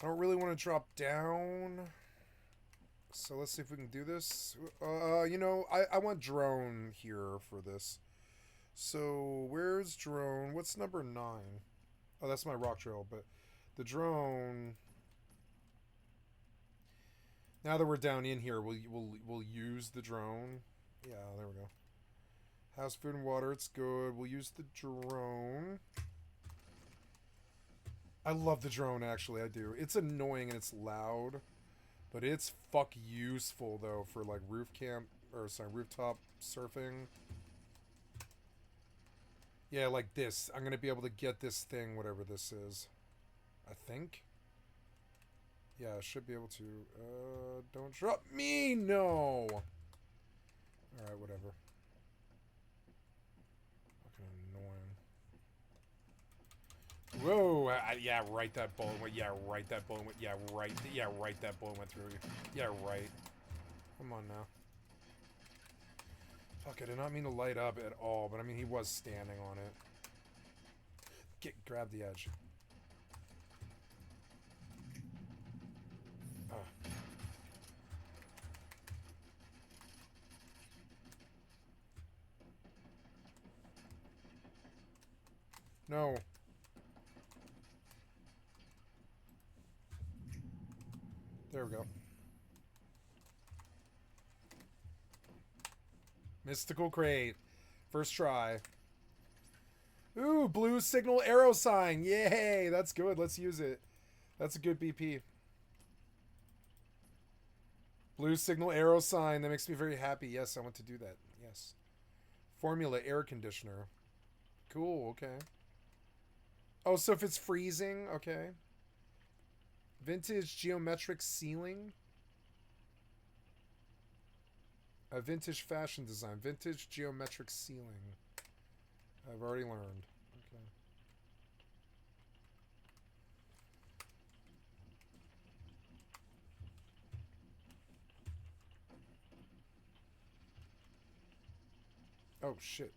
I don't really want to drop down. So let's see if we can do this. You know, I want drone here for this. So, where's drone? What's number 9? Oh, that's my rock trail, but the drone... Now that we're down in here, we'll use the drone. Yeah, there we go. House food and water, it's good. We'll use the drone. I love the drone, actually, I do. It's annoying and it's loud, but it's fuck useful, though, for, like, rooftop surfing. Yeah, like this. I'm going to be able to get this thing, whatever this is. I think. Yeah, I should be able to. Don't drop me! No! Alright, whatever. Whoa! Yeah, right. That bullet went. Yeah, right. That bullet went. Yeah, right. Yeah, right. That bullet went through. Yeah, right. Come on now. Fuck! I did not mean to light up at all, but I mean he was standing on it. Grab the edge. No. There we go. Mystical crate. First try. Ooh, blue signal arrow sign. Yay, that's good. Let's use it. That's a good BP. Blue signal arrow sign. That makes me very happy. Yes, I want to do that. Yes. Formula air conditioner. Cool, okay. Oh, so if it's freezing, okay. Vintage geometric ceiling. A vintage fashion design. Vintage geometric ceiling. I've already learned. Okay. Oh, shit.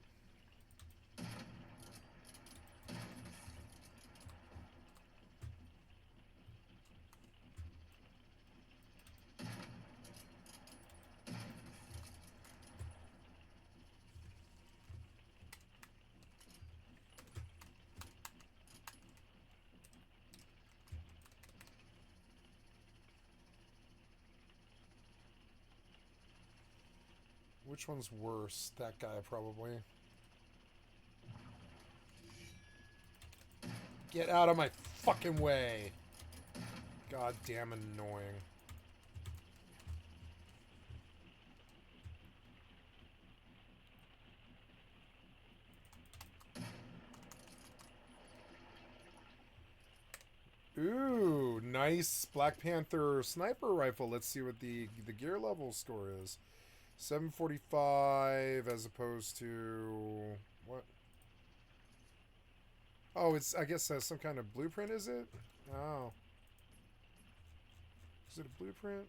Which one's worse? That guy, probably. Get out of my fucking way. Goddamn annoying. Ooh, nice Black Panther sniper rifle. Let's see what the gear level score is. 745 as opposed to what? Oh, it's, I guess, some kind of blueprint, is it? Oh. Is it a blueprint?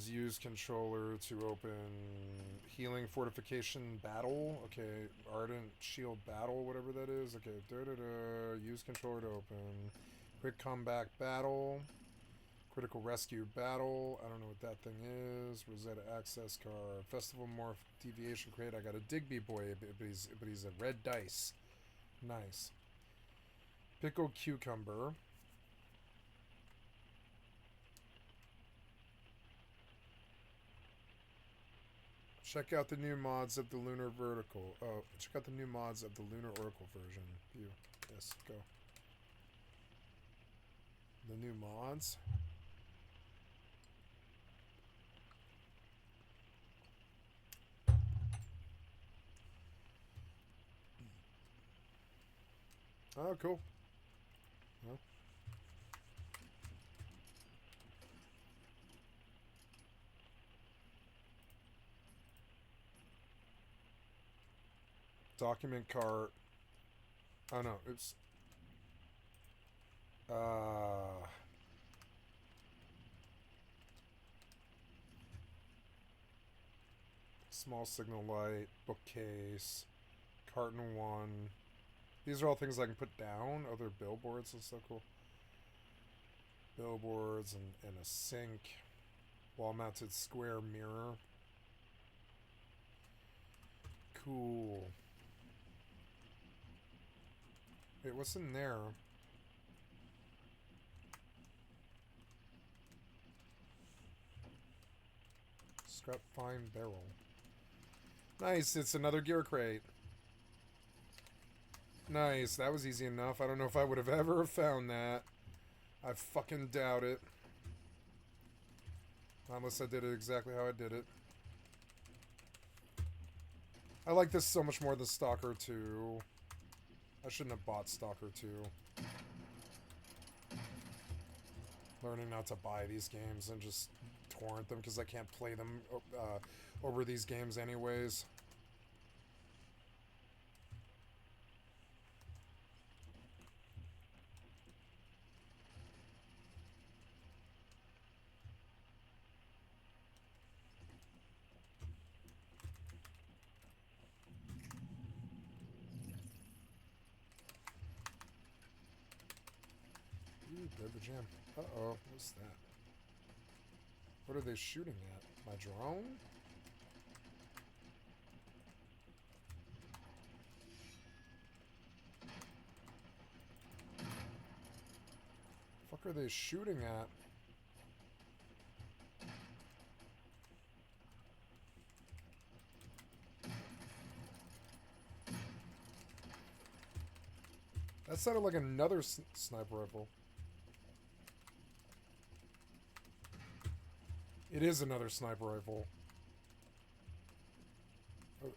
Use controller to open healing fortification battle. Okay, ardent shield battle, whatever that is. Okay, use controller to open quick comeback battle, critical rescue battle. I don't know what that thing is. Rosetta access card, festival morph deviation crate. I got a Digby boy, but he's a red dice. Nice. Pickle cucumber. Check out the new mods of the Lunar Vertical. Oh, check out the new mods of the Lunar Oracle version. View. Yes, go. The new mods. Oh, cool. Well. Document cart. Oh no, oops. Small signal light, bookcase, carton 1. These are all things I can put down. Other billboards, that's so cool. Billboards and a sink. Wall-mounted square mirror. Cool. Wait, what's in there? Scrap fine barrel. Nice, it's another gear crate. Nice, that was easy enough. I don't know if I would have ever found that. I fucking doubt it. Unless I did it exactly how I did it. I like this so much more than Stalker 2. I shouldn't have bought Stalker 2. Learning not to buy these games and just torrent them because I can't play them over these games anyways. River Jam. Uh-oh, what's that? What are they shooting at? My drone? Fuck are they shooting at? That sounded like another sniper rifle. It is another sniper rifle. Oh.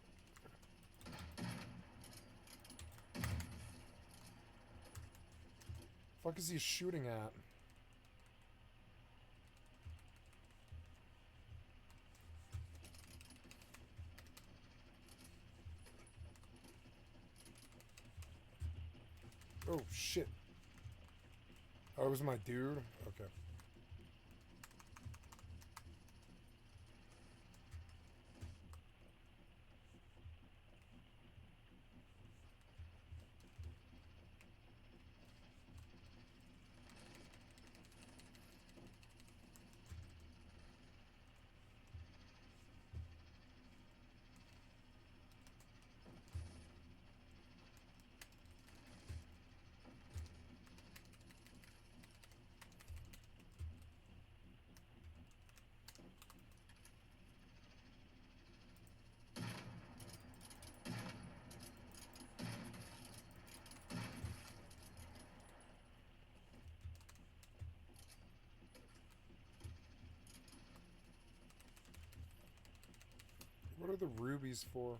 Fuck is he shooting at? Oh shit. Oh, it was my dude? Okay. What are the rubies for?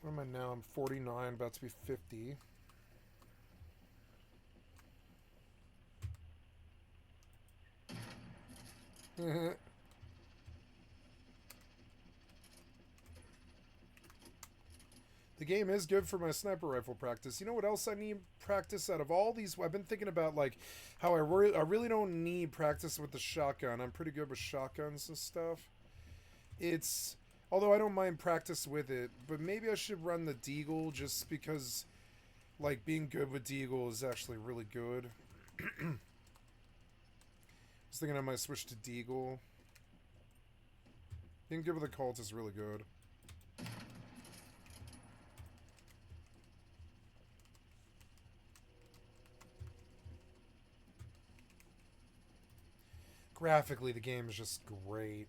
What am I now? I'm 49, about to be 50. The game is good for my sniper rifle practice. You know what else I need practice out of all these? I've been thinking about like how I really don't need practice with the shotgun. I'm pretty good with shotguns and stuff. It's, although I don't mind practice with it, but maybe I should run the Deagle just because like being good with Deagle is actually really good. I was thinking I might switch to Deagle. Being good with the Colt is really good. Graphically, the game is just great.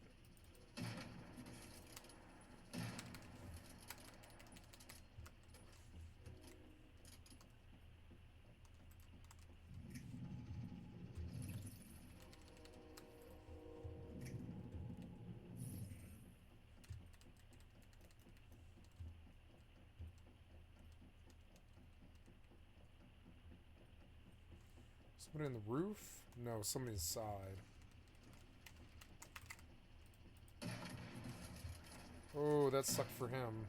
Somebody on the roof? No, somebody inside. Oh, that sucked for him.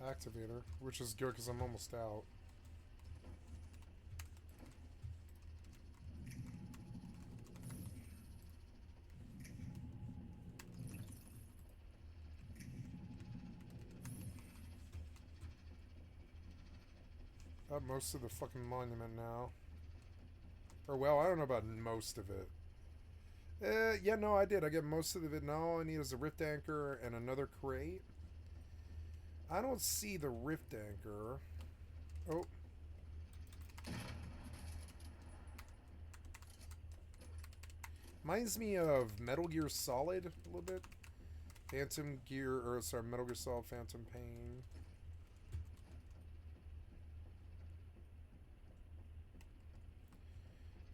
Activator, which is good because I'm almost out. Got most of the fucking monument now. Or, well, I don't know about most of it. Yeah, no, I did. I get most of it. Now all I need is a rift anchor and another crate. I don't see the rift anchor. Oh. Reminds me of Metal Gear Solid a little bit. Phantom Gear, or sorry, Metal Gear Solid Phantom Pain.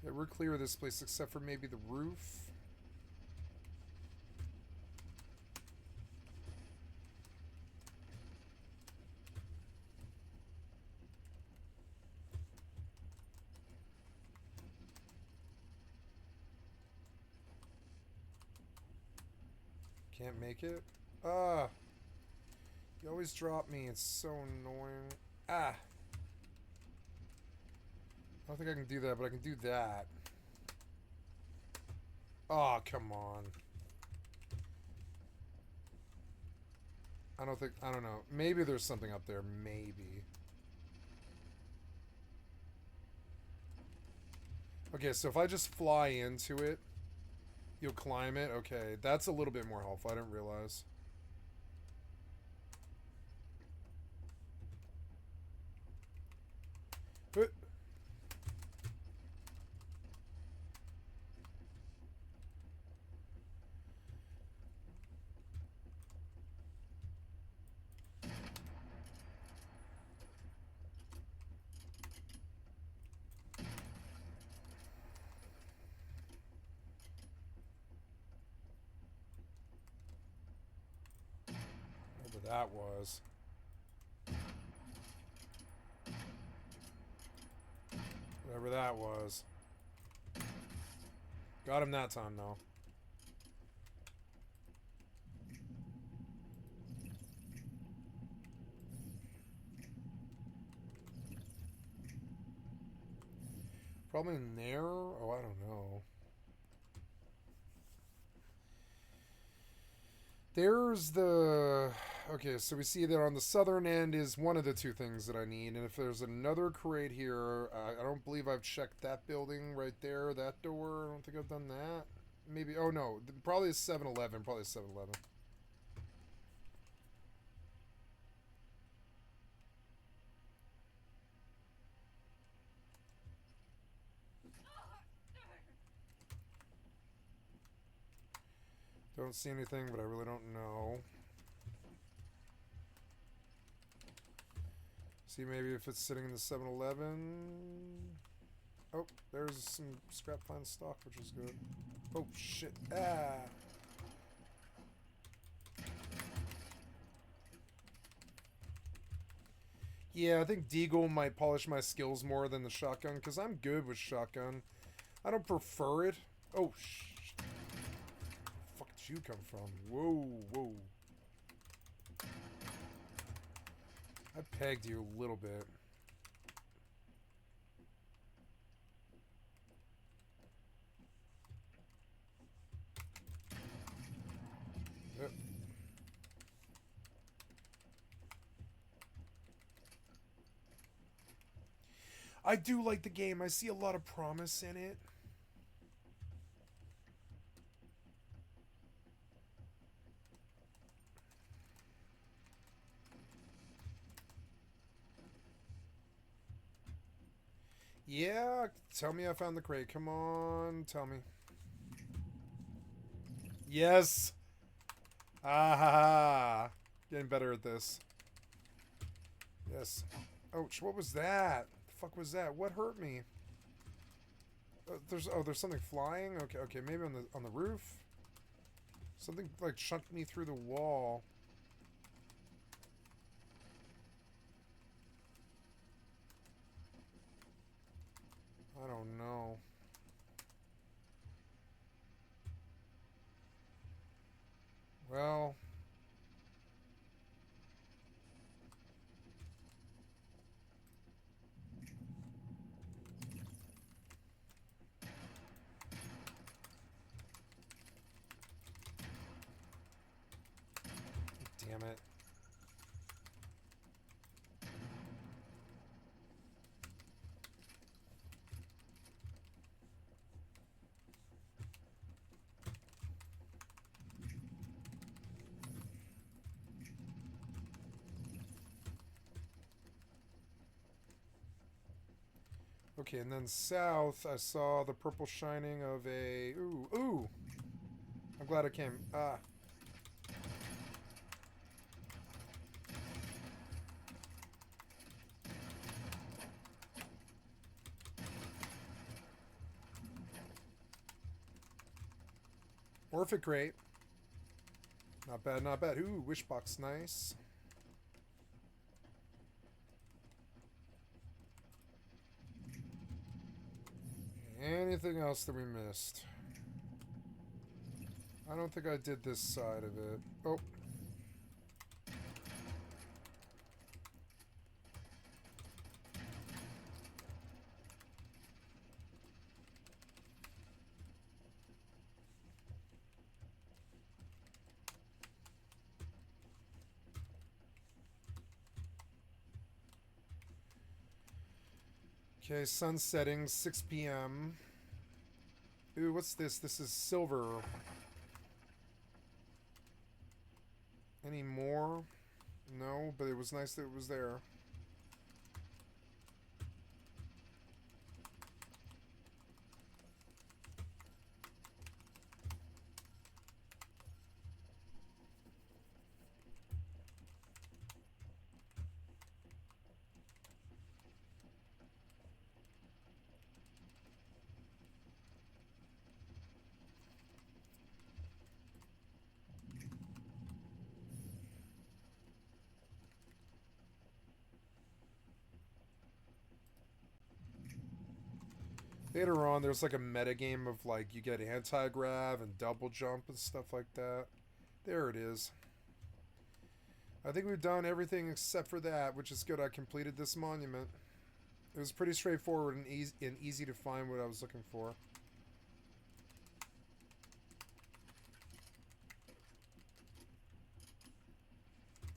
Yeah, we're clear of this place except for maybe the roof. Can't make it? Ah! You always drop me. It's so annoying. Ah! I don't think I can do that, but I can do that. Oh, come on. I don't know. Maybe there's something up there. Maybe. Okay, so if I just fly into it, you'll climb it? Okay, that's a little bit more helpful. I didn't realize. Whatever that was. Whatever that was. Got him that time, though. Probably in there? Oh, I don't know. There's the... Okay, so we see that on the southern end is one of the two things that I need. And if there's another crate here, I don't believe I've checked that building right there, that door. I don't think I've done that. Maybe... Oh, no. Probably a 7-Eleven. Probably a 7-Eleven. Don't see anything, but I really don't know. See maybe if it's sitting in the 7-Eleven. Oh, there's some scrap fine stock, which is good. Oh, shit. Ah! Yeah, I think Deagle might polish my skills more than the shotgun, because I'm good with shotgun. I don't prefer it. Oh, shit. Where the fuck did you come from? Whoa, whoa. I pegged you a little bit. Yep. I do like the game. I see a lot of promise in it. Yeah, tell me I found the crate. Come on, tell me. Yes! Ah ha ha! Getting better at this. Yes. Ouch, what was that? The fuck was that? What hurt me? There's something flying? Okay, maybe on the roof? Something like chunked me through the wall. I don't know. Well... Damn it. Okay, and then south, I saw the purple shining of a... Ooh, ooh! I'm glad I came. Ah. Orphic crate. Not bad, not bad. Ooh, wish box, nice. Anything else that we missed? I don't think I did this side of it. Oh. Okay, sun setting, 6 p.m. Ooh, what's this? This is silver. Any more? No, but it was nice that it was there. Later on, there's like a metagame of like you get anti-grav and double jump and stuff like that. There it is. I think we've done everything except for that, which is good. I completed this monument. It was pretty straightforward and easy to find what I was looking for.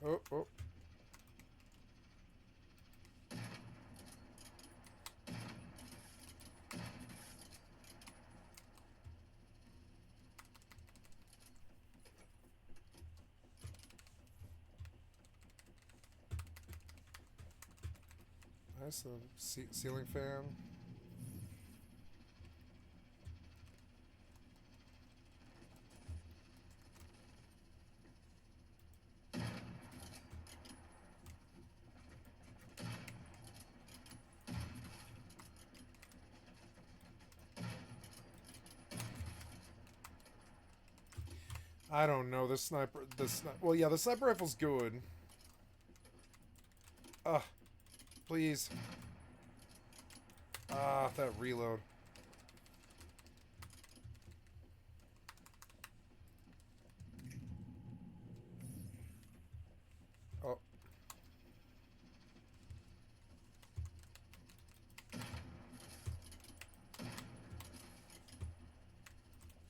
Oh, oh. Nice, ceiling fan. I don't know, the sniper, well, yeah, the sniper rifle's good. Please. That reload. Oh.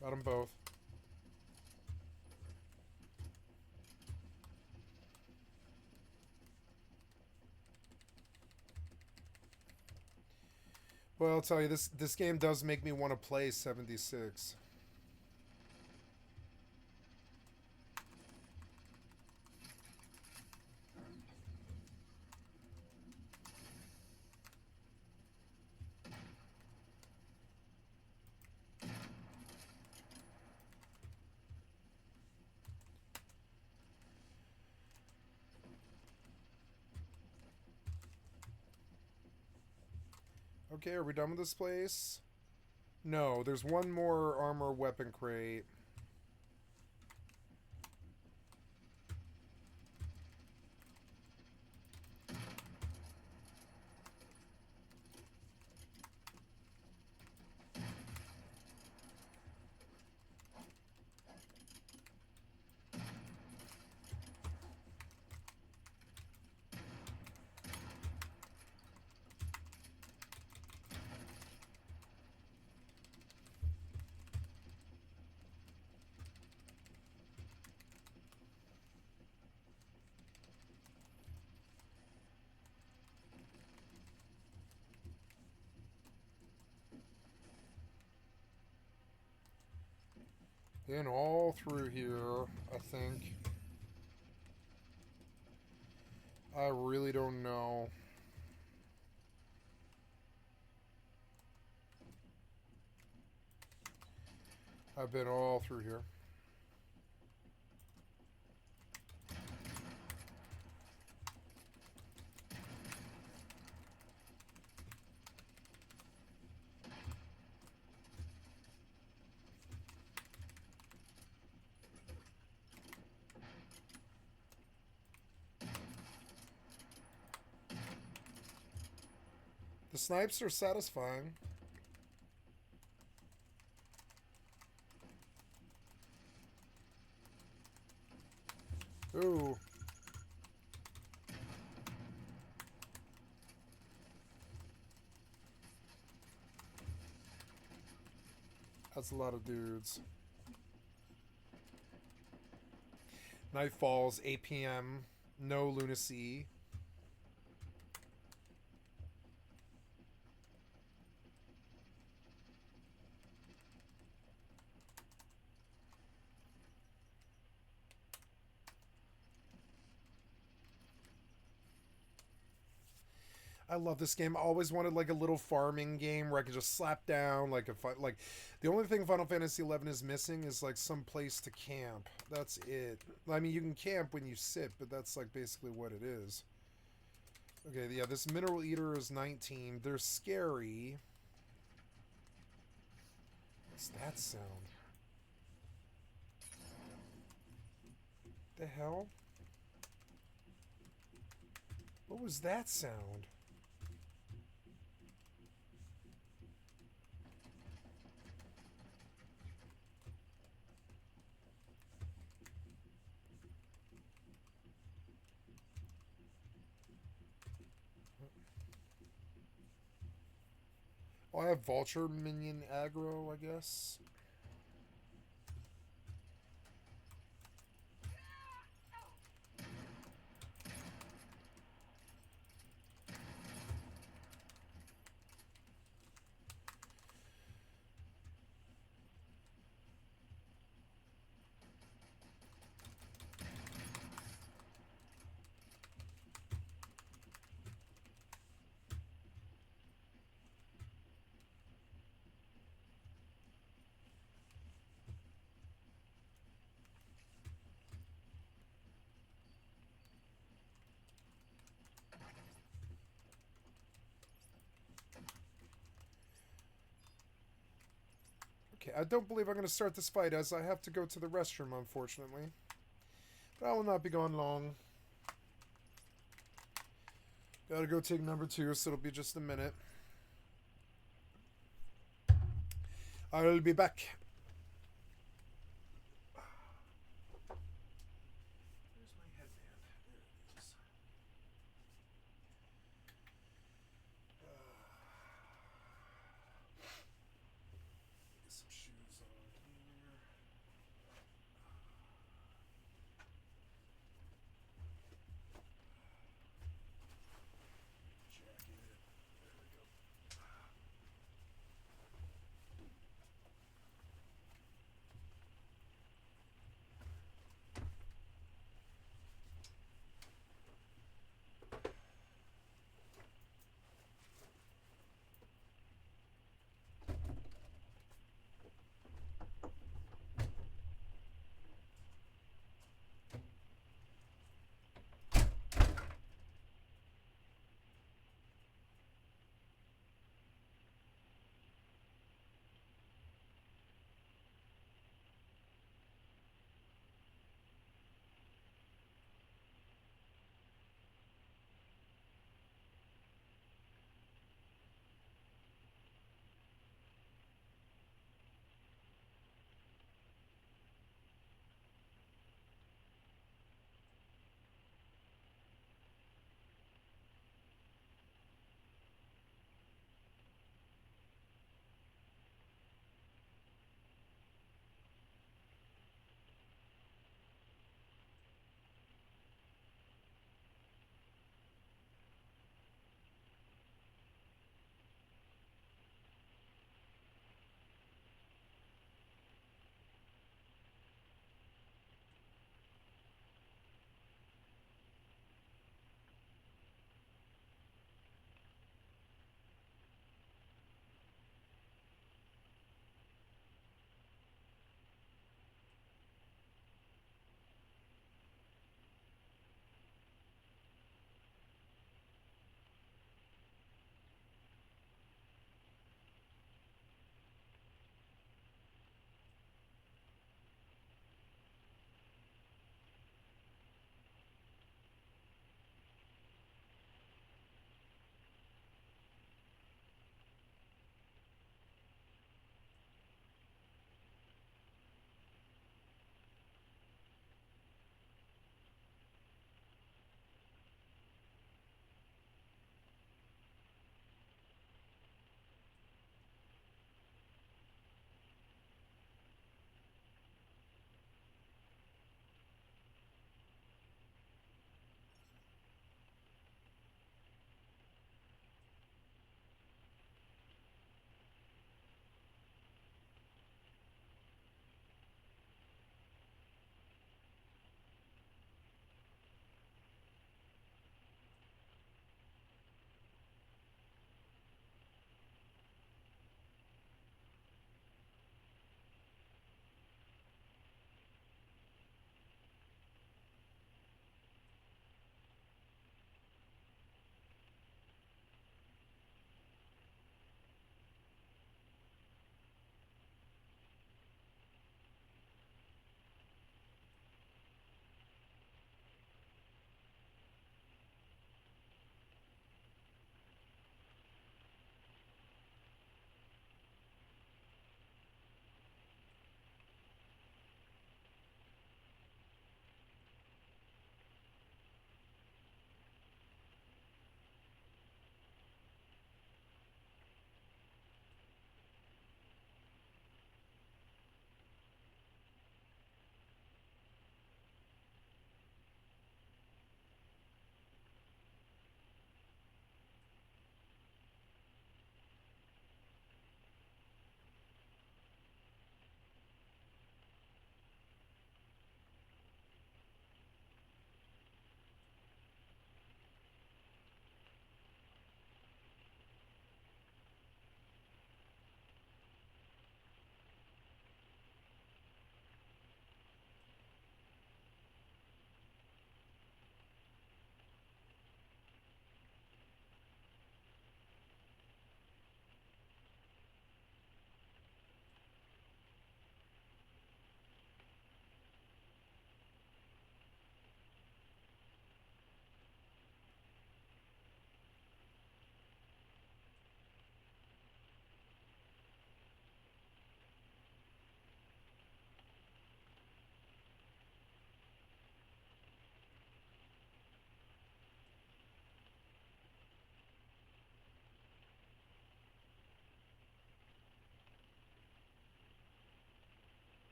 Got them both. Well, I'll tell you, this game does make me want to play 76. Okay, are we done with this place? No, there's one more armor weapon crate. And all through here, I think. I really don't know. I've been all through here. The snipes are satisfying. Ooh. That's a lot of dudes. Night falls, 8 p.m. No lunacy. I love this game. I always wanted like a little farming game where I could just slap down like like the only thing Final Fantasy XI is missing is like some place to camp. That's it. I mean, you can camp when you sit, but that's like basically what it is. Okay, yeah, this Mineral Eater is 19. They're scary. What's that sound? The hell? What was that sound? Oh, I have Vulture Minion aggro, I guess. Okay, I don't believe I'm going to start this fight as I have to go to the restroom, unfortunately. But I will not be gone long. Gotta go take number 2, so it'll be just a minute. I'll be back. Where's my headband? There it is. Get some shoes on here. Jacket. There we go.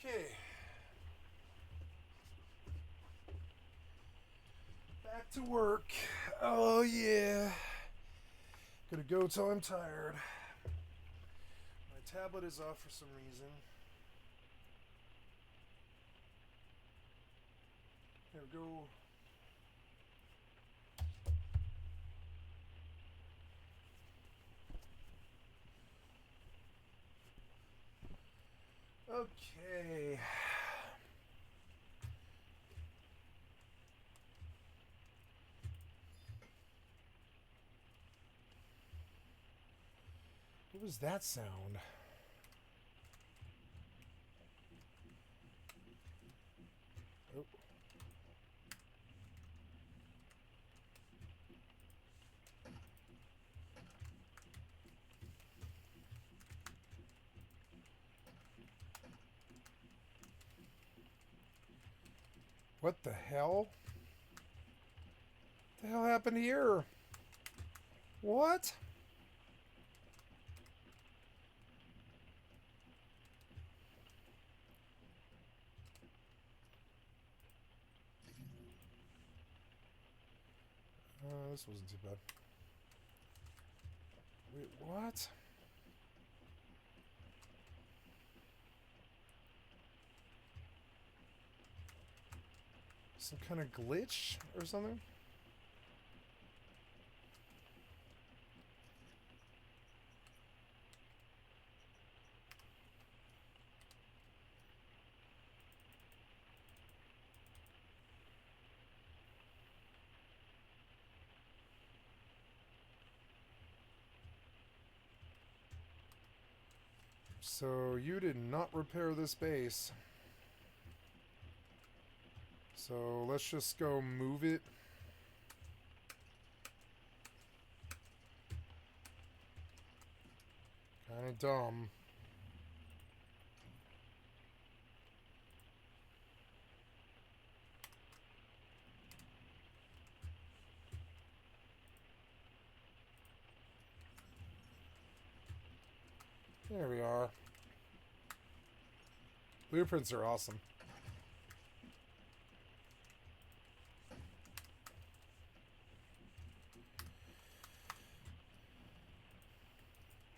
Okay. Back to work. Oh yeah. Gonna go till I'm tired. My tablet is off for some reason. There we go. Okay. What was that sound? Oh. What the hell? What the hell happened here? What? This wasn't too bad. Wait, what? Some kind of glitch or something? So you did not repair this base. So let's just go move it. Kinda dumb. There we are. Blueprints are awesome.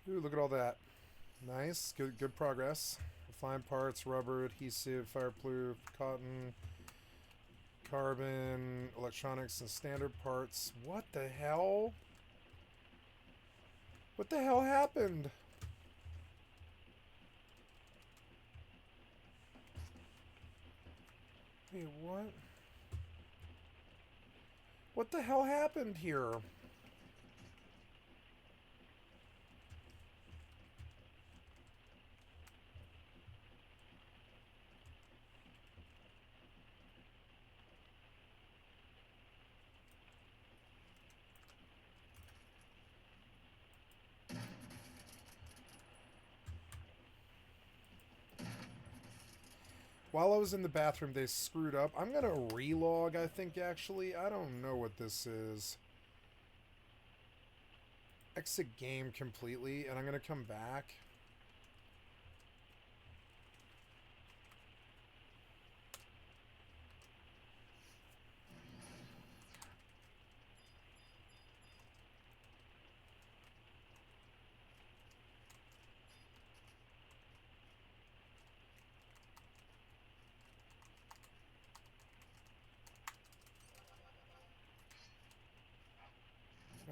Ooh, look at all that. Nice. Good progress. Refined parts, rubber, adhesive, fireproof, cotton, carbon, electronics, and standard parts. What the hell? What the hell happened? Wait, what? What the hell happened here? While I was in the bathroom, they screwed up. I'm going to relog, I think, actually. I don't know what this is. Exit game completely, and I'm going to come back.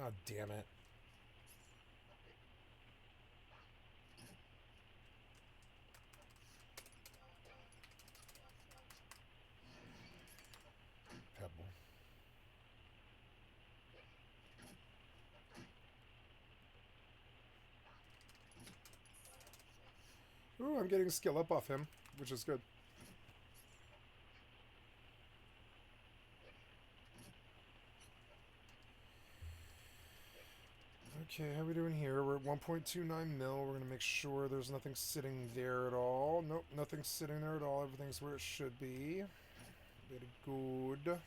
Oh, damn it. Pebble. Ooh, I'm getting skill up off him, which is good. Okay, how are we doing here? We're at 1.29 mil. We're going to make sure there's nothing sitting there at all. Nope, nothing's sitting there at all. Everything's where it should be. Very good.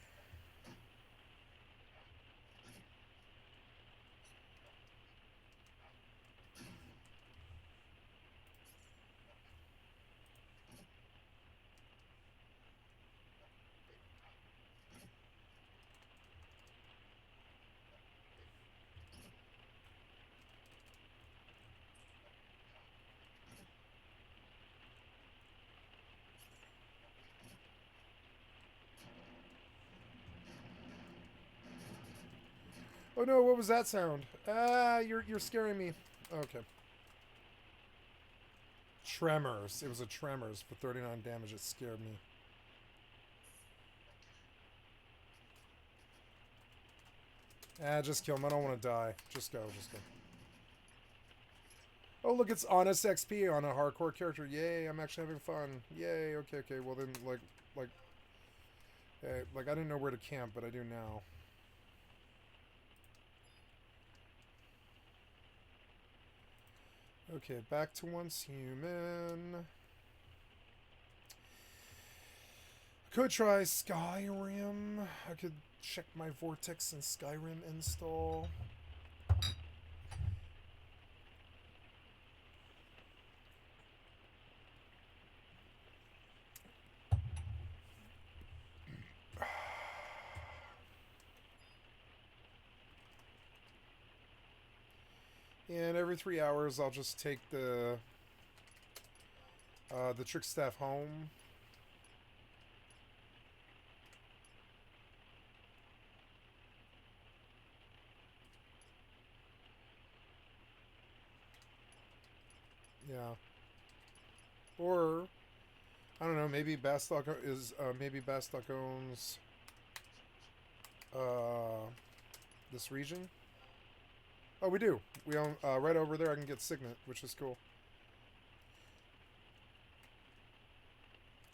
Oh no, what was that sound? Ah, you're scaring me. Okay. Tremors. It was a tremors for 39 damage. It scared me. Ah, just kill him. I don't want to die. Just go, just go. Oh, look, it's honest XP on a hardcore character. Yay, I'm actually having fun. Yay, okay, okay. Well then, like, I didn't know where to camp, but I do now. Okay, back to once human. Could try Skyrim. I could check my Vortex and Skyrim install. And every 3 hours, I'll just take the trick staff home. Yeah. Or I don't know. Maybe Bastock is maybe Bastock owns this region. Oh, we do. We own right over there. I can get Signet, which is cool.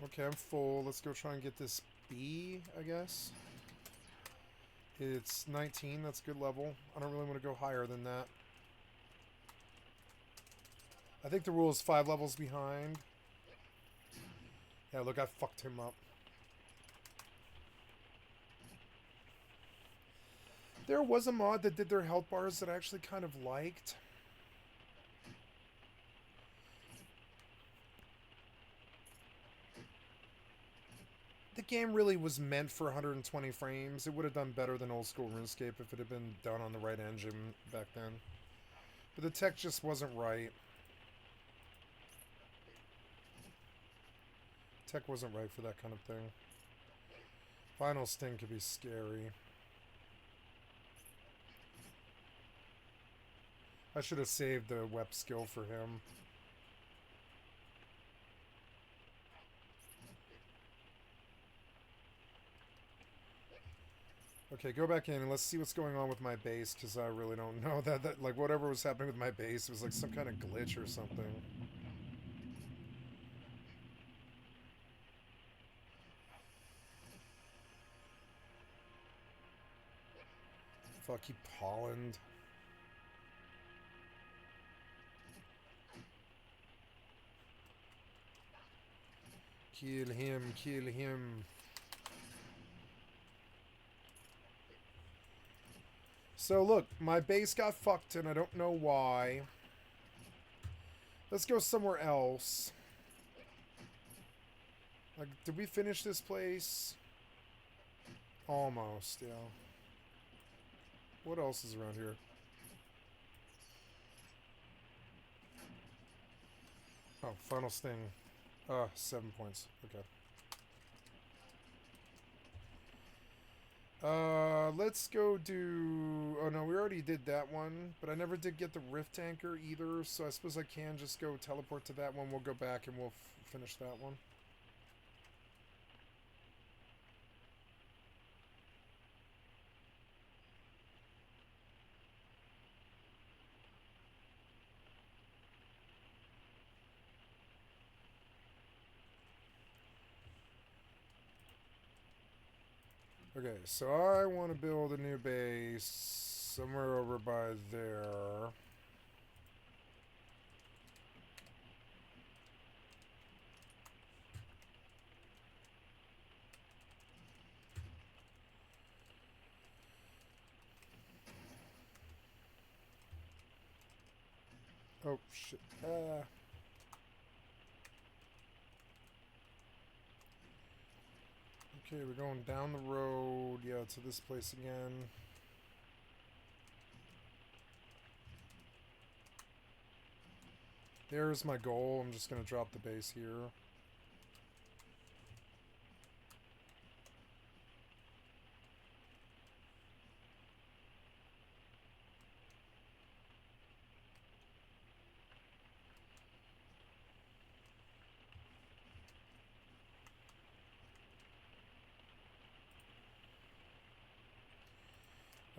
Okay, I'm full. Let's go try and get this B, I guess. It's 19. That's a good level. I don't really want to go higher than that. I think the rule is 5 levels behind. Yeah, look, I fucked him up. There was a mod that did their health bars that I actually kind of liked. The game really was meant for 120 frames. It would have done better than old school RuneScape if it had been done on the right engine back then. But the tech just wasn't right. Tech wasn't right for that kind of thing. Final Sting could be scary. I should have saved the web skill for him. Okay, go back in and let's see what's going on with my base, because I really don't know that like whatever was happening with my base was like some kind of glitch or something. Fuck, he pollened. Kill him, kill him. So look, my base got fucked and I don't know why. Let's go somewhere else. Like, did we finish this place? Almost, yeah. What else is around here? Oh, Final Sting. 7 points. Okay. Let's go do... Oh, no, we already did that one. But I never did get the Rift Anchor either, so I suppose I can just go teleport to that one. We'll go back and we'll finish that one. Okay, so I want to build a new base somewhere over by there. Oh, shit. Okay, we're going down the road. Yeah, to this place again. There's my goal. I'm just going to drop the base here.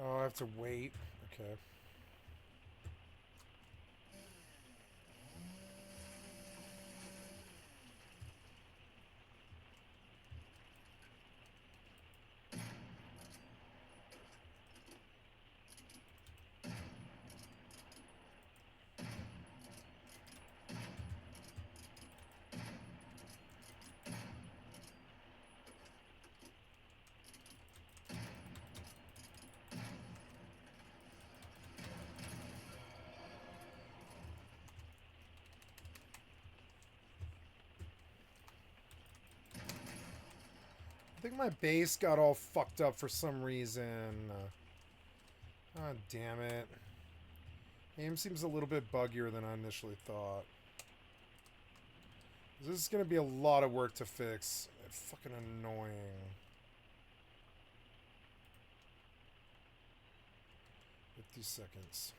Oh, I have to wait. Okay. I think my base got all fucked up for some reason. God damn it. Game seems a little bit buggier than I initially thought. This is going to be a lot of work to fix. It's fucking annoying. 50 seconds.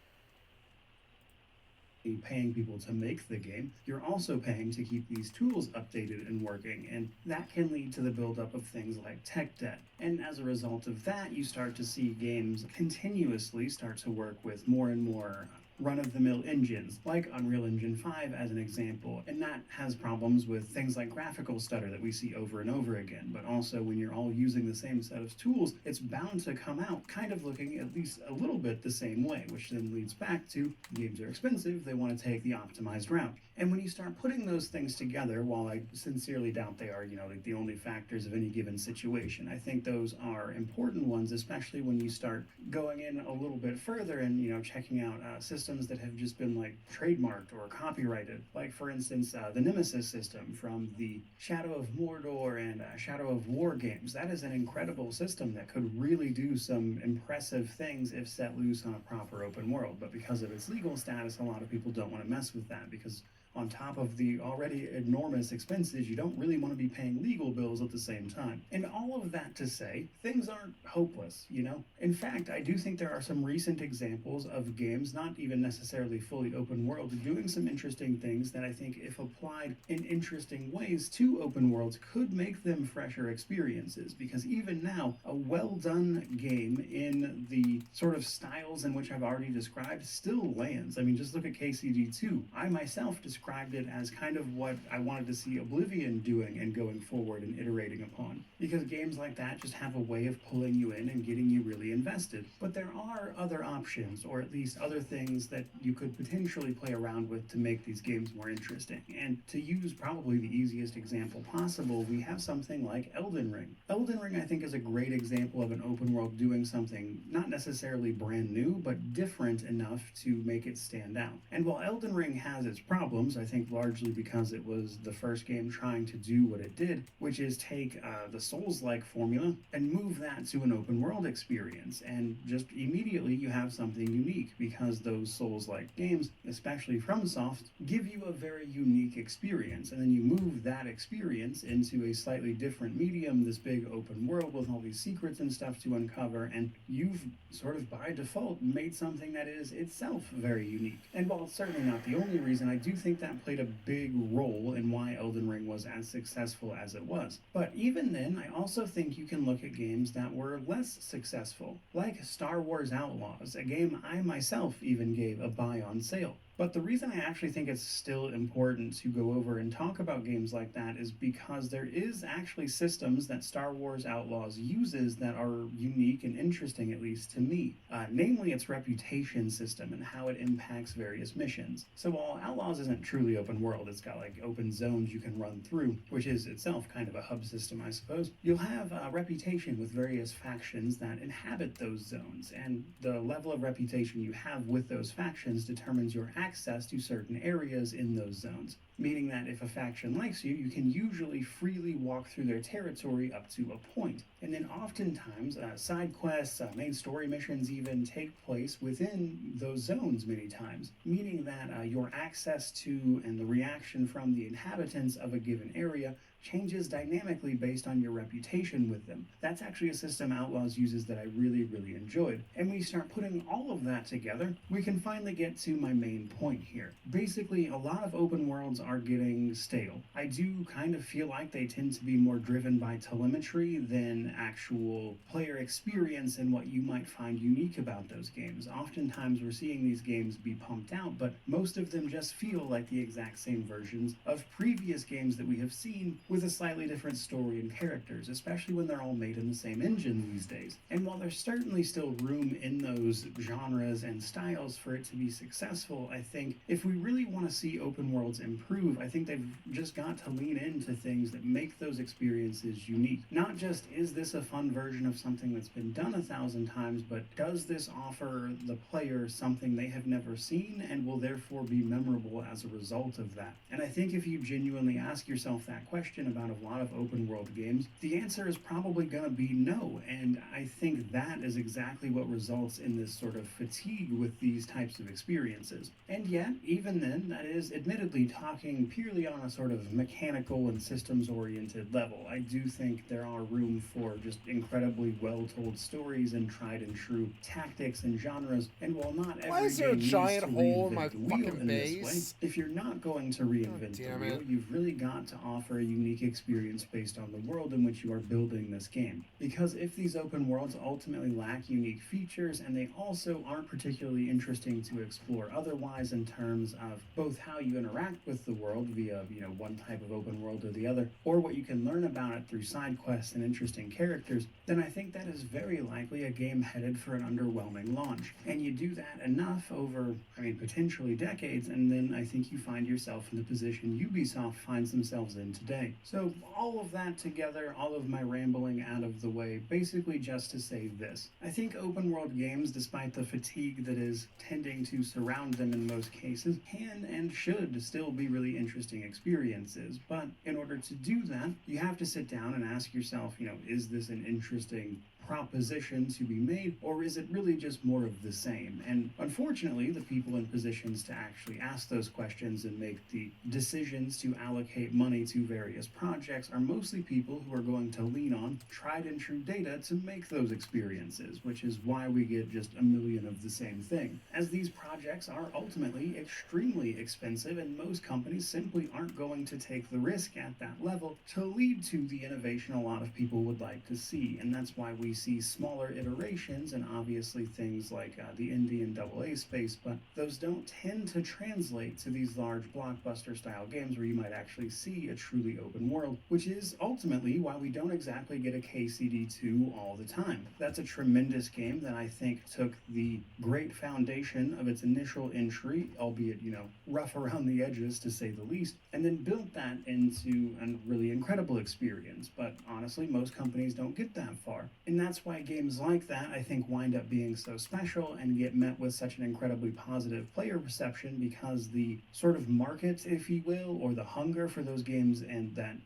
Paying people to make the game, you're also paying to keep these tools updated and working, and that can lead to the buildup of things like tech debt. And as a result of that, you start to see games continuously start to work with more and more run-of-the-mill engines, like Unreal Engine 5 as an example, and that has problems with things like graphical stutter that we see over and over again. But also, when you're all using the same set of tools, it's bound to come out kind of looking at least a little bit the same way, which then leads back to games are expensive, they want to take the optimized route. And when you start putting those things together, while I sincerely doubt they are, like the only factors of any given situation, I think those are important ones, especially when you start going in a little bit further and, checking out systems that have just been like trademarked or copyrighted. Like, for instance, the Nemesis system from the Shadow of Mordor and Shadow of War games. That is an incredible system that could really do some impressive things if set loose on a proper open world. But because of its legal status, a lot of people don't want to mess with that, because on top of the already enormous expenses, you don't really want to be paying legal bills at the same time. And all of that to say, things aren't hopeless, In fact, I do think there are some recent examples of games, not even necessarily fully open world, doing some interesting things that I think, if applied in interesting ways to open worlds, could make them fresher experiences. Because even now, a well-done game in the sort of styles in which I've already described still lands. I mean, just look at KCD2. I myself described it as kind of what I wanted to see Oblivion doing and going forward and iterating upon. Because games like that just have a way of pulling you in and getting you really invested. But there are other options, or at least other things that you could potentially play around with to make these games more interesting. And to use probably the easiest example possible, we have something like Elden Ring. Elden Ring, I think, is a great example of an open world doing something not necessarily brand new, but different enough to make it stand out. And while Elden Ring has its problems, I think largely because it was the first game trying to do what it did, which is take the Souls-like formula and move that to an open world experience. And just immediately you have something unique, because those Souls-like games, especially FromSoft, give you a very unique experience. And then you move that experience into a slightly different medium, this big open world with all these secrets and stuff to uncover, and you've sort of by default made something that is itself very unique. And while it's certainly not the only reason, I do think that played a big role in why Elden Ring was as successful as it was. But even then, I also think you can look at games that were less successful, like Star Wars Outlaws, a game I myself even gave a buy on sale. But the reason I actually think it's still important to go over and talk about games like that is because there is actually systems that Star Wars Outlaws uses that are unique and interesting, at least to me. Namely, its reputation system and how it impacts various missions. So while Outlaws isn't truly open world, it's got like open zones you can run through, which is itself kind of a hub system, I suppose. You'll have a reputation with various factions that inhabit those zones, and the level of reputation you have with those factions determines your access to certain areas in those zones, meaning that if a faction likes you, you can usually freely walk through their territory up to a point. And then oftentimes, side quests, main story missions even take place within those zones many times, meaning that your access to and the reaction from the inhabitants of a given area changes dynamically based on your reputation with them. That's actually a system Outlaws uses that I really, really enjoyed. And when you start putting all of that together, we can finally get to my main point here. Basically, a lot of open worlds are getting stale. I do kind of feel like they tend to be more driven by telemetry than actual player experience and what you might find unique about those games. Oftentimes we're seeing these games be pumped out, but most of them just feel like the exact same versions of previous games that we have seen with a slightly different story and characters, especially when they're all made in the same engine these days. And while there's certainly still room in those genres and styles for it to be successful, I think if we really want to see open worlds improve, I think they've just got to lean into things that make those experiences unique. Not just, is this a fun version of something that's been done 1,000 times, but does this offer the player something they have never seen and will therefore be memorable as a result of that? And I think if you genuinely ask yourself that question about a lot of open world games, the answer is probably going to be no. And I think that is exactly what results in this sort of fatigue with these types of experiences. And yet, even then, that is admittedly talking purely on a sort of mechanical and systems-oriented level. I do think there are room for just incredibly well-told stories and tried-and-true tactics and genres, and while not every Why is there a game needs giant to hole in reinvent my the wheel fucking in this way, base? if you're not going to reinvent the wheel, you've really got to offer a unique experience based on the world in which you are building this game. Because if these open worlds ultimately lack unique features, and they also aren't particularly interesting to explore otherwise in terms of both how you interact with the world via, one type of open world or the other, or what you can learn about it through side quests and interesting characters, then I think that is very likely a game headed for an underwhelming launch. And you do that enough over, potentially decades, and then I think you find yourself in the position Ubisoft finds themselves in today. So all of that together, all of my rambling out of the way, basically just to say this. I think open world games, despite the fatigue that is tending to surround them in most cases, can and should still be really interesting experiences. But in order to do that, you have to sit down and ask yourself, is this an interesting proposition to be made, or is it really just more of the same? And unfortunately, the people in positions to actually ask those questions and make the decisions to allocate money to various projects are mostly people who are going to lean on tried and true data to make those experiences, which is why we get just a million of the same thing. As these projects are ultimately extremely expensive, and most companies simply aren't going to take the risk at that level to lead to the innovation a lot of people would like to see. And that's why we see smaller iterations and obviously things like the indie and AA space, but those don't tend to translate to these large blockbuster style games where you might actually see a truly open world, which is ultimately why we don't exactly get a KCD2 all the time. That's a tremendous game that I think took the great foundation of its initial entry, albeit, rough around the edges to say the least, and then built that into a really incredible experience. But honestly, most companies don't get that far. And that's why games like that, I think, wind up being so special and get met with such an incredibly positive player reception, because the sort of market, if you will, or the hunger for those games and that,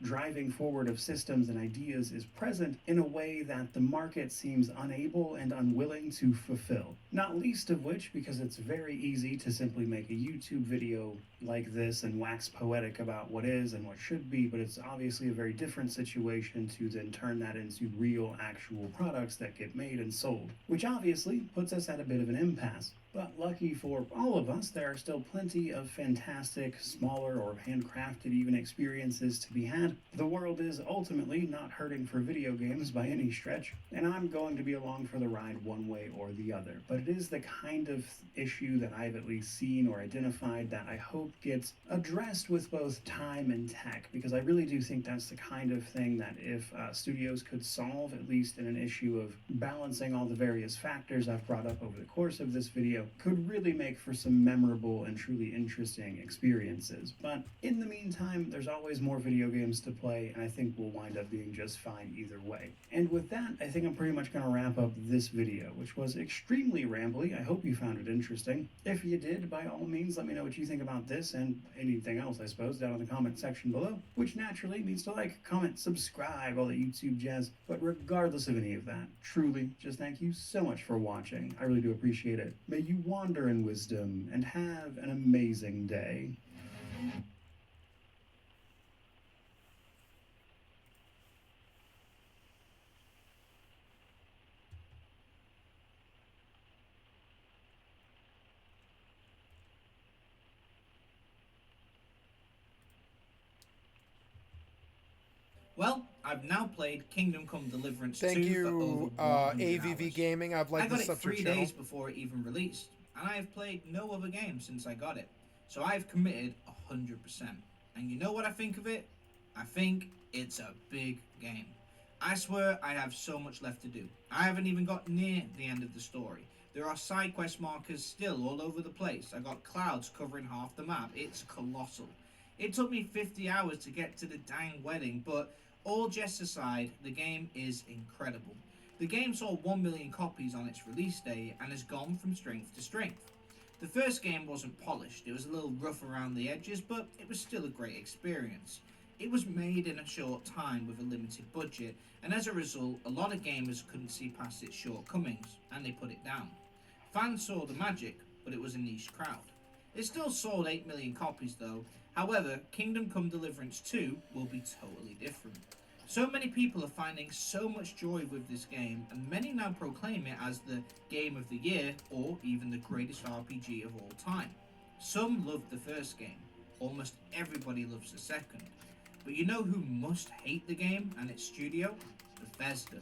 driving forward of systems and ideas is present in a way that the market seems unable and unwilling to fulfill. Not least of which because it's very easy to simply make a YouTube video like this and wax poetic about what is and what should be, but it's obviously a very different situation to then turn that into real, actual products that get made and sold, which obviously puts us at a bit of an impasse. But lucky for all of us, there are still plenty of fantastic, smaller or handcrafted even experiences to be had. The world is ultimately not hurting for video games by any stretch, and I'm going to be along for the ride one way or the other. But it is the kind of issue that I've at least seen or identified that I hope gets addressed with both time and tech, because I really do think that's the kind of thing that if studios could solve, at least in an issue of balancing all the various factors I've brought up over the course of this video, could really make for some memorable and truly interesting experiences. But in the meantime, there's always more video games to play, and I think we'll wind up being just fine either way. And with that, I think I'm pretty much going to wrap up this video, which was extremely rambly. I hope you found it interesting. If you did, by all means, let me know what you think about this and anything else, I suppose, down in the comment section below, which naturally means to like, comment, subscribe, all that YouTube jazz. But regardless of any of that, truly, just thank you so much for watching. I really do appreciate it. May you wander in wisdom and have an amazing day. I've now played Kingdom Come Deliverance 2 Thank for you, over 100 AVV hours. Gaming. I've liked I got this it up to your 3 channel. days before it even released, and I have played no other game since I got it. So I've committed 100%. And you know what I think of it? I think it's a big game. I swear I have so much left to do. I haven't even got near the end of the story. There are side quest markers still all over the place. I got clouds covering half the map. It's colossal. It took me 50 hours to get to the dang wedding, but all jests aside, the game is incredible. The game sold 1 million copies on its release day and has gone from strength to strength. The first game wasn't polished, it was a little rough around the edges, but it was still a great experience. It was made in a short time with a limited budget, and as a result, a lot of gamers couldn't see past its shortcomings, and they put it down. Fans saw the magic, but it was a niche crowd. It still sold 8 million copies though. However, Kingdom Come Deliverance 2 will be totally different. So many people are finding so much joy with this game, and many now proclaim it as the game of the year or even the greatest RPG of all time. Some love the first game. Almost everybody loves the second. But you know who must hate the game and its studio? Bethesda.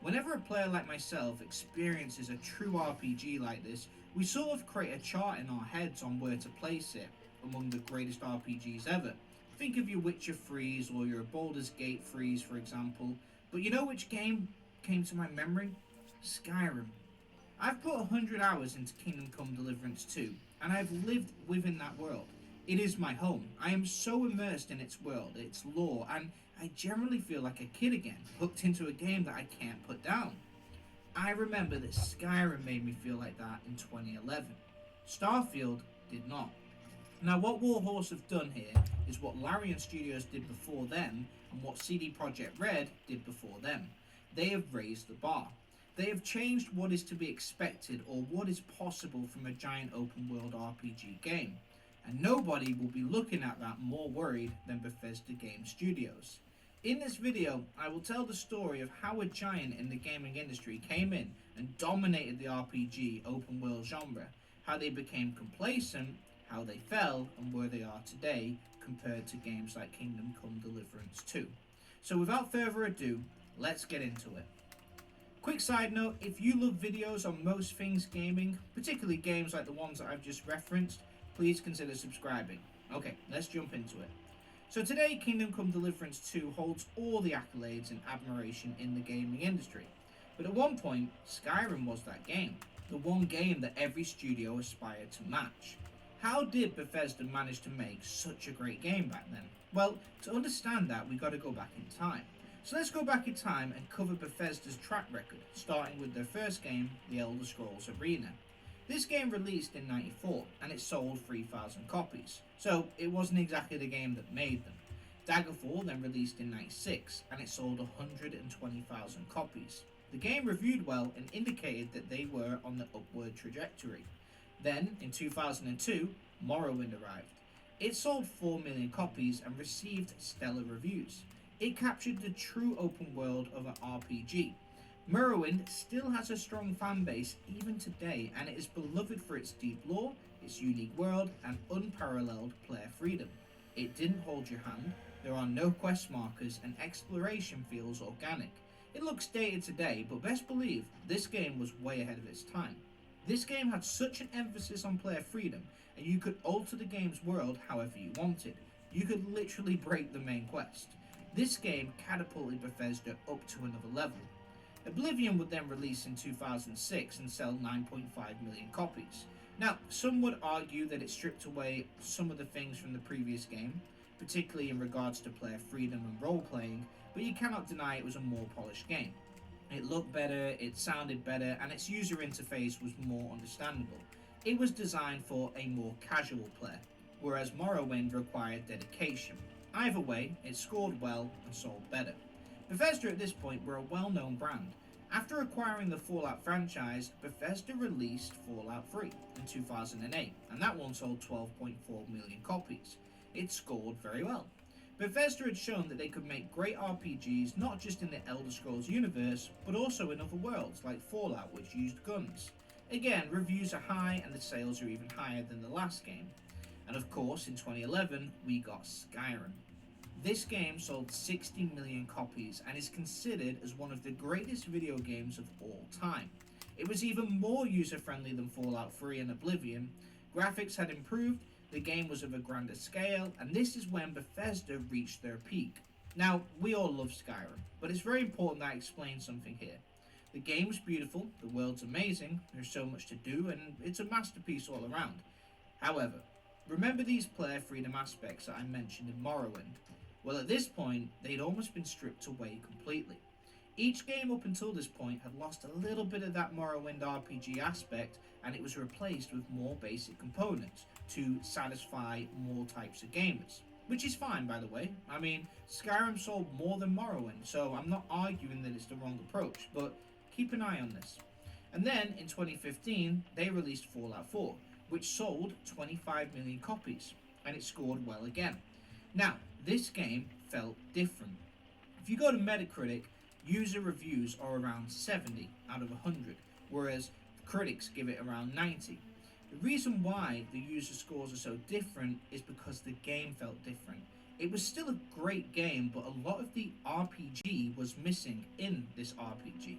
Whenever a player like myself experiences a true RPG like this, we sort of create a chart in our heads on where to place it among the greatest RPGs ever. Think of your Witcher 3s or your Baldur's Gate 3s, for example. But you know which game came to my memory? Skyrim. I've put 100 hours into Kingdom Come Deliverance 2, and I've lived within that world. It is my home. I am so immersed in its world, its lore, and I generally feel like a kid again, hooked into a game that I can't put down. I remember that Skyrim made me feel like that in 2011. Starfield did not. Now what Warhorse have done here is what Larian Studios did before them and what CD Projekt Red did before them. They have raised the bar. They have changed what is to be expected or what is possible from a giant open world RPG game. And nobody will be looking at that more worried than Bethesda Game Studios. In this video, I will tell the story of how a giant in the gaming industry came in and dominated the RPG open world genre, how they became complacent, how they fell, and where they are today compared to games like Kingdom Come Deliverance 2. So without further ado, let's get into it. Quick side note, if you love videos on most things gaming, particularly games like the ones that I've just referenced, please consider subscribing. Okay, let's jump into it. So today, Kingdom Come Deliverance 2 holds all the accolades and admiration in the gaming industry. But at one point, Skyrim was that game, the one game that every studio aspired to match. How did Bethesda manage to make such a great game back then? Well, to understand that, we got to go back in time. So let's go back in time and cover Bethesda's track record, starting with their first game, The Elder Scrolls Arena. This game released in '94, and it sold 3,000 copies, so it wasn't exactly the game that made them. Daggerfall then released in '96, and it sold 120,000 copies. The game reviewed well and indicated that they were on the upward trajectory. Then, in 2002, Morrowind arrived. It sold 4 million copies and received stellar reviews. It captured the true open world of an RPG. Morrowind still has a strong fan base even today, and it is beloved for its deep lore, its unique world, and unparalleled player freedom. It didn't hold your hand, there are no quest markers, and exploration feels organic. It looks dated today, but best believe, this game was way ahead of its time. This game had such an emphasis on player freedom, and you could alter the game's world however you wanted. You could literally break the main quest. This game catapulted Bethesda up to another level. Oblivion would then release in 2006 and sell 9.5 million copies. Now, some would argue that it stripped away some of the things from the previous game, particularly in regards to player freedom and role-playing, but you cannot deny it was a more polished game. It looked better, it sounded better, and its user interface was more understandable. It was designed for a more casual player, whereas Morrowind required dedication. Either way, it scored well and sold better. Bethesda at this point were a well-known brand. After acquiring the Fallout franchise, Bethesda released Fallout 3 in 2008, and that one sold 12.4 million copies. It scored very well. Bethesda had shown that they could make great RPGs not just in the Elder Scrolls universe, but also in other worlds like Fallout, which used guns. Again, reviews are high and the sales are even higher than the last game. And of course, in 2011, we got Skyrim. This game sold 60 million copies and is considered as one of the greatest video games of all time. It was even more user-friendly than Fallout 3 and Oblivion. Graphics had improved, the game was of a grander scale, and this is when Bethesda reached their peak. Now, we all love Skyrim, but it's very important that I explain something here. The game's beautiful, the world's amazing, there's so much to do, and it's a masterpiece all around. However, remember these player freedom aspects that I mentioned in Morrowind? Well, at this point, they'd almost been stripped away completely. Each game up until this point had lost a little bit of that Morrowind RPG aspect, and it was replaced with more basic components to satisfy more types of gamers. Which is fine, by the way. I mean, Skyrim sold more than Morrowind, so I'm not arguing that it's the wrong approach, but keep an eye on this. And then, in 2015, they released Fallout 4, which sold 25 million copies, and it scored well again. Now, this game felt different. If you go to Metacritic, user reviews are around 70 out of 100, whereas critics give it around 90. The reason why the user scores are so different is because the game felt different. It was still a great game, but a lot of the RPG was missing in this RPG.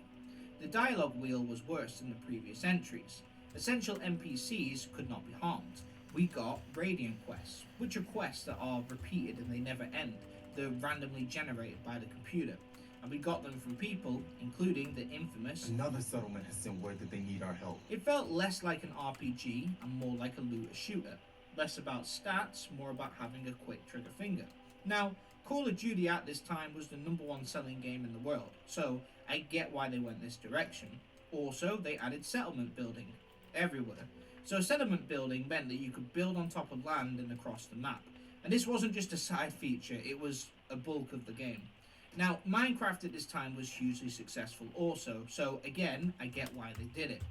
The dialogue wheel was worse than the previous entries. Essential NPCs could not be harmed. We got Radiant quests, which are quests that are repeated and they never end. They're randomly generated by the computer. And we got them from people, including the infamous... Another settlement has sent word that they need our help. It felt less like an RPG and more like a looter shooter. Less about stats, more about having a quick trigger finger. Now, Call of Duty at this time was the #1 selling game in the world, so I get why they went this direction. Also, they added settlement building everywhere. So settlement building meant that you could build on top of land and across the map. And this wasn't just a side feature, it was a bulk of the game. Now, Minecraft at this time was hugely successful also, so again, I get why they did it.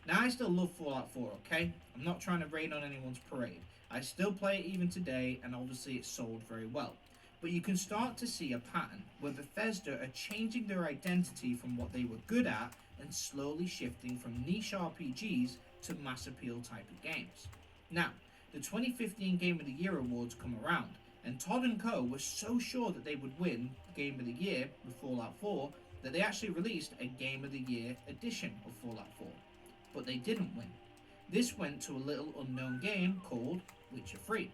Now, I still love Fallout 4, okay? I'm not trying to rain on anyone's parade. I still play it even today, and obviously it sold very well. But you can start to see a pattern where Bethesda are changing their identity from what they were good at and slowly shifting from niche RPGs to mass appeal type of games. Now, the 2015 Game of the Year awards come around, and Todd & Co were so sure that they would win Game of the Year with Fallout 4 that they actually released a Game of the Year edition of Fallout 4. But they didn't win. This went to a little unknown game called Witcher 3.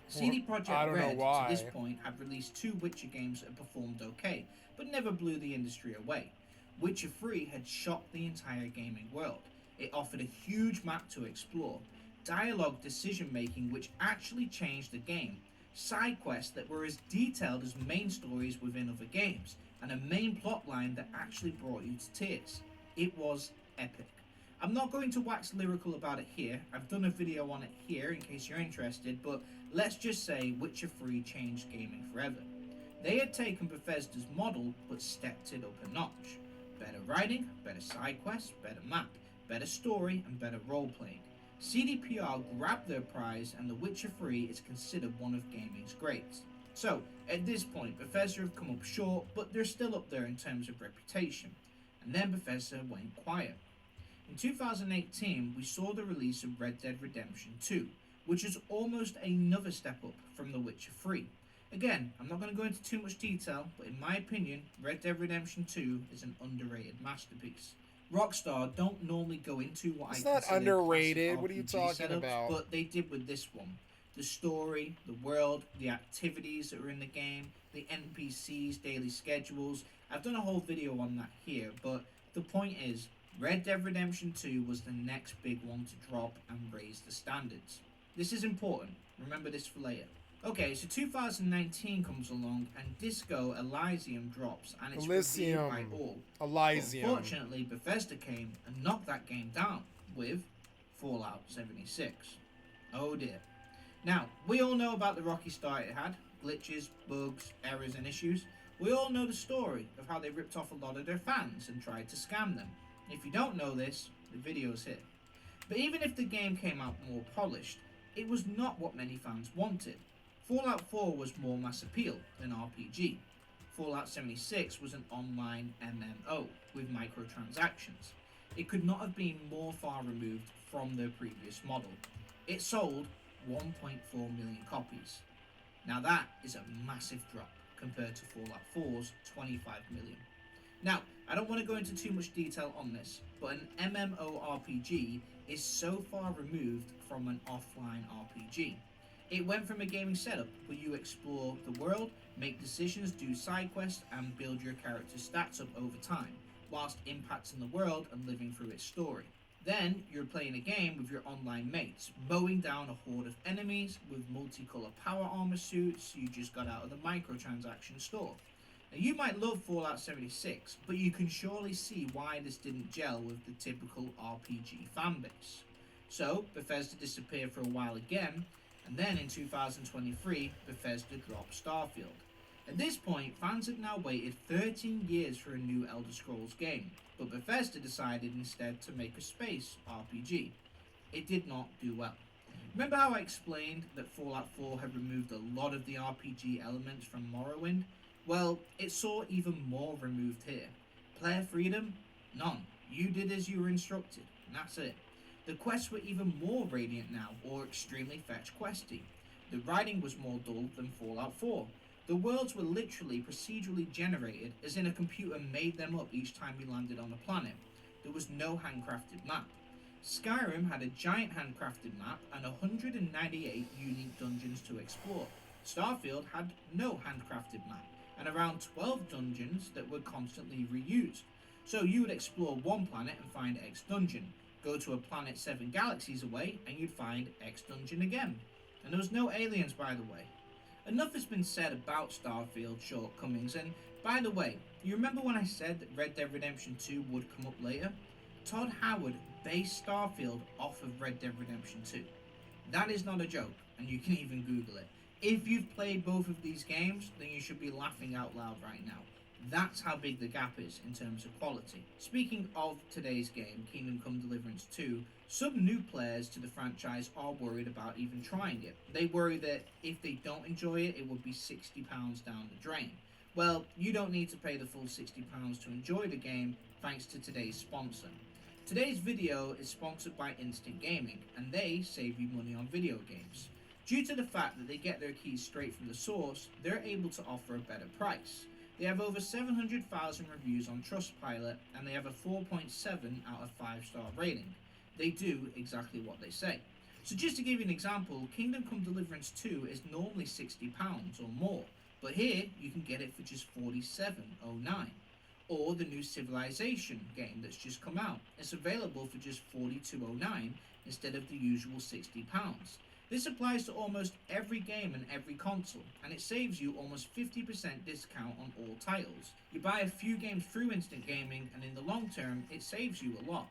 CD Projekt Red, to this point, had released 2 Witcher games that performed okay, but never blew the industry away. Witcher 3 had shocked the entire gaming world. It offered a huge map to explore, dialogue decision-making which actually changed the game, side quests that were as detailed as main stories within other games, and a main plotline that actually brought you to tears. It was epic. I'm not going to wax lyrical about it here, I've done a video on it here in case you're interested, but let's just say Witcher 3 changed gaming forever. They had taken Bethesda's model but stepped it up a notch. Better writing, better side quests, better map, better story, and better role-playing. CDPR grabbed their prize, and The Witcher 3 is considered one of gaming's greats. So, at this point, Bethesda have come up short, but they're still up there in terms of reputation. And then Bethesda went quiet. In 2018, we saw the release of Red Dead Redemption 2, which is almost another step up from The Witcher 3. Again, I'm not going to go into too much detail, but in my opinion, Red Dead Redemption 2 is an underrated masterpiece. Rockstar don't normally go into what It's I not consider underrated. classic What are you RPG talking setups, about? But they did with this one. The story, the world, the activities that are in the game, the NPCs, daily schedules. I've done a whole video on that here, but the point is, Red Dead Redemption 2 was the next big one to drop and raise the standards. This is important. Remember this for later. Okay, so 2019 comes along and Disco Elysium drops, and it's revered by all. Elysium. Unfortunately, Bethesda came and knocked that game down with Fallout 76. Oh dear. Now, we all know about the rocky start it had. Glitches, bugs, errors and issues. We all know the story of how they ripped off a lot of their fans and tried to scam them. If you don't know this, the video's here. But even if the game came out more polished, it was not what many fans wanted. Fallout 4 was more mass appeal than RPG. Fallout 76 was an online MMO with microtransactions. It could not have been more far removed from their previous model. It sold 1.4 million copies. Now that is a massive drop compared to Fallout 4's 25 million. Now, I don't want to go into too much detail on this, but an MMORPG is so far removed from an offline RPG. It went from a gaming setup where you explore the world, make decisions, do side quests, and build your character's stats up over time, whilst impacting the world and living through its story. Then, you're playing a game with your online mates, mowing down a horde of enemies with multicolour power armor suits you just got out of the microtransaction store. Now, you might love Fallout 76, but you can surely see why this didn't gel with the typical RPG fanbase. So, Bethesda disappeared for a while again, and then in 2023, Bethesda dropped Starfield. At this point, fans had now waited 13 years for a new Elder Scrolls game, but Bethesda decided instead to make a space RPG. It did not do well. Remember how I explained that Fallout 4 had removed a lot of the RPG elements from Morrowind? Well, it saw even more removed here. Player freedom? None. You did as you were instructed, and that's it. The quests were even more radiant now, or extremely fetch questy. The writing was more dull than Fallout 4. The worlds were literally procedurally generated, as in a computer made them up each time we landed on a planet. There was no handcrafted map. Skyrim had a giant handcrafted map and 198 unique dungeons to explore. Starfield had no handcrafted map, and around 12 dungeons that were constantly reused. So you would explore one planet and find X dungeon, go to a planet 7 galaxies away and you'd find X dungeon again. And there was no aliens, by the way. Enough has been said about Starfield's shortcomings, and by the way, you remember when I said that Red Dead Redemption 2 would come up later? Todd Howard based Starfield off of Red Dead Redemption 2. That is not a joke, and you can even Google it. If you've played both of these games, then you should be laughing out loud right now. That's how big the gap is in terms of quality. Speaking of today's game, Kingdom Come Deliverance 2, some new players to the franchise are worried about even trying it. They worry that if they don't enjoy it, it will be £60 down the drain. Well, you don't need to pay the full £60 to enjoy the game, thanks to today's sponsor. Today's video is sponsored by Instant Gaming, and they save you money on video games. Due to the fact that they get their keys straight from the source, they're able to offer a better price. They have over 700,000 reviews on Trustpilot, and they have a 4.7 out of 5-star rating. They do exactly what they say. So just to give you an example, Kingdom Come Deliverance 2 is normally £60 or more, but here you can get it for just $47.09. Or the new Civilization game that's just come out. It's available for just $42.09 instead of the usual £60. This applies to almost every game and every console, and it saves you almost 50% discount on all titles. You buy a few games through Instant Gaming, and in the long term, it saves you a lot.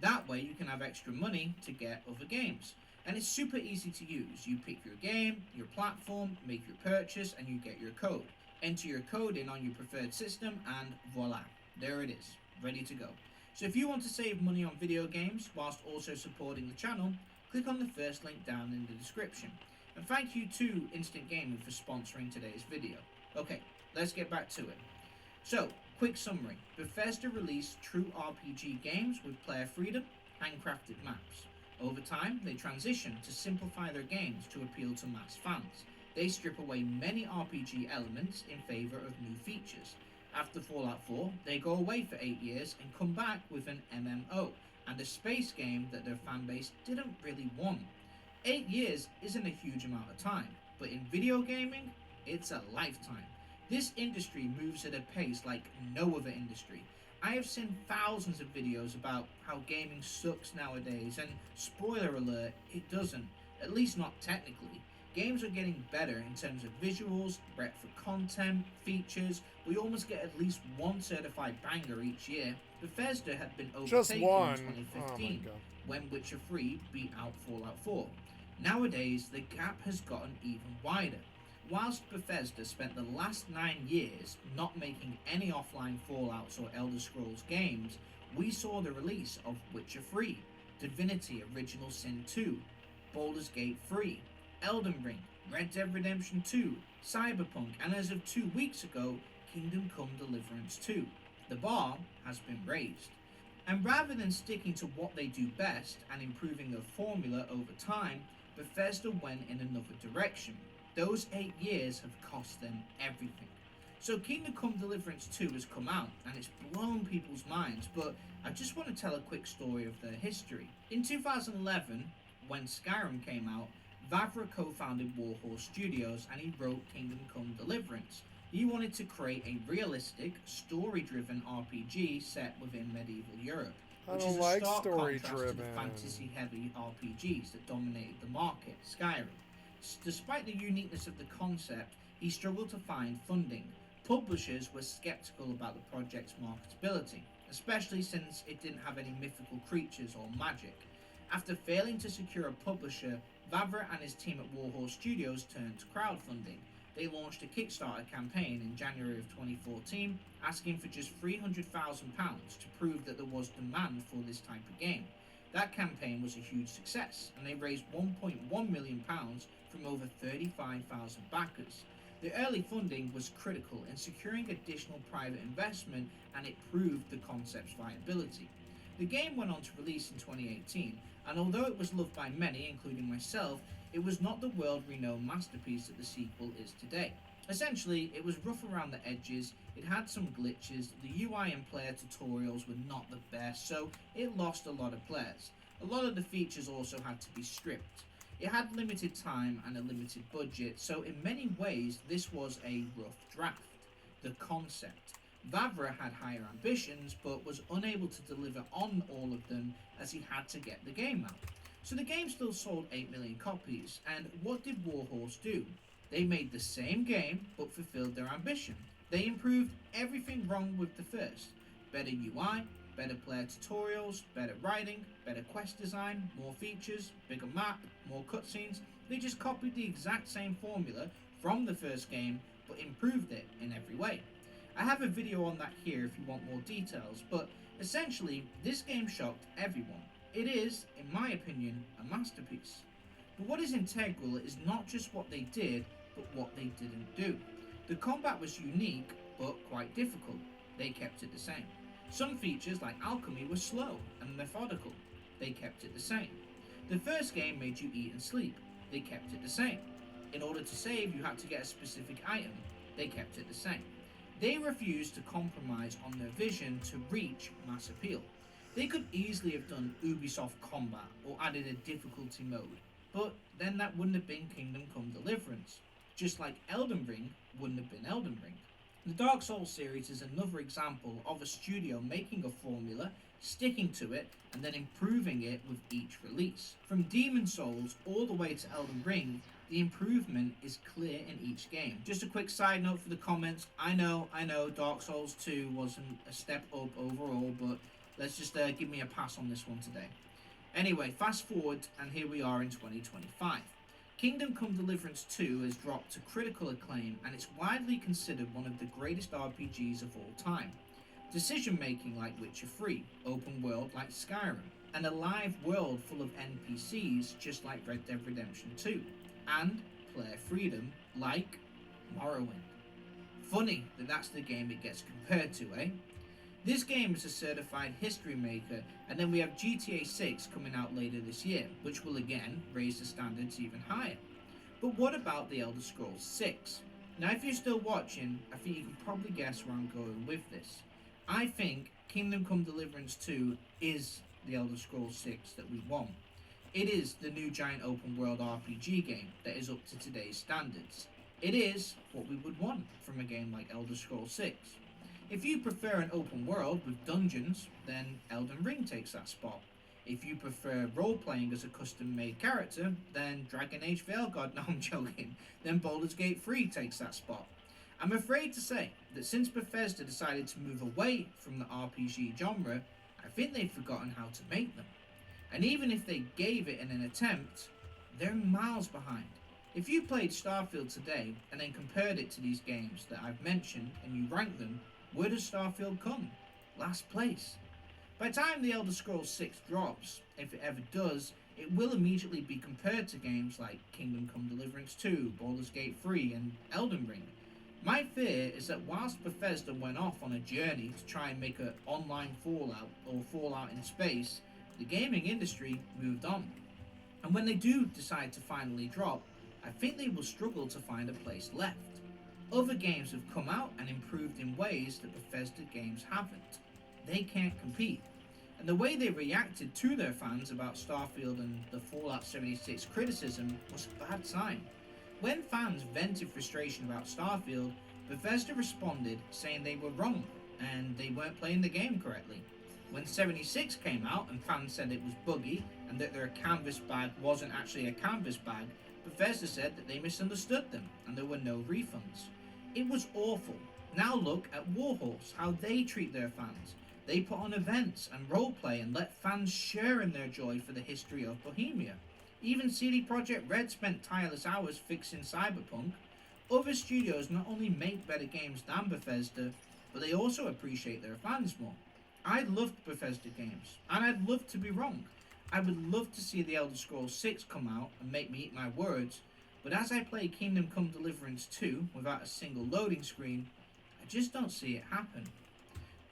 That way you can have extra money to get other games. And it's super easy to use. You pick your game, your platform, make your purchase, and you get your code. Enter your code in on your preferred system, and voila, there it is, ready to go. So if you want to save money on video games whilst also supporting the channel, click on the first link down in the description. And thank you to Instant Gaming for sponsoring today's video. Okay, let's get back to it. So, quick summary. Bethesda released true RPG games with player freedom, handcrafted maps. Over time, they transitioned to simplify their games to appeal to mass fans. They strip away many RPG elements in favour of new features. After Fallout 4, they go away for 8 years and come back with an MMO, and a space game that their fanbase didn't really want. 8 years isn't a huge amount of time, but in video gaming, it's a lifetime. This industry moves at a pace like no other industry. I have seen thousands of videos about how gaming sucks nowadays, and spoiler alert, it doesn't, at least not technically. Games are getting better in terms of visuals, breadth of content, features. We almost get at least one certified banger each year. Bethesda had been overtaken in 2015 when Witcher 3 beat out Fallout 4. Nowadays, the gap has gotten even wider. Whilst Bethesda spent the last 9 years not making any offline Fallouts or Elder Scrolls games, we saw the release of Witcher 3, Divinity Original Sin 2, Baldur's Gate 3, Elden Ring, Red Dead Redemption 2, Cyberpunk, and as of 2 weeks ago, Kingdom Come Deliverance 2. The bar has been raised. And rather than sticking to what they do best and improving their formula over time, Bethesda went in another direction. Those 8 years have cost them everything. So Kingdom Come Deliverance 2 has come out and it's blown people's minds, but I just want to tell a quick story of their history. In 2011, when Skyrim came out, Vavra co-founded Warhorse Studios and he wrote Kingdom Come Deliverance. He wanted to create a realistic, story-driven RPG set within medieval Europe, which is a stark contrast to the fantasy-heavy RPGs that dominated the market, Skyrim. Despite the uniqueness of the concept, he struggled to find funding. Publishers were skeptical about the project's marketability, especially since it didn't have any mythical creatures or magic. After failing to secure a publisher, Vavra and his team at Warhorse Studios turned to crowdfunding. They launched a Kickstarter campaign in January of 2014, asking for just £300,000 to prove that there was demand for this type of game. That campaign was a huge success, and they raised £1.1 million from over 35,000 backers. The early funding was critical in securing additional private investment, and it proved the concept's viability. The game went on to release in 2018, and although it was loved by many, including myself, it was not the world-renowned masterpiece that the sequel is today. Essentially, it was rough around the edges, it had some glitches, the UI and player tutorials were not the best, so it lost a lot of players. A lot of the features also had to be stripped. It had limited time and a limited budget, so in many ways this was a rough draft. The concept. Vavra had higher ambitions, but was unable to deliver on all of them as he had to get the game out. So the game still sold 8 million copies, and what did Warhorse do? They made the same game, but fulfilled their ambition. They improved everything wrong with the first. Better UI, better player tutorials, better writing, better quest design, more features, bigger map, more cutscenes. They just copied the exact same formula from the first game, but improved it in every way. I have a video on that here if you want more details, but essentially, this game shocked everyone. It is, in my opinion, a masterpiece. But what is integral is not just what they did, but what they didn't do. The combat was unique, but quite difficult. They kept it the same. Some features like alchemy were slow and methodical. They kept it the same. The first game made you eat and sleep. They kept it the same. In order to save, you had to get a specific item. They kept it the same. They refused to compromise on their vision to reach mass appeal. They could easily have done Ubisoft combat or added a difficulty mode, but then that wouldn't have been Kingdom Come Deliverance, just like Elden Ring wouldn't have been Elden Ring. The Dark Souls series is another example of a studio making a formula, sticking to it, and then improving it with each release. From Demon Souls all the way to Elden Ring, the improvement is clear in each game. Just a quick side note for the comments, I know Dark Souls 2 wasn't a step up overall, but let's just give me a pass on this one today. Anyway, fast forward, and here we are in 2025. Kingdom Come Deliverance 2 has dropped to critical acclaim, and it's widely considered one of the greatest RPGs of all time. Decision making like Witcher 3, open world like Skyrim, and a live world full of NPCs just like Red Dead Redemption 2, and player freedom like Morrowind. Funny that that's the game it gets compared to, eh? This game is a certified history maker, and then we have GTA 6 coming out later this year, which will again raise the standards even higher. But what about The Elder Scrolls 6? Now if you're still watching, I think you can probably guess where I'm going with this. I think Kingdom Come Deliverance 2 is The Elder Scrolls 6 that we want. It is the new giant open world RPG game that is up to today's standards. It is what we would want from a game like Elder Scrolls 6. If you prefer an open world with dungeons, then Elden Ring takes that spot. If you prefer role-playing as a custom-made character, then Dragon Age Veilguard, no I'm joking, then Baldur's Gate 3 takes that spot. I'm afraid to say that since Bethesda decided to move away from the RPG genre, I think they've forgotten how to make them. And even if they gave it in an attempt, they're miles behind. If you played Starfield today and then compared it to these games that I've mentioned and you rank them, where does Starfield come? Last place. By the time The Elder Scrolls 6 drops, if it ever does, it will immediately be compared to games like Kingdom Come Deliverance 2, Baldur's Gate 3 and Elden Ring. My fear is that whilst Bethesda went off on a journey to try and make an online Fallout or Fallout in space, the gaming industry moved on. And when they do decide to finally drop, I think they will struggle to find a place left. Other games have come out and improved in ways that Bethesda games haven't. They can't compete. And the way they reacted to their fans about Starfield and the Fallout 76 criticism was a bad sign. When fans vented frustration about Starfield, Bethesda responded saying they were wrong and they weren't playing the game correctly. When 76 came out and fans said it was buggy and that their canvas bag wasn't actually a canvas bag, Bethesda said that they misunderstood them and there were no refunds. It was awful. Now look at Warhorse, how they treat their fans. They put on events and roleplay and let fans share in their joy for the history of Bohemia. Even CD Projekt Red spent tireless hours fixing Cyberpunk. Other studios not only make better games than Bethesda, but they also appreciate their fans more. I loved Bethesda games, and I'd love to be wrong. I would love to see The Elder Scrolls 6 come out and make me eat my words, but as I play Kingdom Come Deliverance 2 without a single loading screen, I just don't see it happen.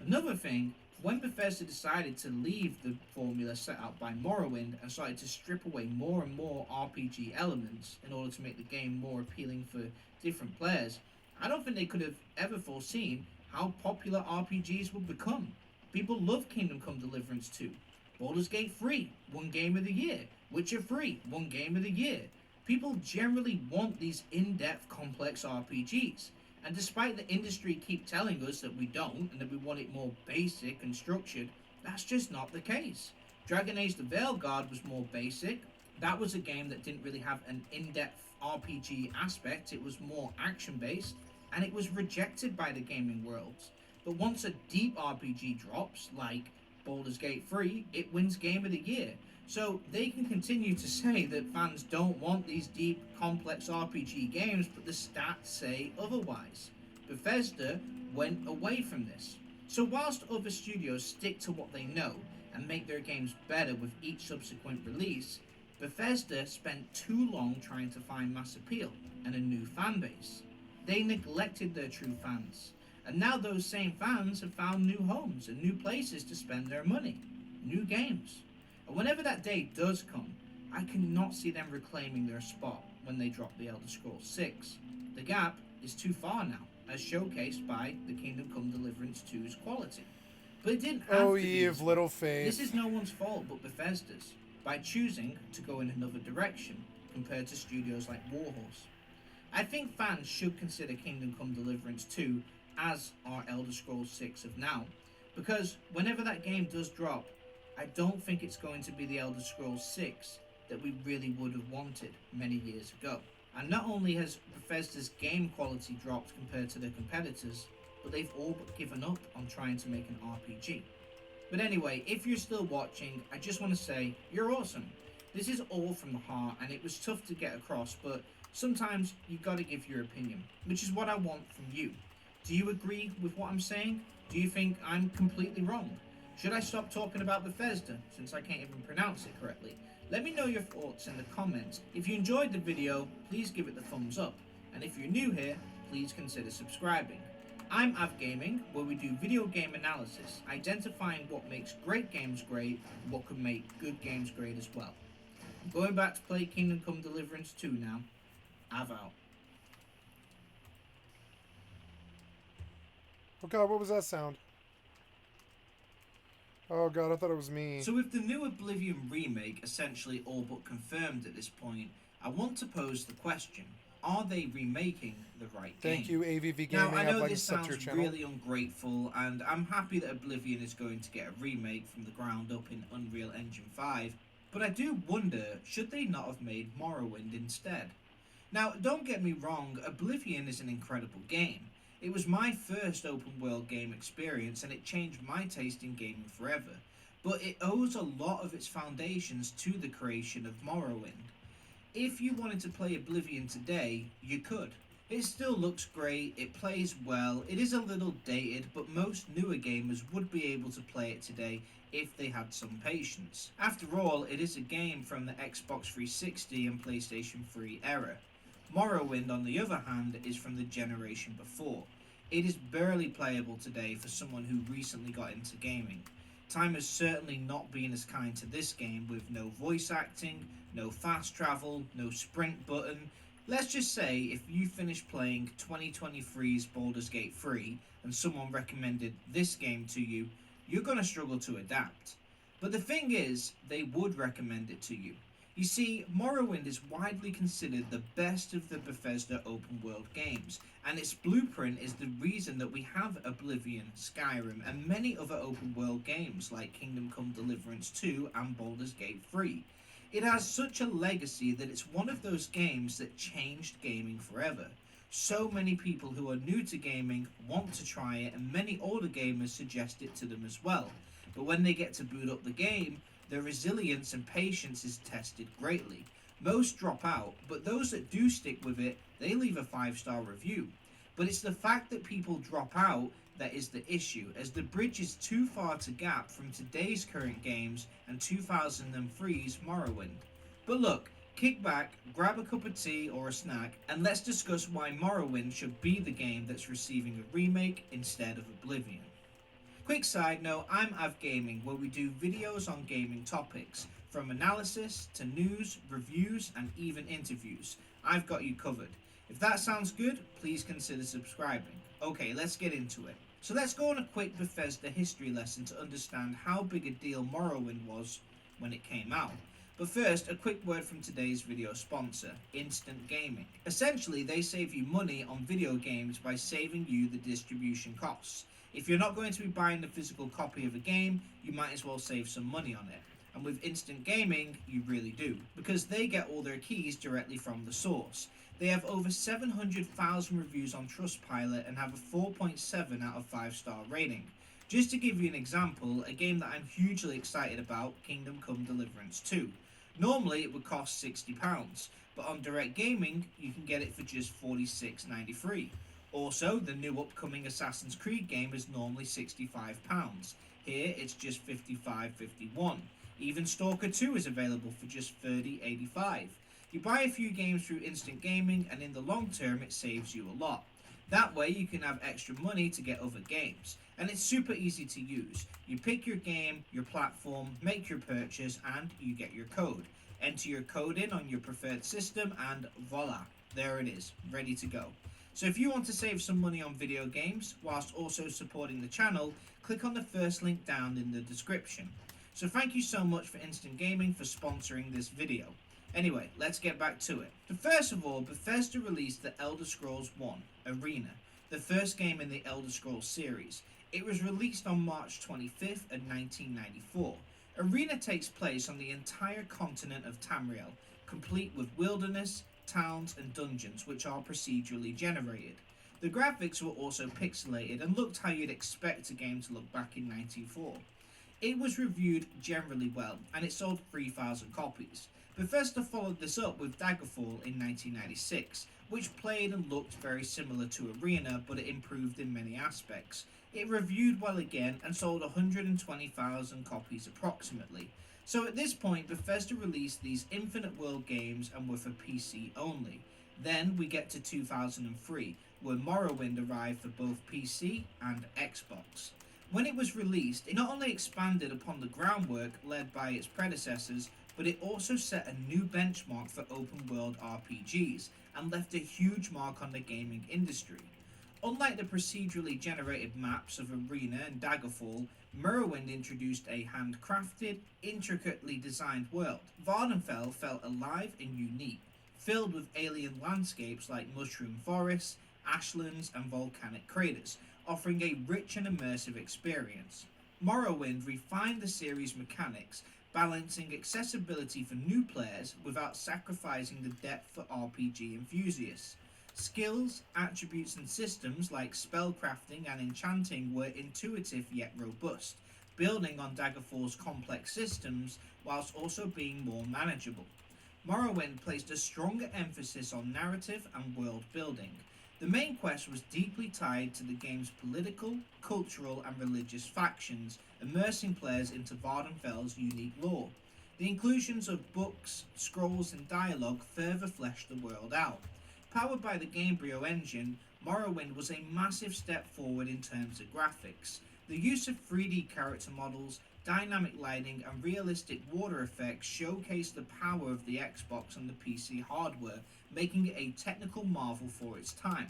Another thing, when Bethesda decided to leave the formula set out by Morrowind and started to strip away more and more RPG elements in order to make the game more appealing for different players, I don't think they could have ever foreseen how popular RPGs would become. People love Kingdom Come Deliverance 2. Baldur's Gate 3 won Game of the Year. Witcher 3 won Game of the Year. People generally want these in-depth, complex RPGs. And despite the industry keep telling us that we don't, and that we want it more basic and structured, that's just not the case. Dragon Age the Veilguard was more basic. That was a game that didn't really have an in-depth RPG aspect. It was more action-based, and it was rejected by the gaming worlds. But once a deep RPG drops, like Baldur's Gate 3, it wins Game of the Year. So they can continue to say that fans don't want these deep, complex RPG games, but the stats say otherwise. Bethesda went away from this. So whilst other studios stick to what they know and make their games better with each subsequent release, Bethesda spent too long trying to find mass appeal and a new fan base. They neglected their true fans. And now those same fans have found new homes and new places to spend their money. New games. And whenever that day does come, I cannot see them reclaiming their spot when they drop The Elder Scrolls 6. The gap is too far now, as showcased by the Kingdom Come Deliverance 2's quality. But it didn't have to be ye of little faith. This is no one's fault but Bethesda's, by choosing to go in another direction compared to studios like Warhorse. I think fans should consider Kingdom Come Deliverance 2 as our Elder Scrolls 6 of now, because whenever that game does drop, I don't think it's going to be the Elder Scrolls 6 that we really would have wanted many years ago. And not only has Bethesda's game quality dropped compared to their competitors, but they've all but given up on trying to make an RPG. But anyway, if you're still watching, I just want to say, you're awesome. This is all from the heart, and it was tough to get across, but sometimes you gotta give your opinion, which is what I want from you. Do you agree with what I'm saying? Do you think I'm completely wrong? Should I stop talking about Bethesda, since I can't even pronounce it correctly? Let me know your thoughts in the comments. If you enjoyed the video, please give it the thumbs up. And if you're new here, please consider subscribing. I'm Gaming, where we do video game analysis, identifying what makes great games great, and what could make good games great as well. I'm going back to play Kingdom Come Deliverance 2 now. Out. Oh god, what was that sound? Oh god, I thought it was me. So with the new Oblivion remake essentially all but confirmed at this point, I want to pose the question, are they remaking the right game? Thank you, AVV Gaming. Now, I know I'd like this to sub to sounds your channel. really ungrateful, and I'm happy that Oblivion is going to get a remake from the ground up in Unreal Engine 5, but I do wonder, should they not have made Morrowind instead? Now, don't get me wrong, Oblivion is an incredible game. It was my first open world game experience and it changed my taste in gaming forever, but it owes a lot of its foundations to the creation of Morrowind. If you wanted to play Oblivion today, you could. It still looks great, it plays well, it is a little dated, but most newer gamers would be able to play it today if they had some patience. After all, it is a game from the Xbox 360 and PlayStation 3 era. Morrowind, on the other hand, is from the generation before. It is barely playable today for someone who recently got into gaming. Time has certainly not been as kind to this game, with no voice acting, no fast travel, no sprint button. Let's just say if you finished playing 2023's Baldur's Gate 3 and someone recommended this game to you, you're going to struggle to adapt. But the thing is, they would recommend it to you. You see, Morrowind is widely considered the best of the Bethesda open world games, and its blueprint is the reason that we have Oblivion, Skyrim, and many other open world games like Kingdom Come Deliverance 2 and Baldur's Gate 3. It has such a legacy that it's one of those games that changed gaming forever. So many people who are new to gaming want to try it, and many older gamers suggest it to them as well. But when they get to boot up the game, their resilience and patience is tested greatly. Most drop out, but those that do stick with it, they leave a 5-star review. But it's the fact that people drop out that is the issue, as the bridge is too far to gap from today's current games and 2003's Morrowind. But look, kick back, grab a cup of tea or a snack, and let's discuss why Morrowind should be the game that's receiving a remake instead of Oblivion. Quick side note, I'm Av Gaming, where we do videos on gaming topics, from analysis to news, reviews, and even interviews. I've got you covered. If that sounds good, please consider subscribing. Okay, let's get into it. So let's go on a quick Bethesda history lesson to understand how big a deal Morrowind was when it came out. But first, a quick word from today's video sponsor, Instant Gaming. Essentially, they save you money on video games by saving you the distribution costs. If you're not going to be buying the physical copy of a game, you might as well save some money on it. And with Instant Gaming, you really do, because they get all their keys directly from the source. They have over 700,000 reviews on Trustpilot and have a 4.7 out of 5-star rating. Just to give you an example, a game that I'm hugely excited about, Kingdom Come Deliverance 2. Normally it would cost £60, but on Direct Gaming you can get it for just $46.93. Also, the new upcoming Assassin's Creed game is normally £65. Here it's just $55.51. Even Stalker 2 is available for just $30.85. You buy a few games through Instant Gaming, and in the long term it saves you a lot. That way you can have extra money to get other games. And it's super easy to use. You pick your game, your platform, make your purchase, and you get your code. Enter your code in on your preferred system, and voila, there it is, ready to go. So if you want to save some money on video games, whilst also supporting the channel, click on the first link down in the description. So thank you so much for Instant Gaming for sponsoring this video. Anyway, let's get back to it. So first of all, Bethesda released The Elder Scrolls 1, Arena, the first game in the Elder Scrolls series. It was released on March 25th of 1994. Arena takes place on the entire continent of Tamriel, complete with wilderness, towns and dungeons, which are procedurally generated. The graphics were also pixelated and looked how you'd expect a game to look back in 1994. It was reviewed generally well, and it sold 3,000 copies. Bethesda followed this up with Daggerfall in 1996, which played and looked very similar to Arena, but it improved in many aspects. It reviewed well again and sold 120,000 copies approximately. So at this point, Bethesda released these Infinite World games and were for PC only. Then we get to 2003, where Morrowind arrived for both PC and Xbox. When it was released, it not only expanded upon the groundwork led by its predecessors, but it also set a new benchmark for open-world RPGs and left a huge mark on the gaming industry. Unlike the procedurally generated maps of Arena and Daggerfall, Morrowind introduced a handcrafted, intricately designed world. Vvardenfell felt alive and unique, filled with alien landscapes like mushroom forests, ashlands and volcanic craters, offering a rich and immersive experience. Morrowind refined the series' mechanics, balancing accessibility for new players without sacrificing the depth for RPG enthusiasts. Skills, attributes and systems like spellcrafting and enchanting were intuitive yet robust, building on Daggerfall's complex systems whilst also being more manageable. Morrowind placed a stronger emphasis on narrative and world building. The main quest was deeply tied to the game's political, cultural and religious factions, immersing players into Vvardenfell's unique lore. The inclusions of books, scrolls and dialogue further fleshed the world out. Powered by the Gamebryo engine, Morrowind was a massive step forward in terms of graphics. The use of 3D character models, dynamic lighting, and realistic water effects showcase the power of the Xbox and the PC hardware, making it a technical marvel for its time.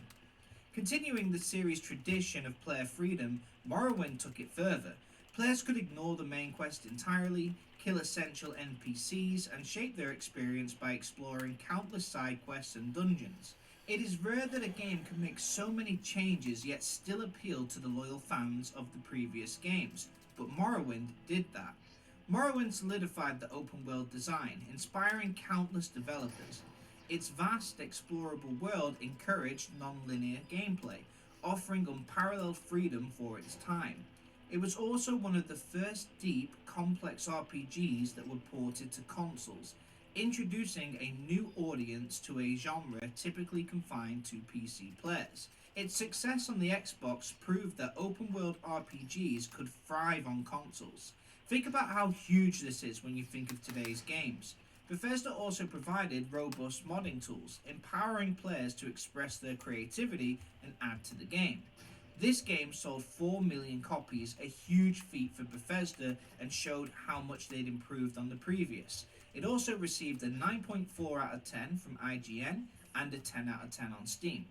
Continuing the series' tradition of player freedom, Morrowind took it further. Players could ignore the main quest entirely, kill essential NPCs, and shape their experience by exploring countless side quests and dungeons. It is rare that a game can make so many changes yet still appeal to the loyal fans of the previous games, but Morrowind did that. Morrowind solidified the open world design, inspiring countless developers. Its vast, explorable world encouraged non-linear gameplay, offering unparalleled freedom for its time. It was also one of the first deep, complex RPGs that were ported to consoles, introducing a new audience to a genre typically confined to PC players. Its success on the Xbox proved that open-world RPGs could thrive on consoles. Think about how huge this is when you think of today's games. Bethesda also provided robust modding tools, empowering players to express their creativity and add to the game. This game sold 4 million copies, a huge feat for Bethesda, and showed how much they'd improved on the previous. It also received a 9.4 out of 10 from IGN and a 10 out of 10 on Steam.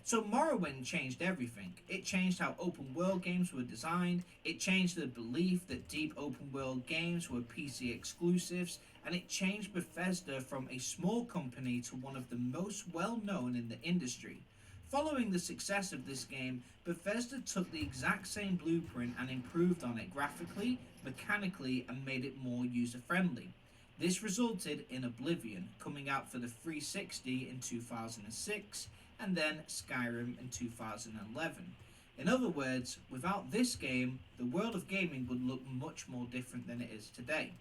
So Morrowind changed everything. It changed how open world games were designed, it changed the belief that deep open world games were PC exclusives, and it changed Bethesda from a small company to one of the most well known in the industry. Following the success of this game, Bethesda took the exact same blueprint and improved on it graphically, mechanically, and made it more user-friendly. This resulted in Oblivion, coming out for the 360 in 2006, and then Skyrim in 2011. In other words, without this game, the world of gaming would look much more different than it is today.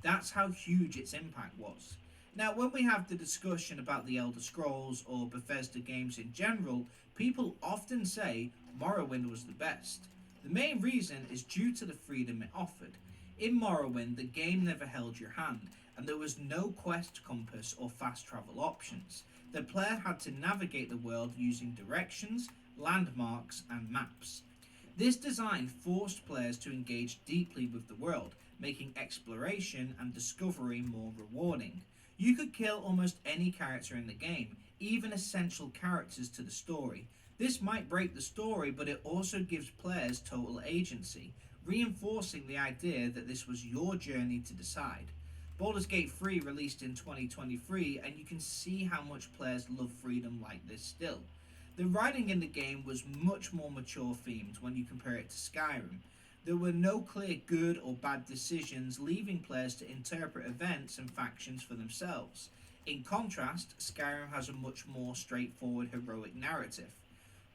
That's how huge its impact was. Now, when we have the discussion about the Elder Scrolls or Bethesda games in general, people often say Morrowind was the best. The main reason is due to the freedom it offered. In Morrowind, the game never held your hand, and there was no quest compass or fast travel options. The player had to navigate the world using directions, landmarks, and maps. This design forced players to engage deeply with the world, making exploration and discovery more rewarding. You could kill almost any character in the game, even essential characters to the story. This might break the story, but it also gives players total agency, reinforcing the idea that this was your journey to decide. Baldur's Gate 3 released in 2023, and you can see how much players love freedom like this still. The writing in the game was much more mature themed when you compare it to Skyrim. There were no clear good or bad decisions, leaving players to interpret events and factions for themselves. In contrast, Skyrim has a much more straightforward heroic narrative.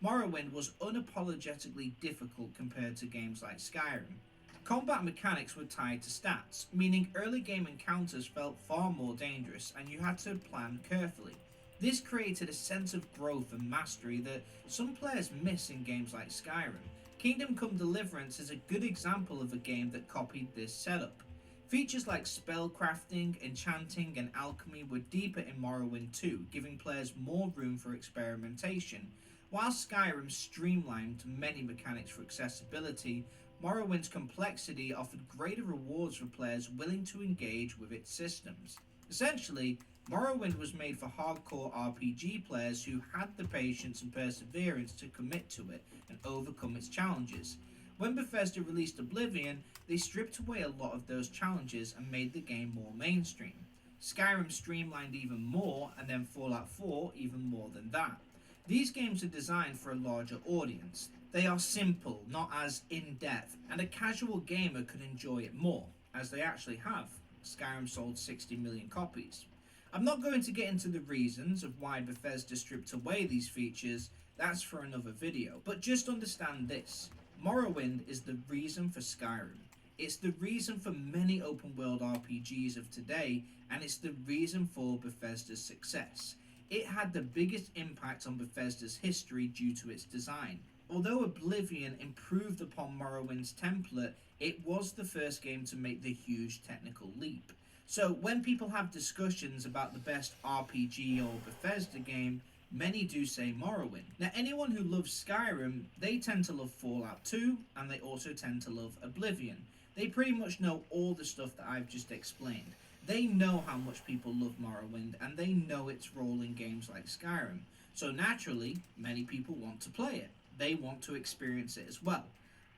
Morrowind was unapologetically difficult compared to games like Skyrim. Combat mechanics were tied to stats, meaning early game encounters felt far more dangerous and you had to plan carefully. This created a sense of growth and mastery that some players miss in games like Skyrim. Kingdom Come Deliverance is a good example of a game that copied this setup. Features like spellcrafting, enchanting, and alchemy were deeper in Morrowind 2, giving players more room for experimentation. While Skyrim streamlined many mechanics for accessibility, Morrowind's complexity offered greater rewards for players willing to engage with its systems. Essentially, Morrowind was made for hardcore RPG players who had the patience and perseverance to commit to it and overcome its challenges. When Bethesda released Oblivion, they stripped away a lot of those challenges and made the game more mainstream. Skyrim streamlined even more, and then Fallout 4 even more than that. These games are designed for a larger audience. They are simple, not as in-depth, and a casual gamer could enjoy it more, as they actually have. Skyrim sold 60 million copies. I'm not going to get into the reasons of why Bethesda stripped away these features, that's for another video, but just understand this. Morrowind is the reason for Skyrim. It's the reason for many open world RPGs of today, and it's the reason for Bethesda's success. It had the biggest impact on Bethesda's history due to its design. Although Oblivion improved upon Morrowind's template, it was the first game to make the huge technical leap. So when people have discussions about the best RPG or Bethesda game, many do say Morrowind. Now anyone who loves Skyrim, they tend to love Fallout 2, and they also tend to love Oblivion. They pretty much know all the stuff that I've just explained. They know how much people love Morrowind, and they know its role in games like Skyrim. So naturally, many people want to play it. They want to experience it as well.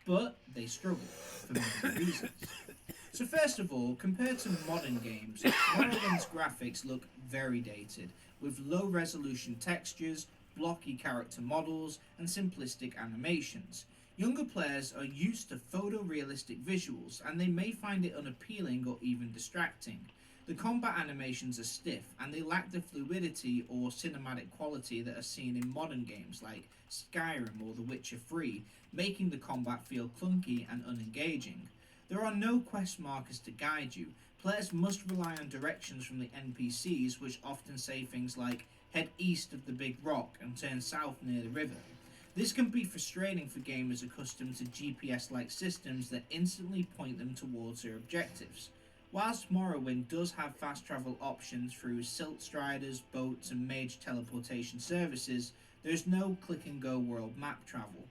But they struggle, for many reasons. So first of all, compared to modern games, Morrowind's graphics look very dated, with low-resolution textures, blocky character models, and simplistic animations. Younger players are used to photorealistic visuals, and they may find it unappealing or even distracting. The combat animations are stiff, and they lack the fluidity or cinematic quality that are seen in modern games like Skyrim or The Witcher 3, making the combat feel clunky and unengaging. There are no quest markers to guide you. Players must rely on directions from the NPCs, which often say things like, head east of the big rock and turn south near the river. This can be frustrating for gamers accustomed to GPS-like systems that instantly point them towards their objectives. Whilst Morrowind does have fast travel options through silt striders, boats and mage teleportation services, there is no click and go world map travel.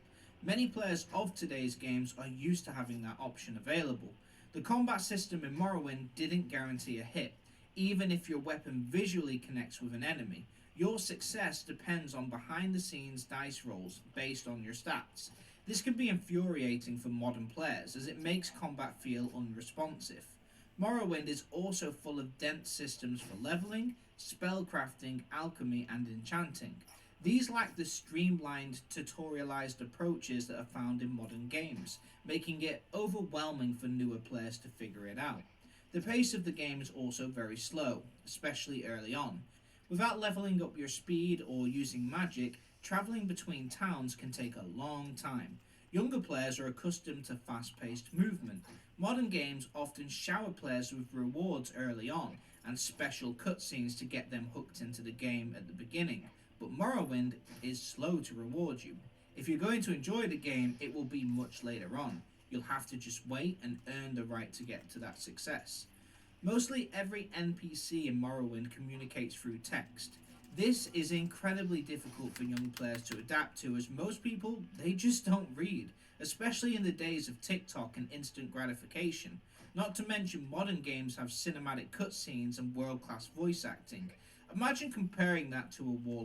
Many players of today's games are used to having that option available. The combat system in Morrowind didn't guarantee a hit. Even if your weapon visually connects with an enemy, your success depends on behind the scenes dice rolls based on your stats. This can be infuriating for modern players as it makes combat feel unresponsive. Morrowind is also full of dense systems for leveling, spellcrafting, alchemy and enchanting. These lack the streamlined, tutorialized approaches that are found in modern games, making it overwhelming for newer players to figure it out. The pace of the game is also very slow, especially early on. Without leveling up your speed or using magic, travelling between towns can take a long time. Younger players are accustomed to fast-paced movement. Modern games often shower players with rewards early on, and special cutscenes to get them hooked into the game at the beginning. But Morrowind is slow to reward you. If you're going to enjoy the game, it will be much later on. You'll have to just wait and earn the right to get to that success. Mostly every NPC in Morrowind communicates through text. This is incredibly difficult for young players to adapt to, as most people, they just don't read, especially in the days of TikTok and instant gratification. Not to mention modern games have cinematic cutscenes and world-class voice acting. Imagine comparing that to a wall